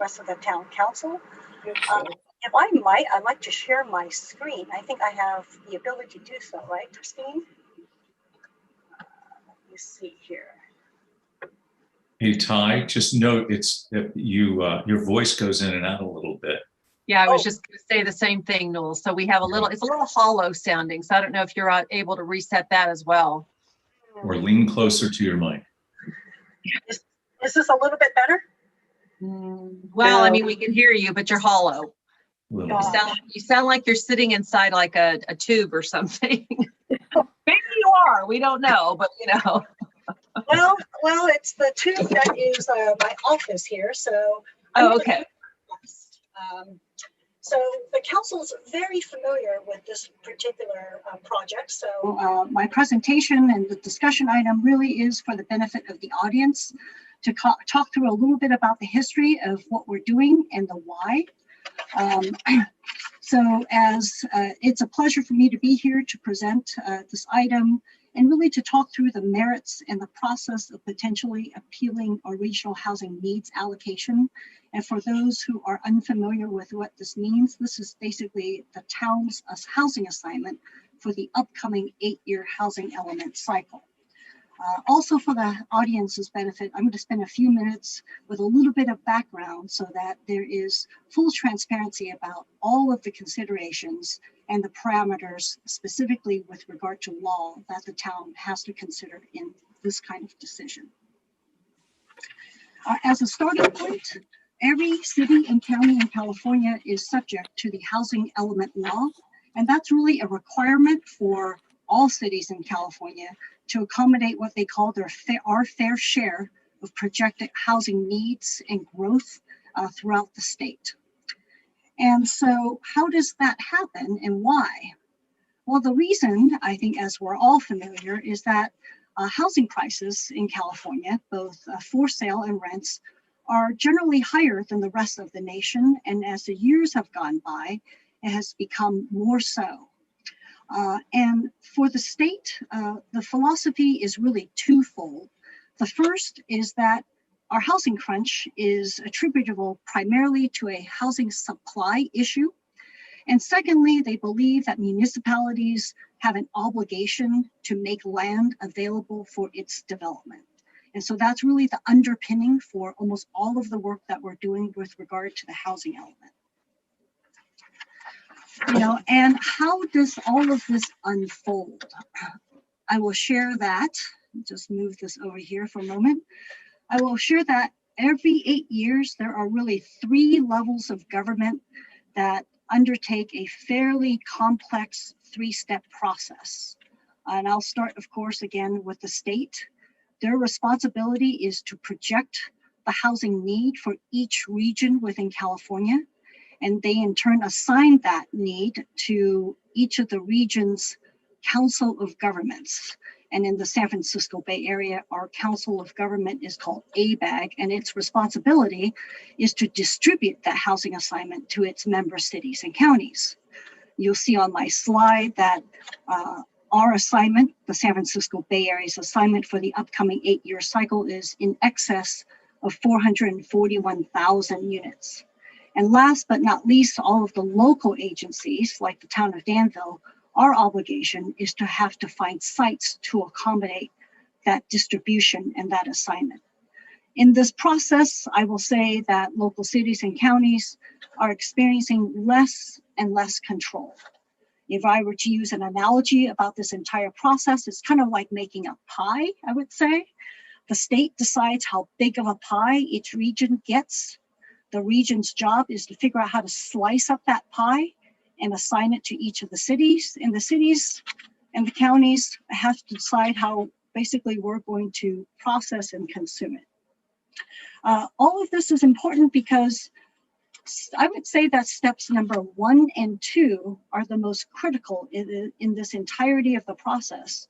rest of the town council. If I might, I'd like to share my screen. I think I have the ability to do so, right, Christine? Let me see here. Hey, Ty, just note it's your voice goes in and out a little bit. Yeah, I was just going to say the same thing, Noel. So we have it's a little hollow sounding. So I don't know if you're able to reset that as well. Or lean closer to your mic. Is this a little bit better? Well, I mean, we can hear you, but you're hollow. You sound like you're sitting inside like a tube or something. Maybe you are. We don't know, but you know. Well, it's the tube that is my office here. So. Okay. So the council's very familiar with this particular project. So my presentation and the discussion item really is for the benefit of the audience to talk through a little bit about the history of what we're doing and the why. So as it's a pleasure for me to be here to present this item and really to talk through the merits and the process of potentially appealing our regional housing needs allocation. And for those who are unfamiliar with what this means, this is basically the town's housing assignment for the upcoming 8-year housing element cycle. Also for the audience's benefit, I'm going to spend a few minutes with a little bit of background so that there is full transparency about all of the considerations and the parameters specifically with regard to law that the town has to consider in this kind of decision. As a starting point, every city and county in California is subject to the housing element law, and that's really a requirement for all cities in California to accommodate what they call our fair share of projected housing needs and growth throughout the state. And so how does that happen and why? Well, the reason, I think, as we're all familiar, is that housing prices in California, both for sale and rents, are generally higher than the rest of the nation. And as the years have gone by, it has become more so. And for the state, the philosophy is really twofold. The first is that our housing crunch is attributable primarily to a housing supply issue. And secondly, they believe that municipalities have an obligation to make land available for its development. And so that's really the underpinning for almost all of the work that we're doing with regard to the housing element. You know, and how does all of this unfold? I will share that. Just move this over here for a moment. I will share that every 8 years, there are really 3 levels of government that undertake a fairly complex 3-step process. And I'll start, of course, again with the state. Their responsibility is to project the housing need for each region within California. And they in turn assign that need to each of the region's council of governments. And in the San Francisco Bay Area, our council of government is called ABAG, and its responsibility is to distribute that housing assignment to its member cities and counties. You'll see on my slide that our assignment, the San Francisco Bay Area's assignment for the upcoming 8-year cycle, is in excess of 441,000 units. And last but not least, all of the local agencies like the town of Danville, our obligation is to have to find sites to accommodate that distribution and that assignment. In this process, I will say that local cities and counties are experiencing less and less control. If I were to use an analogy about this entire process, it's kind of like making a pie, I would say. The state decides how big of a pie each region gets. The region's job is to figure out how to slice up that pie and assign it to each of the cities. And the cities and the counties have to decide how basically we're going to process and consume it. All of this is important because I would say that steps number 1 and 2 are the most critical in this entirety of the process.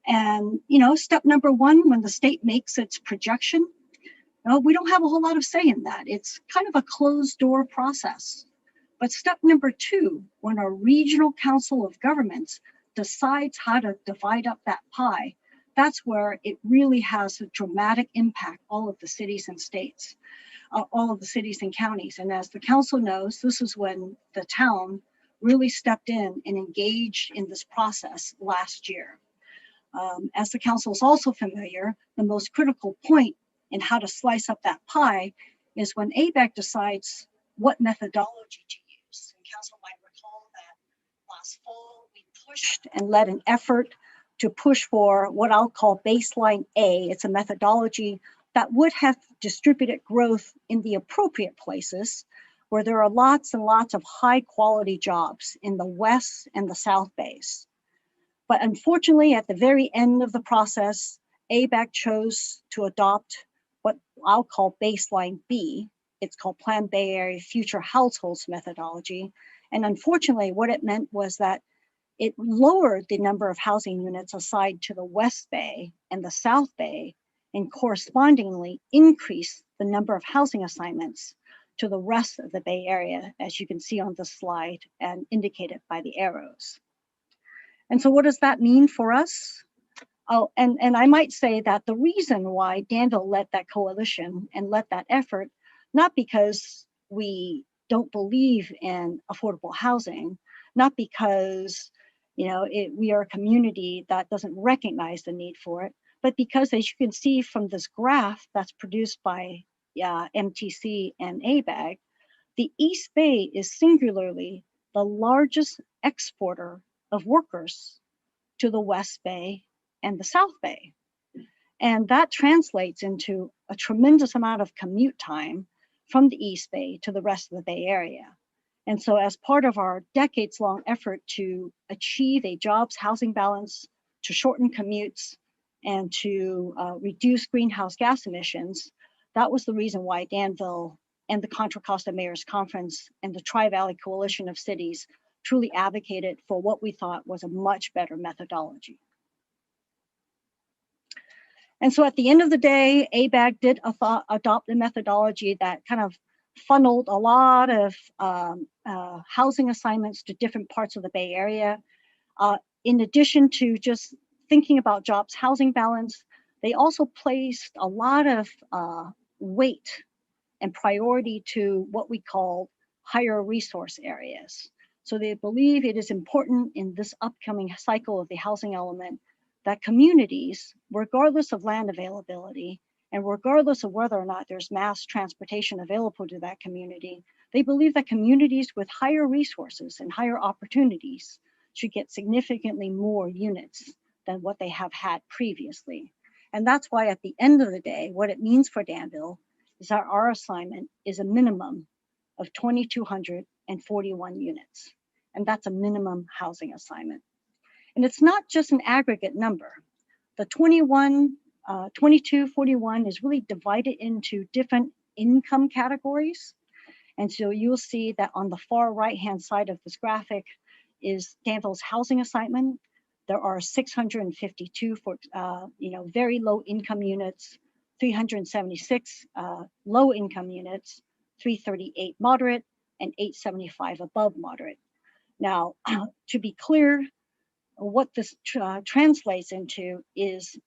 And, you know, step number 1, when the state makes its projection, we don't have a whole lot of say in that. It's kind of a closed door process. But step number 2, when our regional council of governments decides how to divide up that pie, that's where it really has a dramatic impact, all of the cities and states, all of the cities and counties. And as the council knows, this is when the town really stepped in and engaged in this process last year. As the council is also familiar, the most critical point in how to slice up that pie is when ABAC decides what methodology to use. And council might recall that last fall we pushed and led an effort to push for what I'll call baseline A. It's a methodology that would have distributed growth in the appropriate places where there are lots and lots of high quality jobs in the West and the South Bays. But unfortunately, at the very end of the process, ABAC chose to adopt what I'll call baseline B. It's called Planned Bay Area Future Households methodology. And unfortunately, what it meant was that it lowered the number of housing units assigned to the West Bay and the South Bay, and correspondingly increased the number of housing assignments to the rest of the Bay Area, as you can see on the slide and indicated by the arrows. And so what does that mean for us? Oh, and I might say that the reason why Danville led that coalition and led that effort, not because we don't believe in affordable housing, not because we are a community that doesn't recognize the need for it, but because, as you can see from this graph that's produced by MTC and ABAG, the East Bay is singularly the largest exporter of workers to the West Bay and the South Bay. And that translates into a tremendous amount of commute time from the East Bay to the rest of the Bay Area. And so as part of our decades-long effort to achieve a jobs housing balance, to shorten commutes, and to reduce greenhouse gas emissions, that was the reason why Danville and the Contra Costa Mayors Conference and the Tri-Valley Coalition of Cities truly advocated for what we thought was a much better methodology. And so at the end of the day, ABAG did adopt a methodology that kind of funneled a lot of housing assignments to different parts of the Bay Area. In addition to just thinking about jobs housing balance, they also placed a lot of weight and priority to what we call higher resource areas. So they believe it is important in this upcoming cycle of the housing element that communities, regardless of land availability and regardless of whether or not there's mass transportation available to that community, they believe that communities with higher resources and higher opportunities should get significantly more units than what they have had previously. And that's why at the end of the day, what it means for Danville is that our assignment is a minimum of 2,241 units. And that's a minimum housing assignment. And it's not just an aggregate number. The 2241 is really divided into different income categories. And so you'll see that on the far right-hand side of this graphic is Danville's housing assignment. There are 652 for very low income units, 376 low income units, 338 moderate, and 875 above moderate. Now, to be clear, what this translates into is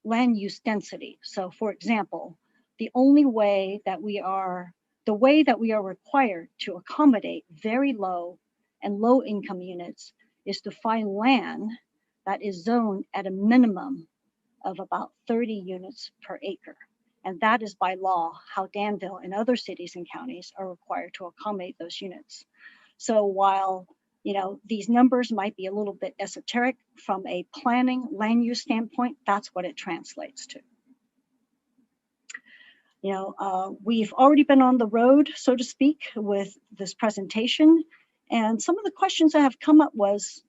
land use density. So for example, the way that we are required to accommodate very low and low income units is to find land that is zoned at a minimum of about 30 units per acre. And that is by law how Danville and other cities and counties are required to accommodate those units. So while these numbers might be a little bit esoteric from a planning land use standpoint, that's what it translates to. We've already been on the road, so to speak, with this presentation. And some of the questions that have come up was,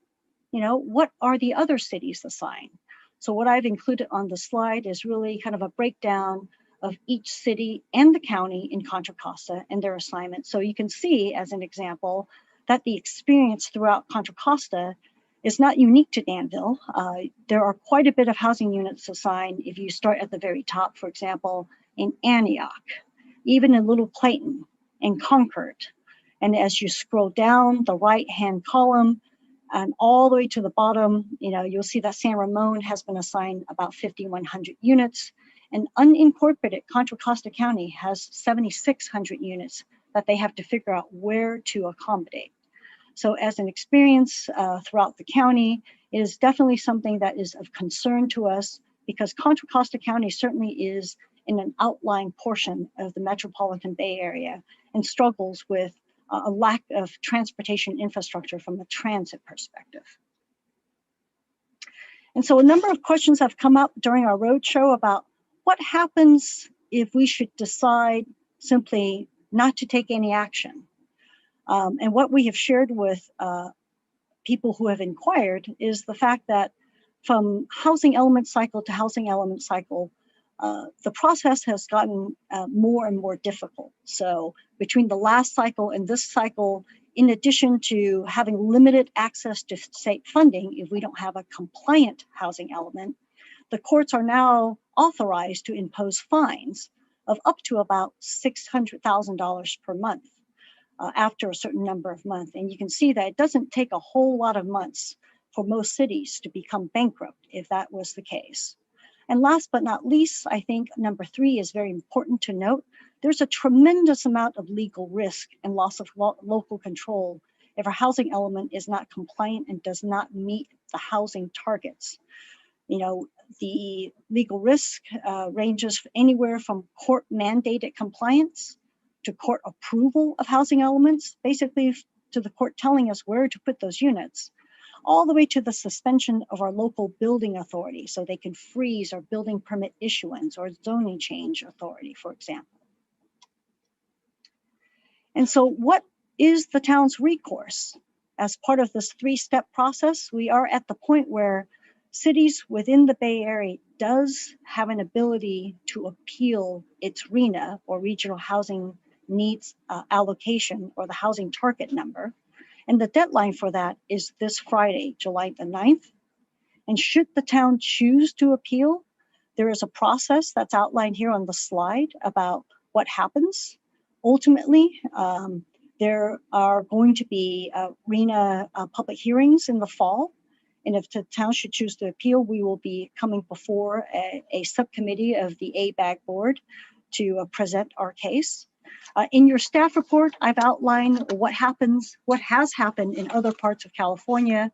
what are the other cities assigned? So what I've included on the slide is really kind of a breakdown of each city and the county in Contra Costa and their assignments. So you can see, as an example, that the experience throughout Contra Costa is not unique to Danville. There are quite a bit of housing units assigned if you start at the very top, for example, in Antioch, even in Little Clayton and Concord. And as you scroll down the right-hand column and all the way to the bottom, you'll see that San Ramon has been assigned about 5,100 units, and unincorporated Contra Costa County has 7,600 units that they have to figure out where to accommodate. So as an experience throughout the county, it is definitely something that is of concern to us because Contra Costa County certainly is in an outlying portion of the metropolitan Bay Area and struggles with a lack of transportation infrastructure from a transit perspective. And so a number of questions have come up during our roadshow about what happens if we should decide simply not to take any action. And what we have shared with people who have inquired is the fact that from housing element cycle to housing element cycle, the process has gotten more and more difficult. So between the last cycle and this cycle, in addition to having limited access to state funding, if we don't have a compliant housing element, the courts are now authorized to impose fines of up to about $600,000 per month after a certain number of months. And you can see that it doesn't take a whole lot of months for most cities to become bankrupt if that was the case. And last but not least, I think number 3 is very important to note. There's a tremendous amount of legal risk and loss of local control if a housing element is not compliant and does not meet the housing targets. The legal risk ranges anywhere from court mandated compliance to court approval of housing elements, basically to the court telling us where to put those units, all the way to the suspension of our local building authority so they can freeze our building permit issuance or zoning change authority, for example. And so what is the town's recourse? As part of this 3-step process, we are at the point where cities within the Bay Area does have an ability to appeal its RHNA or Regional Housing needs allocation, or the housing target number. And the deadline for that is this Friday, July the 9th. And should the town choose to appeal, there is a process that's outlined here on the slide about what happens. Ultimately, there are going to be RENA public hearings in the fall. And if the town should choose to appeal, we will be coming before a subcommittee of the ABAG board to present our case. In your staff report, I've outlined what has happened in other parts of California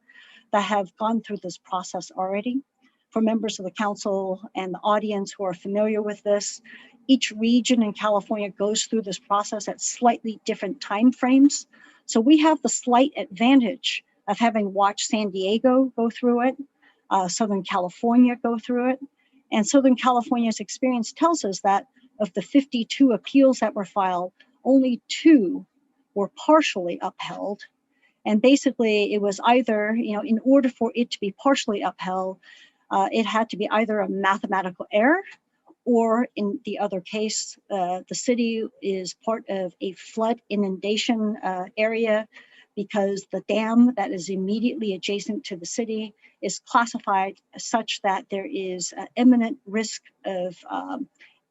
that have gone through this process already. For members of the council and the audience who are familiar with this, each region in California goes through this process at slightly different timeframes. So we have the slight advantage of having watched San Diego go through it, Southern California go through it. And Southern California's experience tells us that of the 52 appeals that were filed, only 2 were partially upheld. And basically it was either, in order for it to be partially upheld, it had to be either a mathematical error, or in the other case, the city is part of a flood inundation area because the dam that is immediately adjacent to the city is classified as such that there is imminent risk of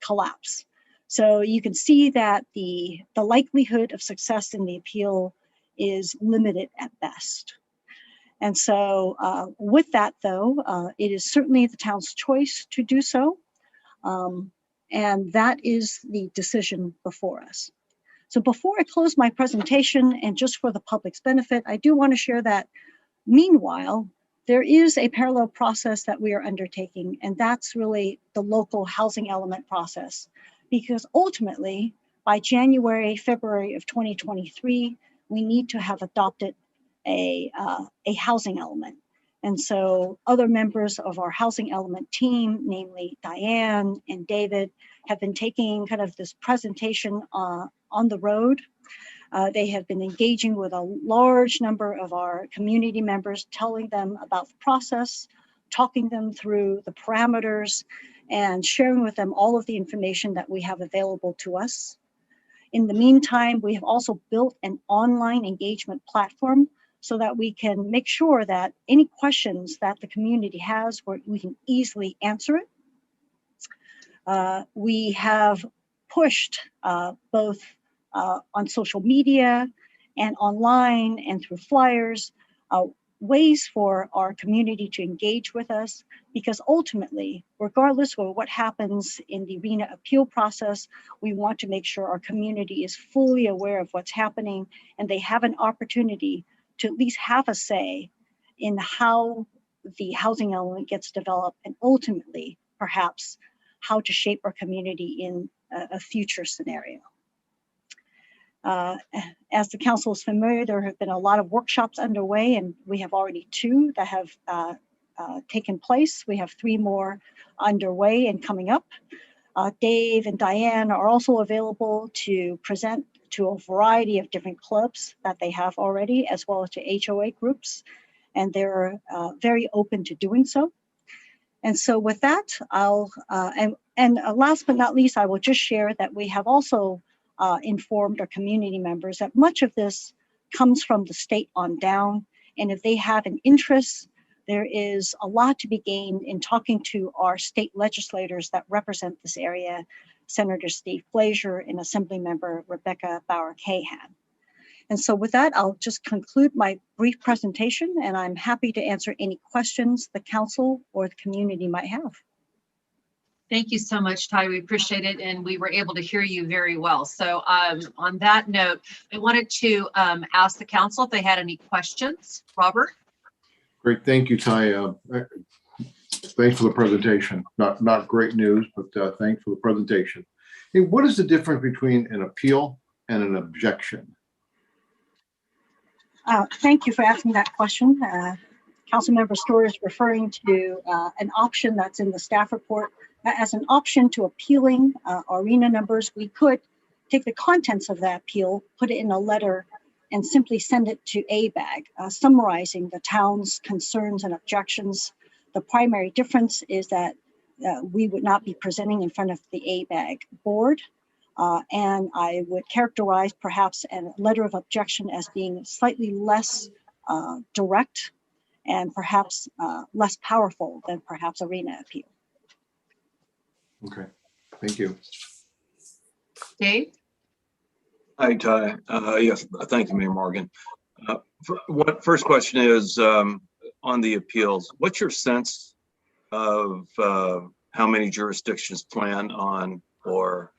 collapse. So you can see that the likelihood of success in the appeal is limited at best. And so with that, though, it is certainly the town's choice to do so. And that is the decision before us. So before I close my presentation, and just for the public's benefit, I do want to share that meanwhile, there is a parallel process that we are undertaking, and that's really the local housing element process. Because ultimately, by January, February of 2023, we need to have adopted a housing element. And so other members of our housing element team, namely Diane and David, have been taking kind of this presentation on the road. They have been engaging with a large number of our community members, telling them about the process, talking them through the parameters, and sharing with them all of the information that we have available to us. In the meantime, we have also built an online engagement platform so that we can make sure that any questions that the community has, we can easily answer it. We have pushed both on social media and online and through flyers, ways for our community to engage with us, because ultimately, regardless of what happens in the RENA appeal process, we want to make sure our community is fully aware of what's happening and they have an opportunity to at least have a say in how the housing element gets developed, and ultimately, perhaps, how to shape our community in a future scenario. As the council is familiar, there have been a lot of workshops underway, and we have already 2 that have taken place. We have 3 more underway and coming up. Dave and Diane are also available to present to a variety of different clubs that they have already, as well as to HOA groups, and they're very open to doing so. And so with that, and last but not least, I will just share that we have also informed our community members that much of this comes from the state on down. And if they have an interest, there is a lot to be gained in talking to our state legislators that represent this area, Senator Steve Glazier and Assemblymember Rebecca Bauer-Cahan. And so with that, I'll just conclude my brief presentation, and I'm happy to answer any questions the council or the community might have. Thank you so much, Ty. We appreciate it, and we were able to hear you very well. So on that note, I wanted to ask the council if they had any questions. Robert? Great, thank you, Ty. Thanks for the presentation. Not great news, but thanks for the presentation. Hey, what is the difference between an appeal and an objection? Thank you for asking that question. Councilmember Storer is referring to an option that's in the staff report. As an option to appealing our RENA numbers, we could take the contents of that appeal, put it in a letter, and simply send it to ABAG, summarizing the town's concerns and objections. The primary difference is that we would not be presenting in front of the ABAG board. And I would characterize perhaps a letter of objection as being slightly less direct and perhaps less powerful than perhaps arena appeal. Okay, thank you. Dave? Hi, Ty. Yes, thank you, Mayor Morgan. First question is on the appeals. What's your sense of how many jurisdictions plan on or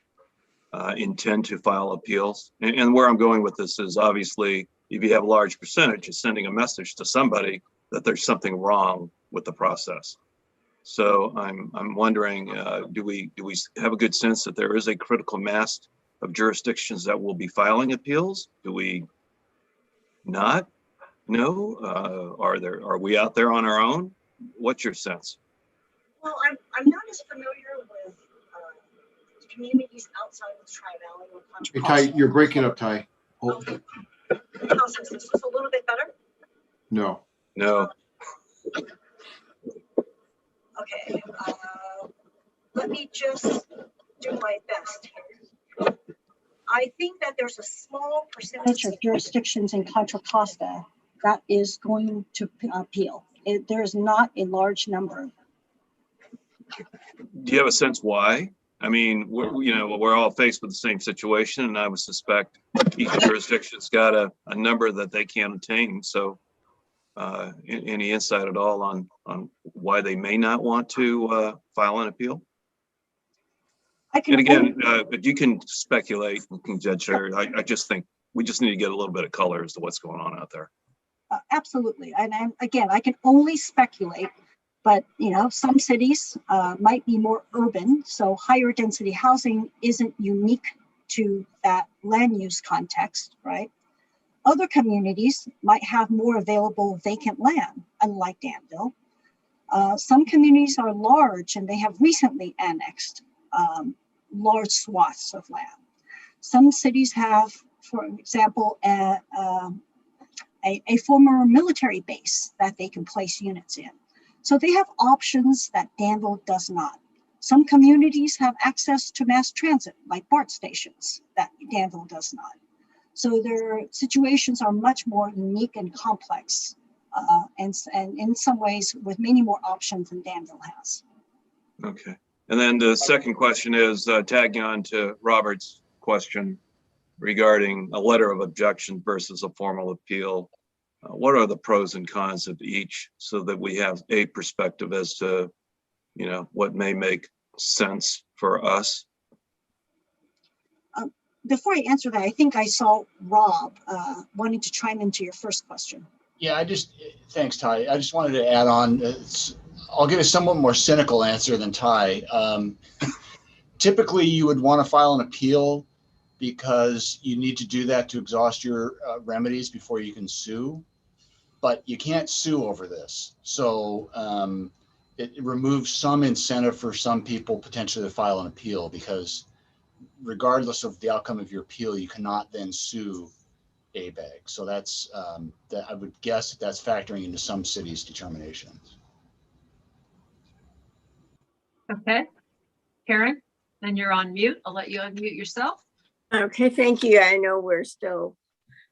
intend to file appeals? And where I'm going with this is obviously if you have a large percentage, it's sending a message to somebody that there's something wrong with the process. So I'm wondering, do we have a good sense that there is a critical mass of jurisdictions that will be filing appeals? Do we not know? Are we out there on our own? What's your sense? Well, I'm not as familiar with communities outside of the Tri-Valley or Hey, Contra Ty, Costa. you're breaking up, Ty. Oh, How's this? Is this a little bit better? no. No. Okay, let me just do my best here. I think that there's a small percentage of jurisdictions in Contra Costa that is going to appeal. There is not a large number. Do you have a sense why? I mean, we're all faced with the same situation, and I would suspect each jurisdiction's got a number that they can't attain. So any insight at all on why they may not want to file an appeal? And again, you can speculate and conjecture. I just think we just need to get a little bit of color as to what's going on out there. Absolutely. And again, I can only speculate, but some cities might be more urban. So higher density housing isn't unique to that land use context, right? Other communities might have more available vacant land, unlike Danville. Some communities are large and they have recently annexed large swaths of land. Some cities have, for example, a former military base that they can place units in. So they have options that Danville does not. Some communities have access to mass transit, like BART stations, that Danville does not. So their situations are much more unique and complex, and in some ways with many more options than Danville has. Okay. And then the second question is tagging on to Robert's question regarding a letter of objection versus a formal appeal. What are the pros and cons of each so that we have a perspective as to, what may make sense for us? Before I answer that, I think I saw Rob wanting to chime into your first question. Yeah, thanks, Ty. I just wanted to add on, I'll give a somewhat more cynical answer than Ty. Typically, you would want to file an appeal because you need to do that to exhaust your remedies before you can sue, but you can't sue over this. So it removes some incentive for some people potentially to file an appeal, because regardless of the outcome of your appeal, you cannot then sue ABAG. So that's I would guess that's factoring into some cities' determinations. Okay. Karen, then you're on mute. I'll let you unmute yourself. Okay, thank you. I know we're still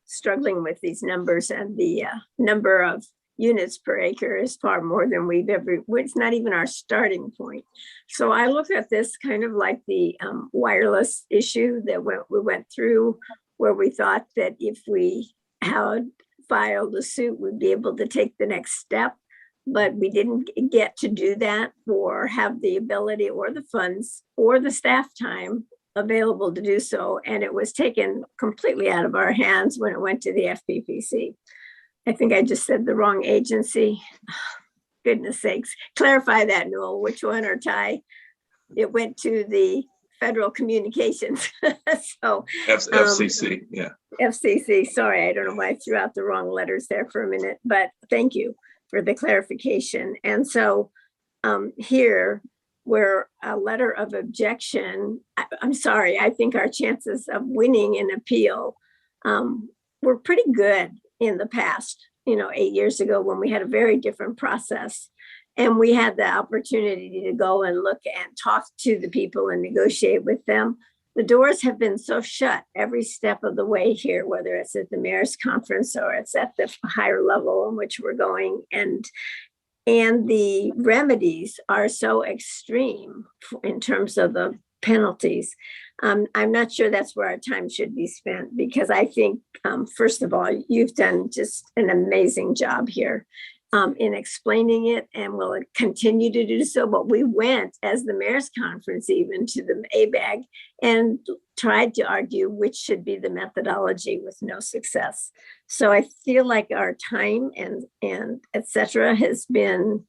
struggling with these numbers, and the number of units per acre is far more than we've ever, it's not even our starting point. So I look at this kind of like the wireless issue that we went through, where we thought that if we had filed a suit, we'd be able to take the next step, but we didn't get to do that or have the ability or the funds or the staff time available to do so. And it was taken completely out of our hands when it went to the FPPC. I think I just said the wrong agency. Goodness sakes. Clarify that, Noel. Which one, or Ty? It went to the Federal Communications. So FCC, yeah. FCC, sorry, I don't know why I threw out the wrong letters there for a minute, but thank you for the clarification. And so here, where a letter of objection, I'm sorry, I think our chances of winning an appeal were pretty good in the past, 8 years ago, when we had a very different process. And we had the opportunity to go and look and talk to the people and negotiate with them. the doors have been so shut every step of the way here, whether it's at the mayor's conference or it's at the higher level in which we're going. And the remedies are so extreme in terms of the penalties. I'm not sure that's where our time should be spent, because I think, first of all, you've done just an amazing job here in explaining it, and will continue to do so. But we went, as the mayor's conference, even to the ABAG and tried to argue which should be the methodology, with no success. So I feel like our time and et cetera has been,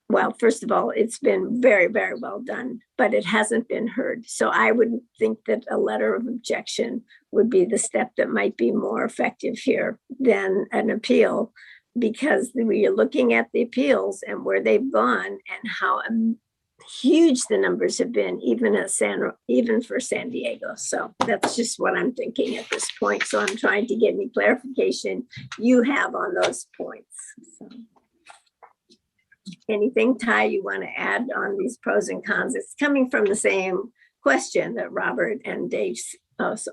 well, first of all, it's been very, very well done, but it hasn't been heard. So I would think that a letter of objection would be the step that might be more effective here than an appeal, because we are looking at the appeals and where they've gone and how huge the numbers have been, even for San Diego. So that's just what I'm thinking at this point. So I'm trying to get any clarification you have on those points. So. Anything, Ty, you want to add on these pros and cons? It's coming from the same question that Robert and Dave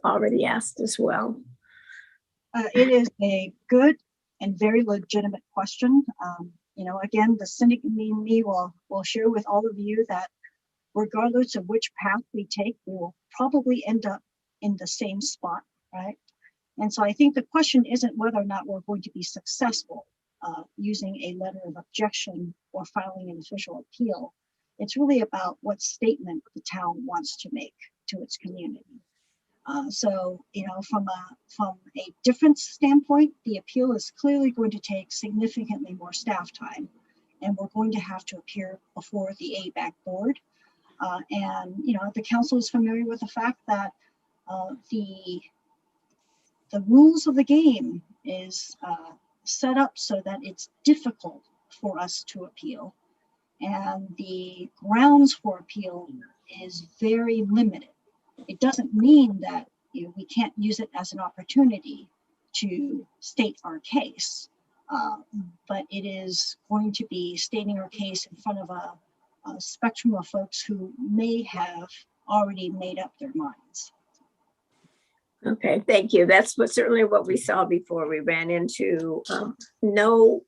already asked as well. It is a good and very legitimate question. You know, again, the cynic in me will share with all of you that regardless of which path we take, we will probably end up in the same spot, right? And so I think the question isn't whether or not we're going to be successful using a letter of objection or filing an official appeal. It's really about what statement the town wants to make to its community. So, you know, from a different standpoint, the appeal is clearly going to take significantly more staff time, and we're going to have to appear before the ABAC board. And, you know, the council is familiar with the fact that the rules of the game is set up so that it's difficult for us to appeal, and the grounds for appeal is very limited. It doesn't mean that, you know, we can't use it as an opportunity to state our case, but it is going to be stating our case in front of a spectrum of folks who may have already made up their minds. Okay, thank you. That's certainly what we saw before. We ran into no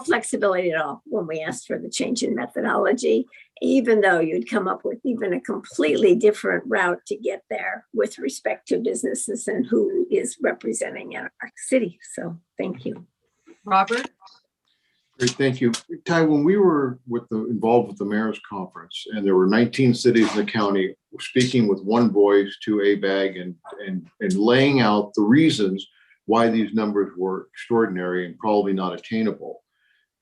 flexibility at all when we asked for the change in methodology, even though you'd come up with even a completely different route to get there with respect to businesses and who is representing our city. So thank you. Robert? Great, thank you. Ty, when we were involved with the mayor's conference, and there were 19 cities in the county speaking with one voice to ABAG and laying out the reasons why these numbers were extraordinary and probably not attainable.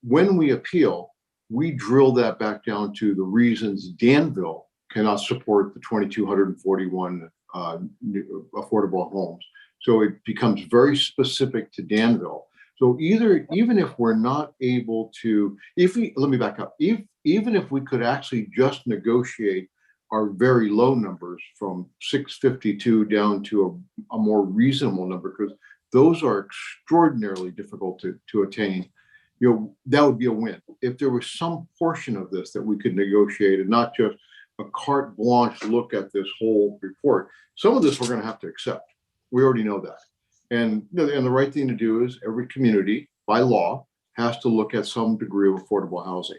When we appeal, we drill that back down to the reasons Danville cannot support the 2,241 affordable homes. So it becomes very specific to Danville. So even if we're not able to, let me back up, even if we could actually just negotiate our very low numbers from 652 down to a more reasonable number, because those are extraordinarily difficult to attain, you know, that would be a win. If there was some portion of this that we could negotiate and not just a carte blanche look at this whole report, some of this we're going to have to accept. We already know that. And the right thing to do is every community by law has to look at some degree of affordable housing.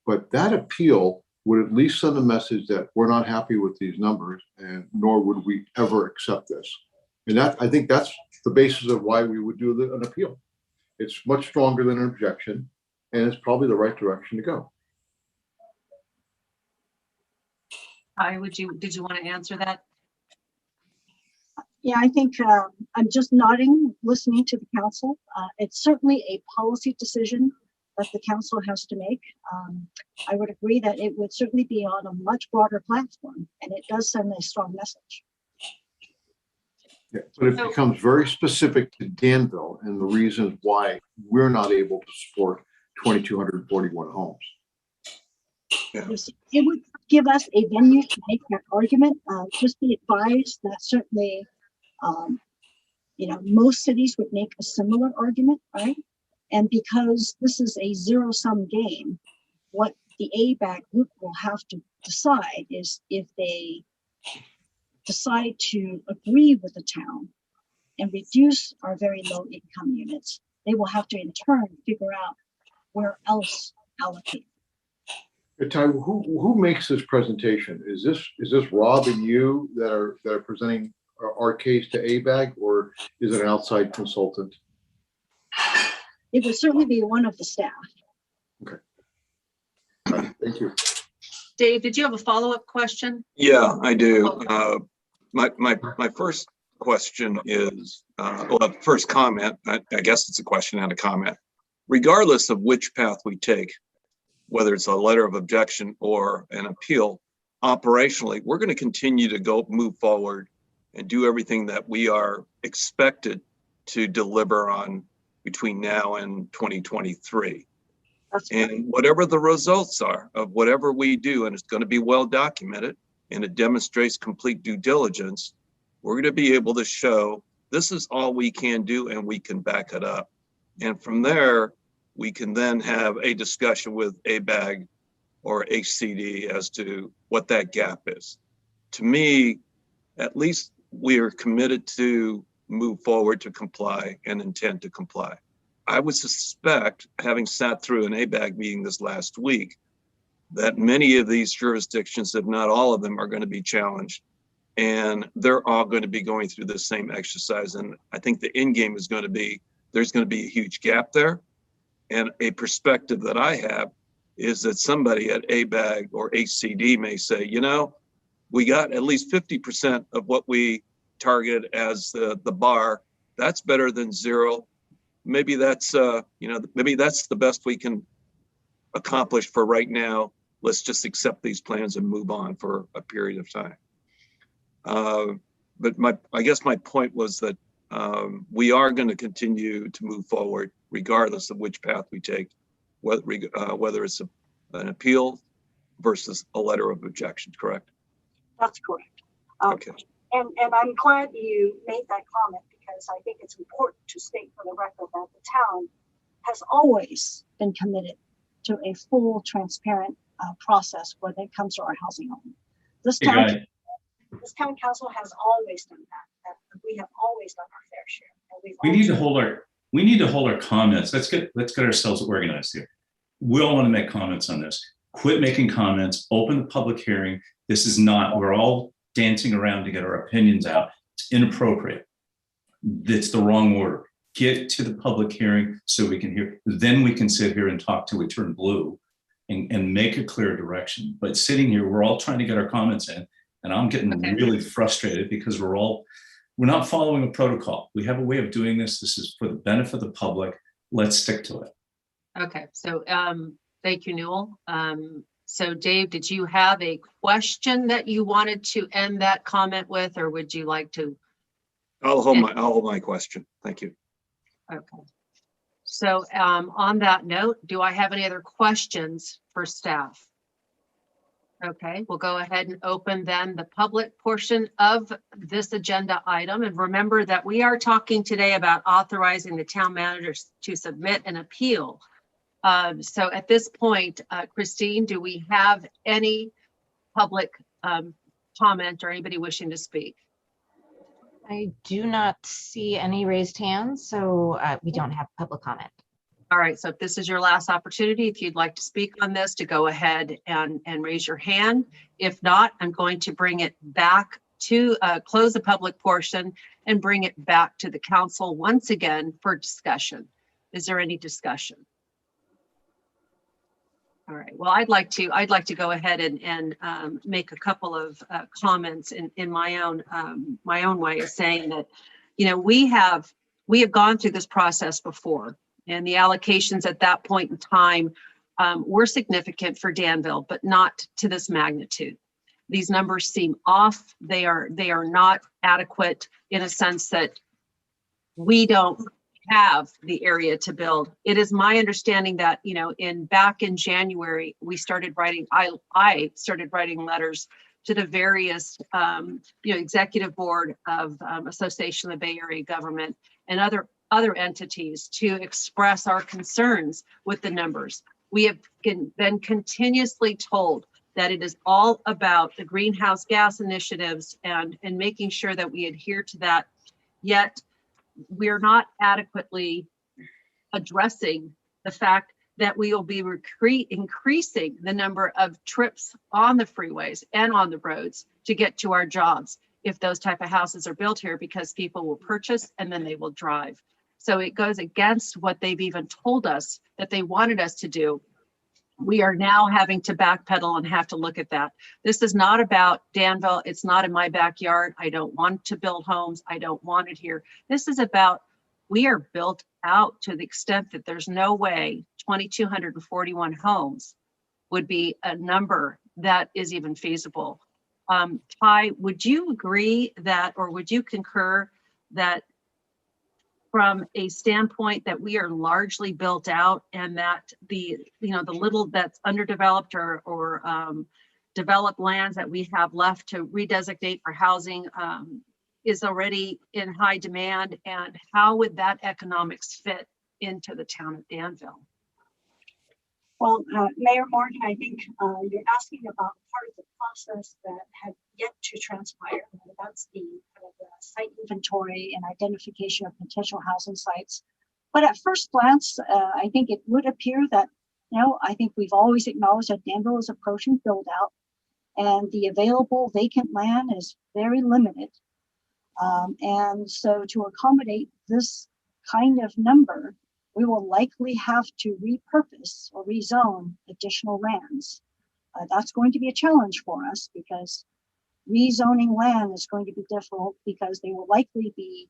But that appeal would at least send a message that we're not happy with these numbers, and nor would we ever accept this. And I think that's the basis of why we would do an appeal. It's much stronger than an objection, and it's probably the right direction to go. Hi, did you want to answer that? Yeah, I think I'm just nodding, listening to the council. It's certainly a policy decision that the council has to make. I would agree that it would certainly be on a much broader platform, and it does send a strong message. Yeah, but it becomes very specific to Danville and the reasons why we're not able to support 2,241 homes. Yeah. It would give us a venue to make that argument. Just be advised that certainly, you know, most cities would make a similar argument, right? And because this is a zero-sum game, what the ABAG group will have to decide is if they decide to agree with the town and reduce our very low income units, they will have to in turn figure out where else allocate. Ty, who makes this presentation? Is this Rob and you that are presenting our case to ABAG, or is it an outside consultant? It would certainly be one of the staff. Okay. All right, thank you. Dave, did you have a follow-up question? Yeah, I do. My first question is, well, first comment, I guess it's a question and a comment. Regardless of which path we take, whether it's a letter of objection or an appeal, operationally, we're going to continue to move forward and do everything that we are expected to deliver on between now and 2023. And whatever the results are of whatever we do, and it's going to be well documented and it demonstrates complete due diligence, we're going to be able to show this is all we can do and we can back it up. And from there, we can then have a discussion with ABAG or HCD as to what that gap is. To me, at least we are committed to move forward to comply and intend to comply. I would suspect, having sat through an ABAG meeting this last week, that many of these jurisdictions, if not all of them, are going to be challenged. And they're all going to be going through the same exercise. And I think the end game is going to be, there's going to be a huge gap there. And a perspective that I have is that somebody at ABAG or HCD may say, you know, we got at least 50% of what we targeted as the bar. That's better than zero. Maybe that's, maybe that's the best we can accomplish for right now. Let's just accept these plans and move on for a period of time. But I guess my point was that we are going to continue to move forward regardless of which path we take, whether it's an appeal versus a letter of objection, correct? That's correct. Okay. And I'm glad you made that comment because I think it's important to state for the record that the town has always been committed to a full, transparent process when it comes to our housing element. This town council has always done that. We have always done our fair share. And we need to hold our comments. Let's get ourselves organized here. We all want to make comments on this. Quit making comments, open the public hearing. This is not, we're all dancing around to get our opinions out. It's inappropriate. It's the wrong order. Get to the public hearing so we can hear, then we can sit here and talk till we turn blue and make a clear direction. But sitting here, we're all trying to get our comments in, and I'm getting really frustrated because we're not following a protocol. We have a way of doing this. This is for the benefit of the public. Let's stick to it. Okay, so thank you, Newell. So Dave, did you have a question that you wanted to end that comment with, or would you like to? I'll hold my question. Thank you. Okay. So on that note, do I have any other questions for staff? Okay, we'll go ahead and open then the public portion of this agenda item. And remember that we are talking today about authorizing the town managers to submit an appeal. So at this point, Christine, do we have any public comment or anybody wishing to speak? I do not see any raised hands, so we don't have public comment. All right, so if this is your last opportunity, if you'd like to speak on this, to go ahead and raise your hand. If not, I'm going to bring it back to close the public portion and bring it back to the council once again for discussion. Is there any discussion? All right, well, I'd like to go ahead and make a couple of comments in my own way of saying that, you know, we have gone through this process before, and the allocations at that point in time were significant for Danville, but not to this magnitude. These numbers seem off. They are not adequate in a sense that we don't have the area to build. It is my understanding that, you know, back in January, we started writing, I started writing letters to the various, executive board of Association of the Bay Area Government and other entities to express our concerns with the numbers. We have been continuously told that it is all about the greenhouse gas initiatives and making sure that we adhere to that. Yet we're not adequately addressing the fact that we will be increasing the number of trips on the freeways and on the roads to get to our jobs if those type of houses are built here, because people will purchase and then they will drive. So it goes against what they've even told us that they wanted us to do. We are now having to backpedal and have to look at that. This is not about Danville. It's not in my backyard. I don't want to build homes. I don't want it here. This is about, we are built out to the extent that there's no way 2,241 homes would be a number that is even feasible. Ty, would you agree that, or would you concur that from a standpoint that we are largely built out and that the little that's underdeveloped or developed lands that we have left to redesignate for housing is already in high demand? And how would that economics fit into the town of Danville? Well, Mayor Morgan, I think you're asking about part of the process that had yet to transpire. That's the kind of the site inventory and identification of potential housing sites. But at first glance, I think it would appear that, I think we've always acknowledged that Danville is approaching build out and the available vacant land is very limited. And so to accommodate this kind of number, we will likely have to repurpose or rezone additional lands. That's going to be a challenge for us because rezoning land is going to be difficult because they will likely be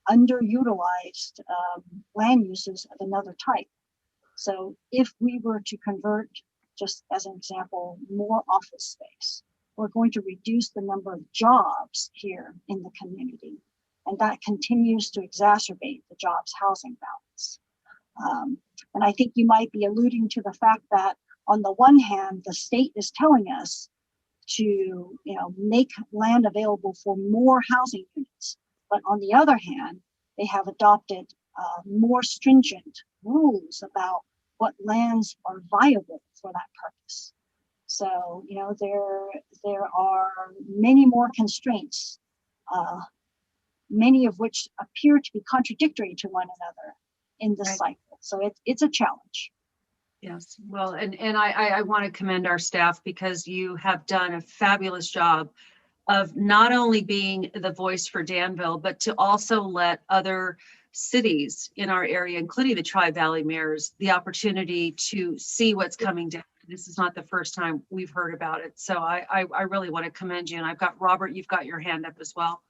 underutilized land uses of another type. So if we were to convert, just as an example, more office space, we're going to reduce the number of jobs here in the community. And that continues to exacerbate the jobs housing balance. And I think you might be alluding to the fact that on the one hand, the state is telling us to make land available for more housing units. But on the other hand, they have adopted more stringent rules about what lands are viable for that purpose. So, there are many more constraints, many of which appear to be contradictory to one another in this cycle. So it's a challenge. Yes, well, and I want to commend our staff because you have done a fabulous job of not only being the voice for Danville, but to also let other cities in our area, including the Tri-Valley mayors, the opportunity to see what's coming down. This is not the first time we've heard about it. So I really want to commend you. And I've got Robert, you've got your hand up as well.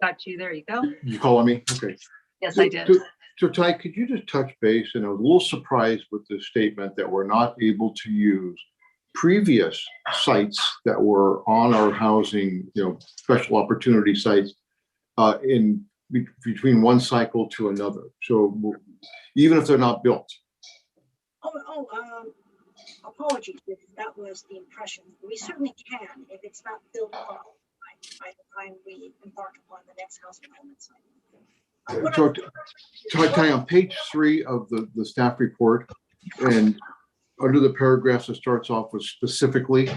Got you, there you go. You calling me? Okay. Yes, I did. So Ty, could you just touch base? And I was a little surprised with the statement that we're not able to use previous sites that were on our housing, special opportunity sites in between one cycle to another. So even if they're not built. Apologies if that was the impression. We certainly can if it's not built by the time we embark upon the next housing element cycle. So Ty, on page 3 of the staff report, and under the paragraphs that starts off with specifically.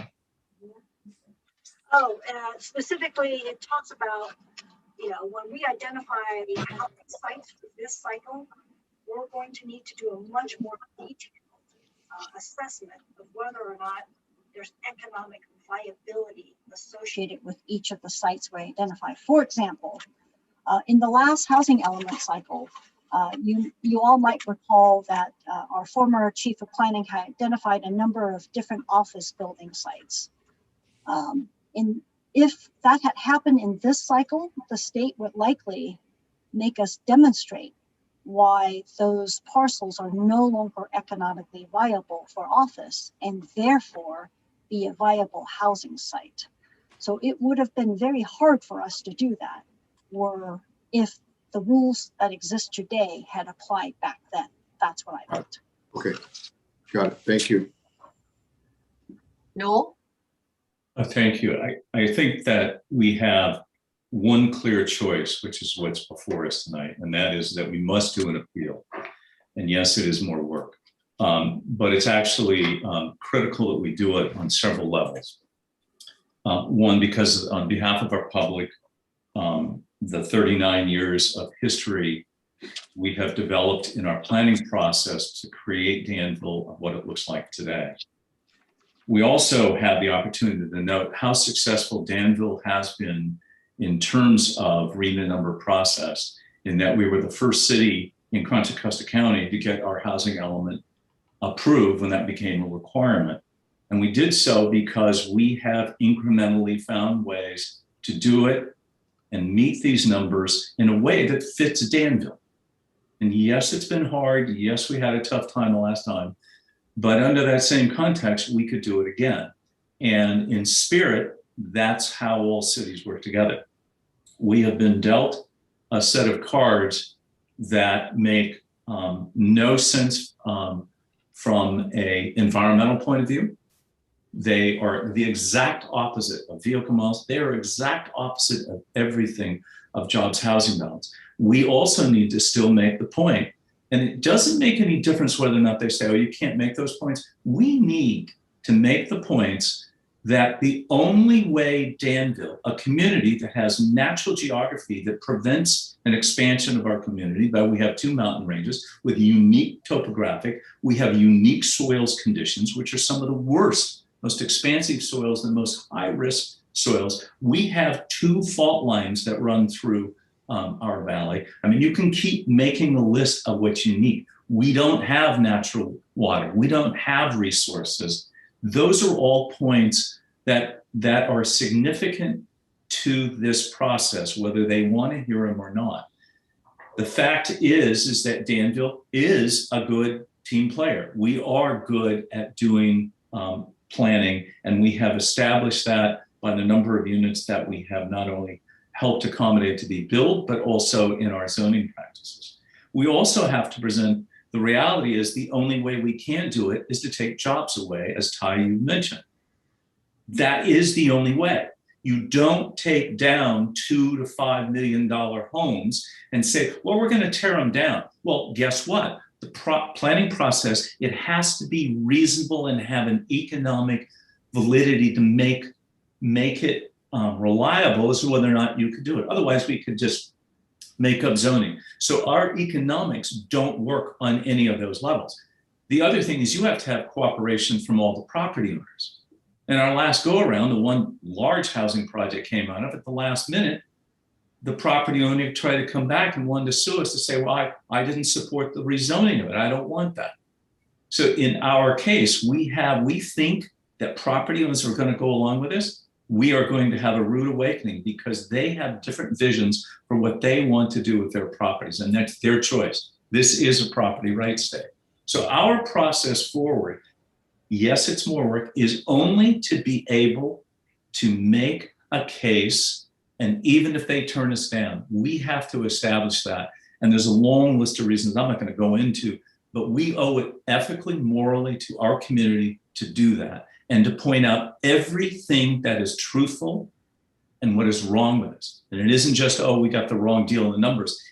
Specifically, it talks about, when we identify housing sites for this cycle, we're going to need to do a much more detailed assessment of whether or not there's economic viability associated with each of the sites we identify. For example, in the last housing element cycle, you all might recall that our former chief of planning had identified a number of different office building sites. If that had happened in this cycle, the state would likely make us demonstrate why those parcels are no longer economically viable for office and therefore be a viable housing site. So it would have been very hard for us to do that if the rules that exist today had applied back then. That's what I meant. Okay, got it. Thank you. Noel? Thank you. I think that we have one clear choice, which is what's before us tonight, and that is that we must do an appeal. And yes, it is more work. But it's actually critical that we do it on several levels. One, because on behalf of our public, the 39 years of history we have developed in our planning process to create Danville what it looks like today. We also have the opportunity to note how successful Danville has been in terms of REMA number process, in that we were the first city in Contra Costa County to get our housing element approved when that became a requirement. And we did so because we have incrementally found ways to do it and meet these numbers in a way that fits Danville. And yes, it's been hard. Yes, we had a tough time the last time, but under that same context, we could do it again. And in spirit, that's how all cities work together. We have been dealt a set of cards that make no sense from an environmental point of view. They are the exact opposite of vehicle miles. They are exact opposite of everything of jobs housing balance. We also need to still make the point, and it doesn't make any difference whether or not they say, oh, you can't make those points. We need to make the points that the only way Danville, a community that has natural geography that prevents an expansion of our community, but we have two mountain ranges with unique topographic, we have unique soils conditions, which are some of the worst, most expansive soils, the most high-risk soils. We have two fault lines that run through our valley. I mean, you can keep making a list of what you need. We don't have natural water. We don't have resources. Those are all points that are significant to this process, whether they want to hear them or not. The fact is that Danville is a good team player. We are good at doing planning, and we have established that by the number of units that we have not only helped accommodate to be built, but also in our zoning practices. We also have to present the reality is the only way we can do it is to take jobs away, as Ty, you mentioned. That is the only way. You don't take down $2 to $5 million homes and say, well, we're going to tear them down. Well, guess what? The planning process, it has to be reasonable and have an economic validity to make it reliable as to whether or not you could do it. Otherwise, we could just make up zoning. So our economics don't work on any of those levels. The other thing is you have to have cooperation from all the property owners. In our last go around, the one large housing project came out of at the last minute, the property owner tried to come back and wanted to sue us to say, well, I didn't support the rezoning of it. I don't want that. So in our case, we think that property owners are going to go along with this. We are going to have a rude awakening because they have different visions for what they want to do with their properties, and that's their choice. This is a property rights state. So our process forward, yes, it's more work, is only to be able to make a case, and even if they turn us down, we have to establish that. And there's a long list of reasons I'm not going to go into, but we owe it ethically, morally to our community to do that, and to point out everything that is truthful and what is wrong with us. And it isn't just, oh, we got the wrong deal in the numbers.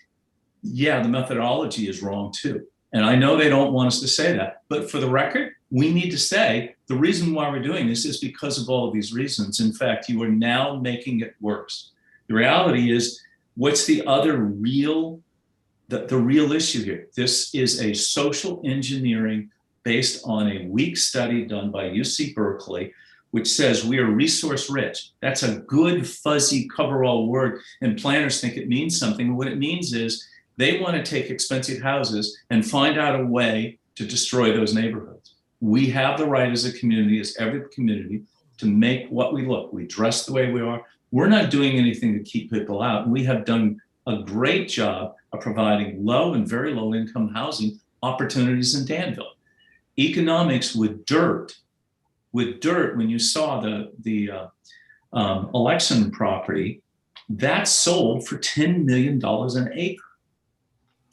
Yeah, the methodology is wrong too. And I know they don't want us to say that, but for the record, we need to say the reason why we're doing this is because of all of these reasons. In fact, you are now making it worse. The reality is, what's the other real, the real issue here? This is a social engineering based on a weak study done by UC Berkeley, which says we are resource rich. That's a good fuzzy coverall word, and planners think it means something. What it means is they want to take expensive houses and find out a way to destroy those neighborhoods. We have the right as a community, as every community, to make what we look. We dress the way we are. We're not doing anything to keep people out. We have done a great job of providing low and very low income housing opportunities in Danville. Economics with dirt, when you saw the election property, that sold for $10 million an acre.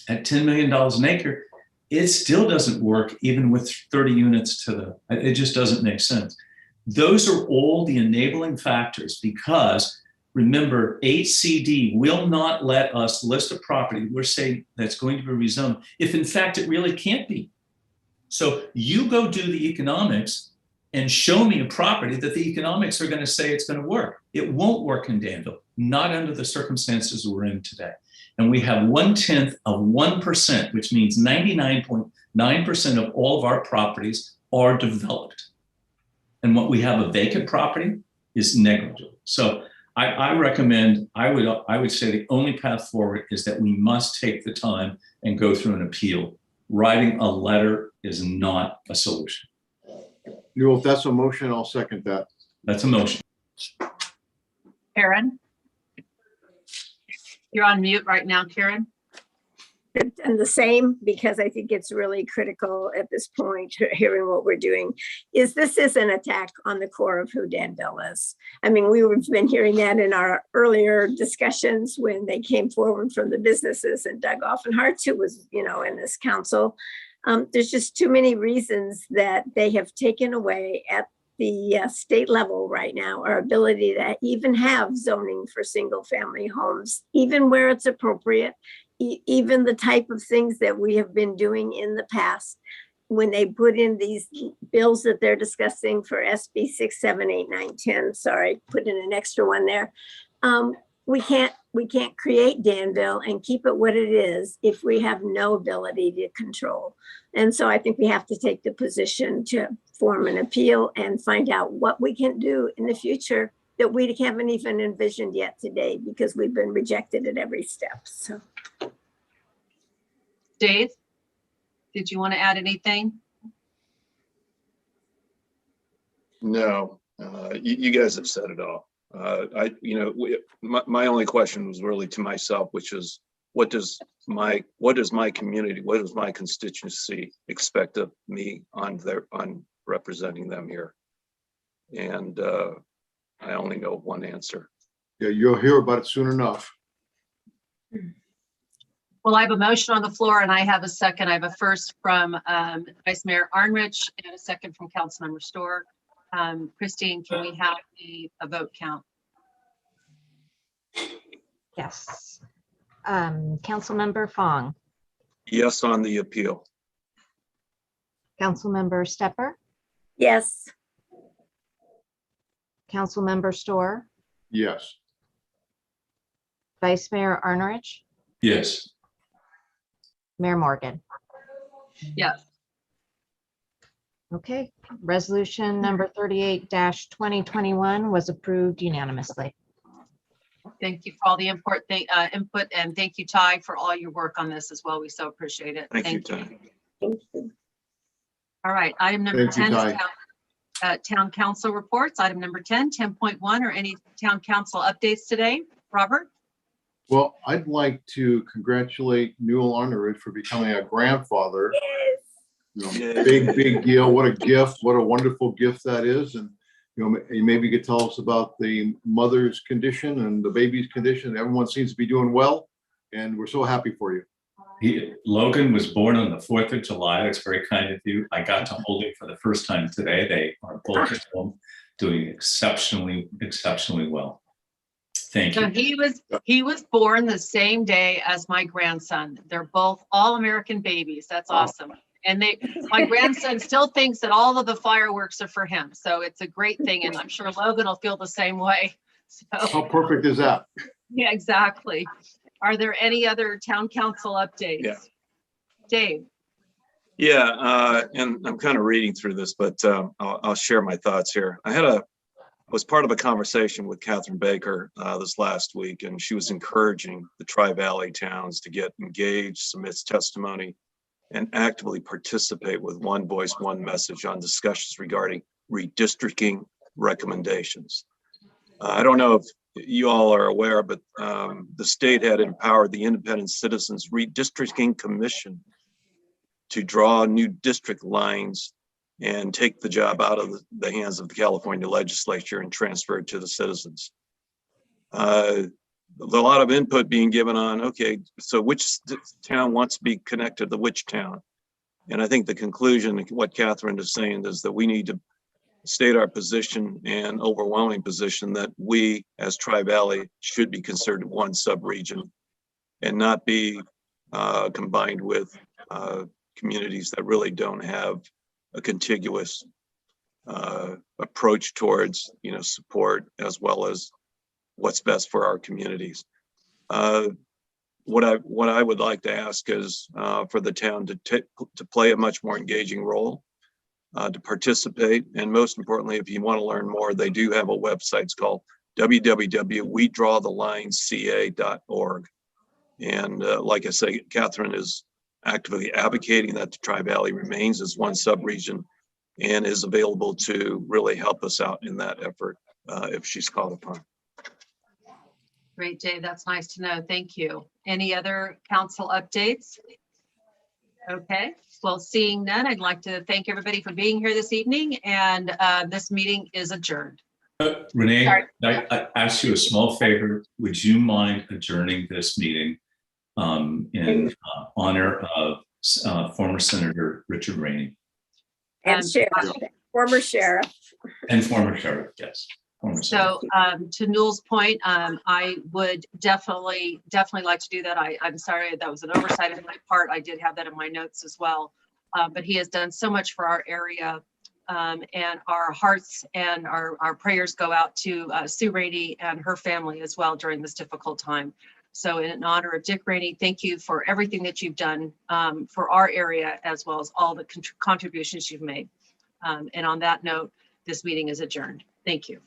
At $10 million an acre, it still doesn't work even with 30 units it just doesn't make sense. Those are all the enabling factors, because Remember, HCD will not let us list a property we're saying that's going to be rezoned if in fact it really can't be. So you go do the economics and show me a property that the economics are going to say it's going to work. It won't work in Danville, not under the circumstances we're in today. And we have 1/10 of 1%, which means 99.9% of all of our properties are developed. And what we have a vacant property is negligible. So I recommend, I would say the only path forward is that we must take the time and go through an appeal. Writing a letter is not a solution. Newell, if that's a motion, I'll second that. That's a motion. Karen? You're on mute right now, Karen. And the same, because I think it's really critical at this point, hearing what we're doing, is this is an attack on the core of who Danville is. I mean, we've been hearing that in our earlier discussions when they came forward from the businesses, and Doug Offenhart, who was, in this council. There's just too many reasons that they have taken away at the state level right now, our ability to even have zoning for single family homes, even where it's appropriate. Even the type of things that we have been doing in the past, when they put in these bills that they're discussing for SB 6, 7, 8, 9, 10, sorry, put in an extra one there. We can't create Danville and keep it what it is if we have no ability to control. And so I think we have to take the position to form an appeal and find out what we can do in the future that we haven't even envisioned yet today, because we've been rejected at every step. So. Dave, did you want to add anything? No, you guys have said it all. My only question was really to myself, which is, what does my community, what does my constituency expect of me on representing them here? And I only know one answer. Yeah, you'll hear about it soon enough. Well, I have a motion on the floor and I have a second. I have a first from Vice Mayor Arnrich and a second from Councilmember Storr. Christine, can we have a vote count? Yes. Councilmember Fong, Yes on the appeal. Councilmember Stepper, Yes. Councilmember Storr, Yes. Vice Mayor Arnrich, Yes. Mayor Morgan. Yes. Okay, resolution number 38-2021 was approved unanimously. Thank you for all the input, and thank you, Ty, for all your work on this as well. We so appreciate it. Thank you, Ty. Thank you. All right, item number Thank you, 10 is Ty. town council reports. Item number 10, 10.1, or any town council updates today. Robert? Well, I'd like to congratulate Newell Arnrich for becoming a grandfather. Big deal. What a gift. What a wonderful gift that is. And maybe you could tell us about the mother's condition and the baby's condition. Everyone seems to be doing well, and we're so happy for you. Logan was born on the 4th of July. That's very kind of you. I got to hold him for the first time today. They are both at home doing exceptionally well. Thank you. So he was born the same day as my grandson. They're both all-American babies. That's awesome. And my grandson still thinks that all of the fireworks are for him. So it's a great thing. And I'm sure Logan will feel the same way. So, how perfect is that? Yeah, exactly. Are there any other town council updates? Yeah. Dave? Yeah, and I'm kind of reading through this, but I'll share my thoughts here. I was part of a conversation with Catherine Baker this last week, and she was encouraging the Tri-Valley towns to get engaged, submit testimony, and actively participate with one voice, one message on discussions regarding redistricting recommendations. I don't know if you all are aware, but the state had empowered the Independent Citizens Redistricting Commission to draw new district lines and take the job out of the hands of the California legislature and transfer it to the citizens. A lot of input being given on, okay, so which town wants to be connected to which town? And I think the conclusion, what Catherine is saying, is that we need to state our position and overwhelming position that we as Tri-Valley should be considered one sub-region and not be combined with communities that really don't have a contiguous approach towards, support as well as what's best for our communities. What I would like to ask is for the town to play a much more engaging role, to participate, and most importantly, if you want to learn more, they do have a website. It's called www.wedrawthelineca.org. And like I say, Catherine is actively advocating that the Tri-Valley remains as one sub-region and is available to really help us out in that effort if she's called upon. Great, Dave. That's nice to know. Thank you. Any other council updates? Okay, well, seeing none, I'd like to thank everybody for being here this evening, and this meeting is adjourned. Renee, Sorry. I ask you a small favor. Would you mind adjourning this meeting in honor of former Senator Richard Rainey? And sheriff, former sheriff. And former sheriff, yes. So to Newell's point, I would definitely like to do that. I'm sorry, that was an oversight on my part. I did have that in my notes as well. But he has done so much for our area, and our hearts and our prayers go out to Sue Rainey and her family as well during this difficult time. So in honor of Dick Rainey, thank you for everything that you've done for our area, as well as all the contributions you've made. And on that note, this meeting is adjourned. Thank you.